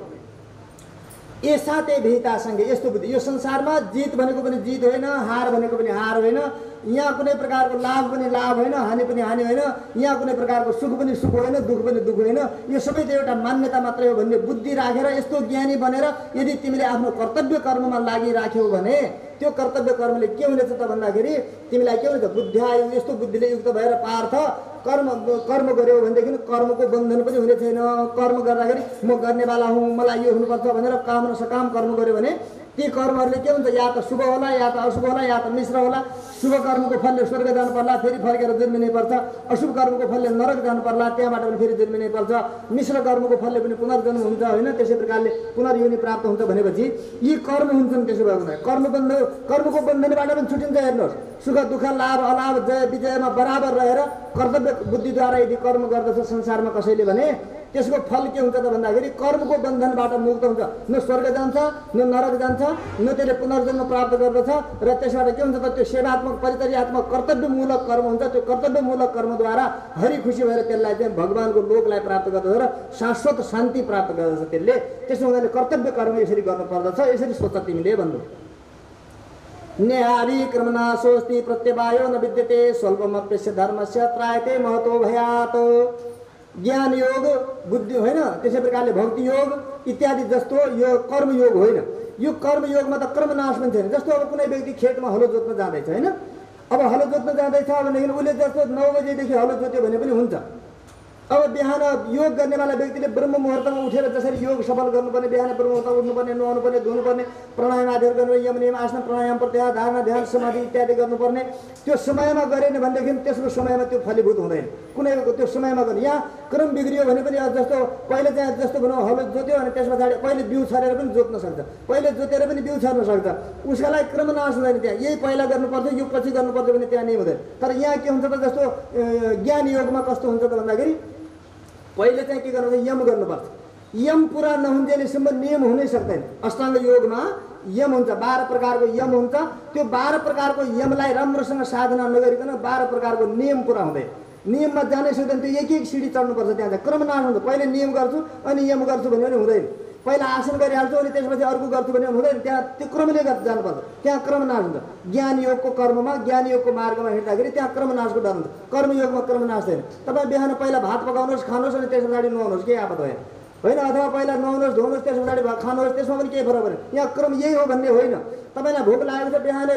एषा ते विहिता साङ्ख्ये, यस्तो बुद्धि। यो संसारमा जित भनेको पनि जित होइन, हार भनेको पनि हार होइन। यहाँ कुनै प्रकारको लाभ पनि लाभ होइन, हानि पनि हानि होइन। यहाँ कुनै प्रकारको सुख पनि सुख होइन, दुःख पनि दुःख होइन। यो सबै त एउटा मान्यता मात्रै हो भन्ने बुद्धि राखेर, यस्तो ज्ञानी बनेर यदि तिमीले आफ्नो कर्तव्य कर्ममा लागिराख्यौ भने त्यो कर्तव्य कर्मले के हुनेछ त भन्दाखेरि तिमीलाई के हुनेछ? बुद्ध्यायु, यस्तो बुद्धिले युक्त भएर पार्थ कर्म गर्यौ भनेदेखि कर्मको बन्धन पनि हुने छैन। कर्म गर्दाखेरि म गर्नेवाला हुँ, मलाई यो हुनुपर्छ भनेर काम र सकाम कर्म गर्यो भने ती कर्महरूले के हुन्छ? या त शुभ होला, या त अशुभ होला, या त मिश्र होला। शुभ कर्मको फलले स्वर्ग जानु पर्ला, फेरि फर्केर जन्मिनै पर्छ। अशुभ कर्मको फलले नरक जानु पर्ला, त्यहाँबाट पनि फेरि जन्मिनै पर्छ। मिश्र कर्मको फलले पनि पुनर्जन्म हुन्छ होइन, त्यसै प्रकारले पुनर्योनि प्राप्त हुन्छ। भनेपछि यी कर्म हुन्छन्। त्यसो भएको हुँदैन, कर्मको बन्धनबाट पनि छुटिन्छ। हेर्नुहोस्, सुख दुःख लाभ अलाभ जय विजयमा बराबर रहेर कर्तव्य बुद्धिद्वारा यदि कर्म गर्दछ संसारमा कसैले भने त्यसको फल के हुन्छ त भन्दाखेरि कर्मको बन्धनबाट मुक्त हुन्छ। न स्वर्ग जान्छ, न नरक जान्छ, न त्यसले पुनर्जन्म प्राप्त गर्दछ। र त्यसबाट के हुन्छ त? त्यो सेवात्मक परिचर्यात्मक कर्तव्यमूलक कर्म हुन्छ। त्यो कर्तव्यमूलक कर्मद्वारा हरि खुसी भएर त्यसलाई चाहिँ भगवानको लोकलाई प्राप्त गर्दछ र शाश्वत शान्ति प्राप्त गर्दछ त्यसले। त्यसो हुँदाखेरि कर्तव्य कर्म यसरी गर्नुपर्दछ। यसरी सोच तिमीले भन्नु। नेहारी क्रमनाशोस्ति प्रत्यवायो न विद्यते स्वल्पमप्यस्य धर्मस्य त्रायते महतो भयात्। ज्ञान योग बुद्धि होइन, त्यसै प्रकारले भक्ति योग इत्यादि जस्तो यो कर्मयोग होइन। यो कर्मयोगमा त कर्मनाश पनि छैन। जस्तो अब कुनै व्यक्ति खेतमा हलो जोत्न जाँदैछ होइन, अब हलो जोत्न जाँदैछ भनेदेखि उसले जस्तो 9 बजेदेखि हलो जोत्यो भने पनि हुन्छ। अब बिहान योग गर्नेवाला व्यक्तिले ब्रह्म मुहुर्तमा उठेर जसरी योग सफल गर्नुपर्ने, बिहान ब्रह्म मुहुर्तमा उठ्नुपर्ने, नुहाउनुपर्ने, धुनुपर्ने, प्राणायाम आदिहरू गर्नुपर्ने, यम नियम आसन प्राणायाम प्रत्याहार धारणा ध्यान समाधि इत्यादि गर्नुपर्ने, त्यो समयमा गरेन भनेदेखि त्यसको समयमा त्यो फलीभूत हुँदैन। कुनै त्यो समयमा गर्ने यहाँ क्रम बिग्रियो भने पनि जस्तो पहिले चाहिँ जस्तो भनौँ हलो जोत्यो अनि त्यस पछाडि पहिले बिउ छरेर पनि जोत्न सक्छ, पहिले जोतेर पनि बिउ छर्न सक्छ, उसका लागि क्रम नाश हुँदैन। त्यहाँ यही पहिला गर्नुपर्छ यो पछि गर्नुपर्छ भने त्यहाँ नै हुँदैन। तर यहाँ के हुन्छ त जस्तो ज्ञान योगमा कस्तो हुन्छ त भन्दाखेरि पहिले चाहिँ के गर्नुपर्छ, यम गर्नुपर्छ। यम पुरा नहुन्जेलसम्म नियम हुनै सक्दैन। अष्टाङ्ग योगमा यम हुन्छ, 12 प्रकारको यम हुन्छ। त्यो 12 प्रकारको यमलाई राम्रोसँग साधना नगरिकन 12 प्रकारको नियम पुरा हुँदैन। नियममा जानै सक्दैन, त्यो एक एक सिडी चढ्नुपर्छ। त्यहाँ चाहिँ क्रम नाश हुन्छ। पहिले नियम गर्छु अनि यम गर्छु भन्यो भने हुँदैन। पहिला आसन गरिहाल्छु अनि त्यसपछि अर्को गर्छु भने हुँदैन। त्यहाँ त्यो क्रमले जानुपर्छ। त्यहाँ क्रम नाश हुन्छ। ज्ञान योगको कर्ममा, ज्ञान योगको मार्गमा हिँड्दाखेरि त्यहाँ क्रम नाशको डर हुन्छ। कर्मयोगमा क्रम नाश छैन। तपाईँ बिहान पहिला भात पकाउनुहोस्, खानुहोस् अनि त्यस पछाडि नुहाउनुहोस्, केही आपत होइन होइन। अथवा पहिला नुहाउनुहोस्, धुनुहोस्, त्यस पछाडि खानुहोस्, त्यसमा पनि केही फरक छैन। यहाँ क्रम यही हो भन्ने होइन। तपाईँलाई भोक लागेको छ, बिहानै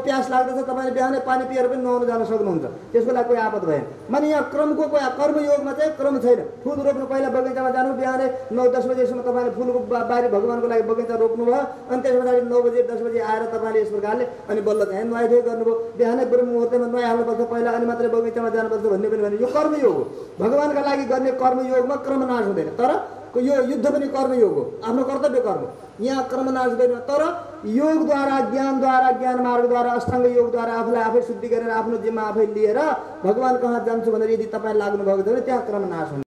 प्यास लाग्दछ, तपाईँले बिहानै पानी पिएर पनि नुहाउनु जान सक्नुहुन्छ, त्यसको लागि कोही आपत भएन। माने यहाँ क्रमको कोही कर्मयोगमा चाहिँ क्रम छैन। फुल रोप्नु पहिला बगैँचामा जानु, बिहानै 9-10 बजेसम्म तपाईँले फुलको बारी भगवान्को लागि बगैँचा रोप्नुभयो अनि त्यस पछाडि 9 बजे 10 बजे आएर तपाईँले यस प्रकारले अनि बल्ल चाहिँ नुहाइधुवाइ गर्नुभयो। बिहानै ब्रह्म मुहुर्तमा नुहाइहाल्नुपर्छ पहिला अनि मात्रै बगैँचामा जानुपर्छ भन्ने पनि भने यो कर्मयोग हो। भगवान्का लागि गर्ने कर्मयोगमा क्रम नाश हुँदैन। तर यो युद्ध पनि कर्मयोग हो, आफ्नो कर्तव्य कर्म। यहाँ क्रम नाश गर्दैन। तर योगद्वारा, ज्ञानद्वारा, ज्ञान मार्गद्वारा, अष्टाङ्ग योगद्वारा आफूलाई आफै शुद्धि गरेर आफ्नो जिम्मा आफै लिएर भगवान् कहाँ जान्छु भनेर यदि तपाईँ लाग्नुभएको छ भने त्यहाँ क्रम नाश हुन्छ।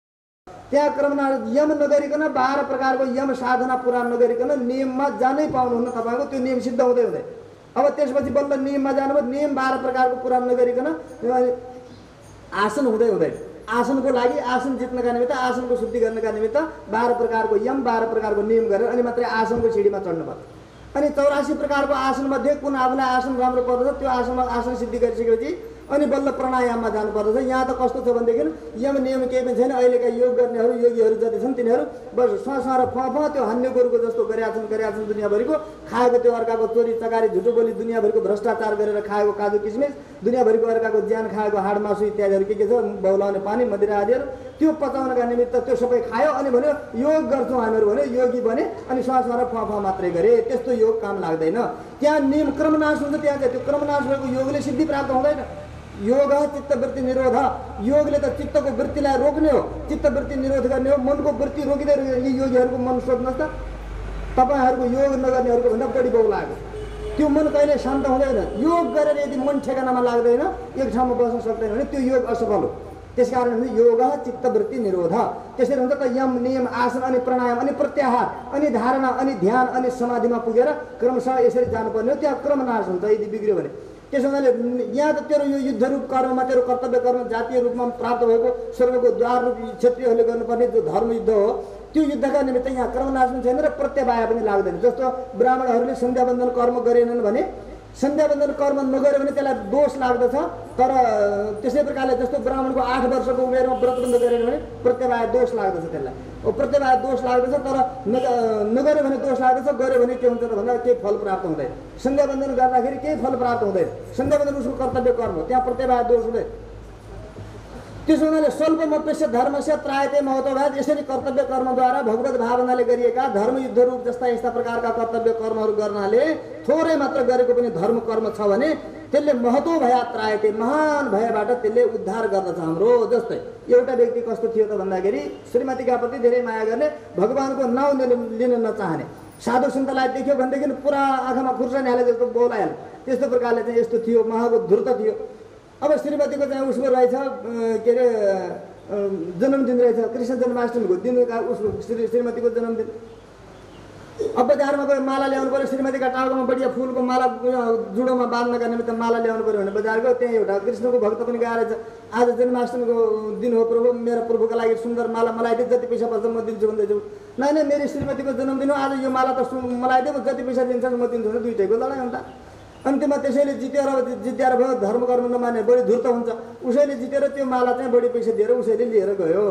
त्यहाँ क्रम नाश यम नगरिकन 12 प्रकारको यम साधना पुरा नगरिकन नियममा जानै पाउनुहुन्न। तपाईँको त्यो नियम सिद्ध हुँदै हुँदैन। अब त्यसपछि बल्ल नियममा जानुभयो। नियम 12 प्रकारको पुरा नगरिकन आसन हुँदै हुँदैन। आसनको लागि, आसन जित्नका निमित्त, आसनको शुद्धि गर्नका निमित्त 12 प्रकारको यम, 12 प्रकारको नियम गरेर अनि मात्रै आसनको सिडीमा चढ्नुपर्छ। अनि 84 प्रकारको आसनमध्ये कुन आफूलाई आसन राम्रो पर्दछ त्यो आसनमा आसन सिद्धि गरिसकेपछि अनि बल्ल प्राणायाममा जानुपर्दछ। यहाँ त कस्तो छ भनेदेखि यम नियम केही पनि छैन। अहिलेका योग गर्नेहरू, योगीहरू जति छन् तिनीहरू बस सर फफ त्यो हान्ने गोरुको जस्तो गरेका छन् दुनियाँभरिको। खाएको त्यो अर्काको चोरी चकारी झुटो बोली दुनियाँभरिको भ्रष्टाचार गरेर खाएको काजु किसमिस, दुनियाँभरिको अर्काको ज्यान खाएको हाड मासु इत्यादिहरू के छ, बौलाउने पानी मदिरा आदिहरू, त्यो पचाउनका निमित्त त्यो सबै खायो अनि भन्यो योग गर्छौँ हामीहरू भन्यो, योगी बने अनि सर फफ मात्रै गरे। त्यस्तो योग काम लाग्दैन। त्यहाँ नियम क्रम नाश हुन्छ। त्यहाँ चाहिँ त्यो क्रम नाश भएको योगले सिद्धि प्राप्त हुँदैन। योग चित्तवृत्ति निरोध। योगले त चित्तको वृत्तिलाई रोक्ने हो, चित्तवृत्ति निरोध गर्ने हो। मनको वृत्ति रोकिँदै यी योगीहरूको मन सोध्नुहोस् त, तपाईँहरूको योग नगर्नेहरूको भन्दा बढी बौ लाग्यो। त्यो मन कहिले शान्त हुँदैन। योग गरेर यदि मन ठेगानामा लाग्दैन, एक ठाउँमा बस्न सक्दैन भने त्यो योग असफल हो। त्यसकारण योग चित्तवृत्ति निरोध। त्यसरी हुन्छ त यम नियम आसन अनि प्राणायाम अनि प्रत्याहार अनि धारणा अनि ध्यान अनि समाधिमा पुगेर क्रमशः यसरी जानुपर्ने हो। त्यहाँ क्रम नाश हुन्छ यदि बिग्रियो भने। त्यसो हुनाले यहाँ त तेरो यो युद्ध रूप कर्ममा, तेरो कर्तव्य कर्म जातीय रूपमा प्राप्त भएको स्वर्गको द्वार रूप क्षत्रियहरूले गर्नुपर्ने जो धर्म युद्ध हो, त्यो युद्धका निमित्त यहाँ क्रम नाश पनि छैन र प्रत्यवाय पनि लाग्दैन। जस्तो ब्राह्मणहरूले सन्ध्यावन्दन कर्म गरेनन् भने, सन्ध्यावन्दन कर्म नगर्यो भने त्यसलाई दोष लाग्दछ। तर त्यसै प्रकारले जस्तो ब्राह्मणको 8 वर्षको उमेरमा व्रतबन्ध गरेन भने प्रत्यवाय दोष लाग्दछ। त्यसलाई प्रत्यवाय दोष लाग्दछ। तर नगर्यो भने दोष लाग्दछ, गऱ्यो भने के हुन्छ त भन्दा केही फल प्राप्त हुँदैन। सन्ध्यावन्दन गर्दाखेरि केही फल प्राप्त हुँदैन। सन्ध्यावन्दन उसको कर्तव्य कर्म हो, त्यहाँ प्रत्यवाय दोष हुँदैन। त्यसो हुनाले स्वल्पमप्यस्य धर्मस्य त्रायते महत्त्ववाद। यसरी कर्तव्य कर्मद्वारा भगवत भावनाले गरिएका धर्म युद्ध रूप जस्ता यस्ता प्रकारका कर्तव्य कर्महरू गर्नाले थोरै मात्र गरेको पनि धर्म कर्म छ भने त्यसले महत्त्व भया त्रायते, महान भयबाट त्यसले उद्धार गर्दछ हाम्रो। जस्तै एउटा व्यक्ति कस्तो थियो त भन्दाखेरि श्रीमतीका प्रति धेरै माया गर्ने, भगवान्को नाउँ लिन नचाहने, साधु सन्तलाई देख्यो भनेदेखि पुरा आँखामा खुर्सानी हाले जस्तो बोलाइहाल्यो। त्यस्तो प्रकारले चाहिँ यस्तो थियो, महाको धूर्त थियो। अब श्रीमतीको चाहिँ उसको रहेछ के अरे जन्मदिन रहेछ, कृष्ण जन्माष्टमीको दिन उसको श्रीमतीको जन्मदिन। अब बजारमा गयो माला ल्याउनु पऱ्यो, श्रीमतीका टाउकोमा बढिया फुलको माला जुडोमा बाँध्नका निमित्त माला ल्याउनु पऱ्यो भने बजार गयो। त्यहाँ एउटा कृष्णको भक्त पनि गएर आज जन्माष्टमीको दिन हो प्रभु, मेरो प्रभुको लागि सुन्दर माला मलाई दे, जति पैसा पर्छ म दिन्छु भन्दैछु। नै मेरो श्रीमतीको जन्मदिन हो, आज यो माला त मलाई दे, जति पैसा दिन्छ म दिन्छु भने दुइटैको लडाइँ हुन्छ। अन्त्यमा त्यसैले जितेर भयो, धर्म कर्म नमाने बढी धूर्त हुन्छ। उसैले जितेर त्यो माला चाहिँ बढी पैसा दिएर उसैले लिएर गयो।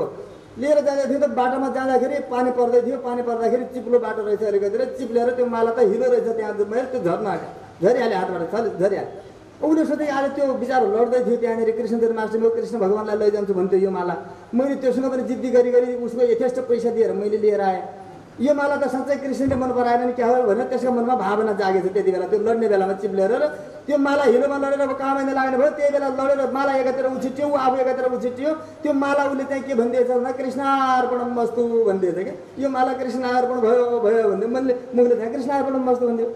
लिएर जाँदै थियो त बाटोमा जाँदाखेरि पानी पर्दै थियो। पानी पर्दाखेरि चिप्लो बाटो रहेछ अलिकति, चिप्लेर त्यो माला त हिलो रहेछ, त्यहाँ मैले त्यो झर्न आँट्यो, झरिहाल्यो हातबाट, झरिहाल्यो। उसले सोधे आज त्यो विचार लड्दै थियो त्यहाँनिर कृष्णदेव मास्टर म कृष्ण भगवान्लाई लैजान्छु भन्थ्यो यो माला। मैले त्योसँग पनि जिद्दी गरी उसको यथेष्ट पैसा दिएर मैले लिएर आएँ। यो माला त साँच्चै कृष्णले मन पराएन नि क्या हो भनेर त्यसको मनमा भावना जागेछ त्यति बेला, त्यो लड्ने बेलामा चिप्लेर। र त्यो माला हिलोमा लडेर अब काम महिना लाग्ने भयो, त्यही बेला लडेर माला एकातिर उछिट्यो, आफू एकातिर उछिट्यो। त्यो माला उसले चाहिँ के भनिदिएछ भन्दा कृष्णार्पणम मस्तु भनिदिएछ कि यो माला कृष्णार्पण भयो भयो भन्दै मैले मुखले चाहिँ कृष्णार्पणम मस्तु भनिदियो।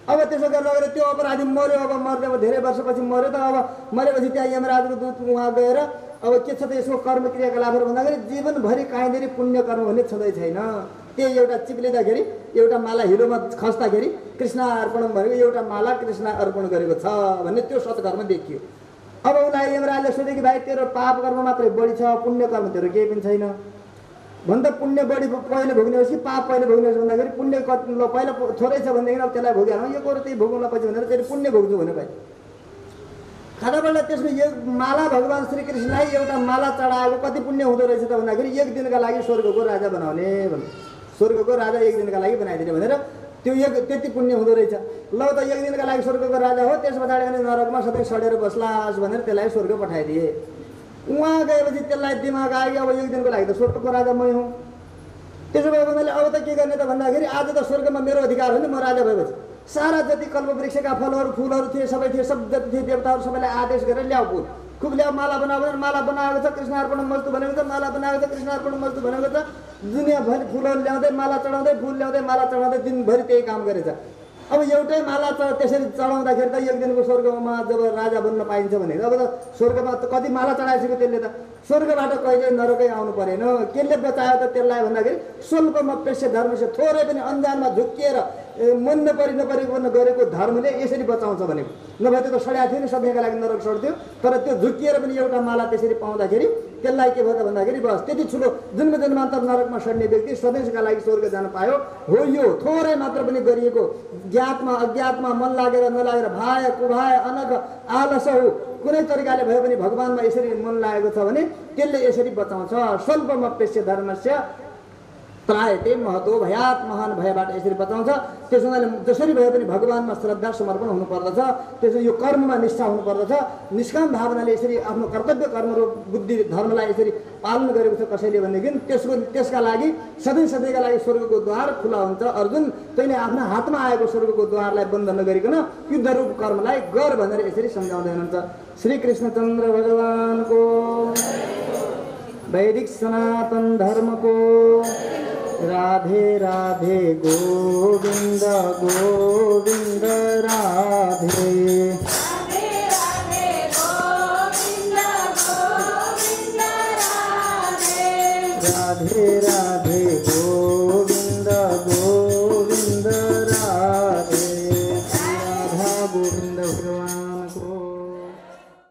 अब त्यसो गरेर लगेर त्यो अपराधी मऱ्यो। अब मर्दै अब धेरै वर्षपछि मऱ्यो त। अब मरेपछि त्यहाँ यमराजको दूत उहाँ गएर अब के छ त यसको कर्म क्रियाकलापहरू भन्दाखेरि जीवनभरि काहीँदेखि पुण्य कर्म भन्ने छँदै छैन। त्यही एउटा चिप्लिँदाखेरि एउटा माला हिलोमा खस्दाखेरि कृष्ण अर्पण भनेको एउटा माला कृष्ण अर्पण गरेको छ भन्ने त्यो सत्कर्म देखियो। अब उसलाई यमराजले सोध्यो कि भाइ तेरो पाप कर्म मात्रै बढी छ, पुण्य कर्म तेरो केही पनि छैन भन्दा पुण्य बढी पहिले भोग्ने होस् कि पाप पहिले भोग्ने होस् भन्दाखेरि पुण्य पहिला थोरै छ भनेदेखि अब त्यसलाई भोगिहालौँ, यो कुरो त्यही भोग्नुलाई पछि भनेर त्यसले पुण्य भोग्छु भने भाइ खाँदाबाट त्यसको यो माला भगवान् श्रीकृष्णलाई एउटा माला चढाएको कति पुण्य हुँदो रहेछ त भन्दाखेरि एक दिनका लागि स्वर्गको राजा बनाउने भन्नु, स्वर्गको राजा एक दिनका लागि बनाइदिने भनेर त्यो त्यति पुण्य हुँदो रहेछ। ल त एक दिनका लागि स्वर्गको राजा हो, त्यस पछाडि अनि नरकमा सधैँ सडेर बस्लास् भनेर त्यसलाई स्वर्ग पठाइदिए। उहाँ गएपछि त्यसलाई दिमाग आयो अब एक दिनको लागि त स्वर्गको राजा मै हुँ, त्यसो भए भन्नाले अब त के गर्ने त भन्दाखेरि आज त स्वर्गमा मेरो अधिकार हो नि, म राजा भएपछि सारा जति कल्पवृक्षका फलहरू फुलहरू थिए सबै थिए, सब जति थिए देवताहरू सबैलाई आदेश गरेर ल्याऊ फुल खुब ल्याऊ, माला बनाऊ भनेर माला बनाएको छ, कृष्णार्पण मस्तु भनेको छ, माला बनाएको छ, कृष्णार्पण मस्तु भनेको छ। दुनियाँभरि फुलहरू ल्याउँदै माला चढाउँदै फुल ल्याउँदै माला चढाउँदै दिनभरि त्यही काम गरेछ। अब एउटै माला त्यसरी चढाउँदाखेरि त एक दिनको स्वर्गमा जब राजा बन्न पाइन्छ भने अब त स्वर्गमा त कति माला चढाइसक्यो त्यसले त स्वर्गबाट कहिले नरकै आउनु परेन। केले बचायो त त्यसलाई भन्दाखेरि स्वल्पमा पेश्य धर्म से थोरै पनि अन्जानमा झुक्किएर मन नपरिकन गरेको धर्मले यसरी बचाउँछ भनेको, नभए त्यो त सड्या थियो नि, सधैँका लागि नरक सड्थ्यो। तर त्यो झुक्किएर पनि एउटा माला त्यसरी पाउँदाखेरि त्यसलाई के भयो त भन्दाखेरि बस त्यति ठुलो जन्म जन्मान्तर नरकमा सड्ने व्यक्ति सधैँका लागि स्वर्ग जान पायो हो। यो थोरै मात्र पनि गरिएको ज्ञातमा अज्ञातमा मन लागेर नलागेर भाय कुभाय अनग आलस हो कुनै तरिकाले भए पनि भगवान्मा यसरी मन लागेको छ भने त्यसले यसरी बचाउँछ। स्वल्पमप्यस्य धर्मस्य त्रायते महतो भयात, महान भयबाट यसरी बचाउँछ। त्यसो हुनाले जसरी भए पनि भगवान्मा श्रद्धा समर्पण हुनुपर्दछ, त्यसो यो कर्ममा निष्ठा हुनुपर्दछ। निष्काम भावनाले यसरी आफ्नो कर्तव्य कर्म र बुद्धि धर्मलाई यसरी पालन गरेको छ कसैले भनेदेखि त्यसका लागि सधैँका लागि स्वर्गको द्वार खुला हुन्छ। अर्जुन तैँले आफ्ना हातमा आएको स्वर्गको द्वारलाई बन्द नगरिकन युद्धरूप कर्मलाई गर भनेर यसरी सम्झाउँदै हुनुहुन्छ। श्री कृष्णचन्द्र भगवानको वैदिक सनातन धर्मको राधे राधे गोविन्द गोविन्द राधे राधे राधे गोविन्द गोविन्द राधे राधे राधे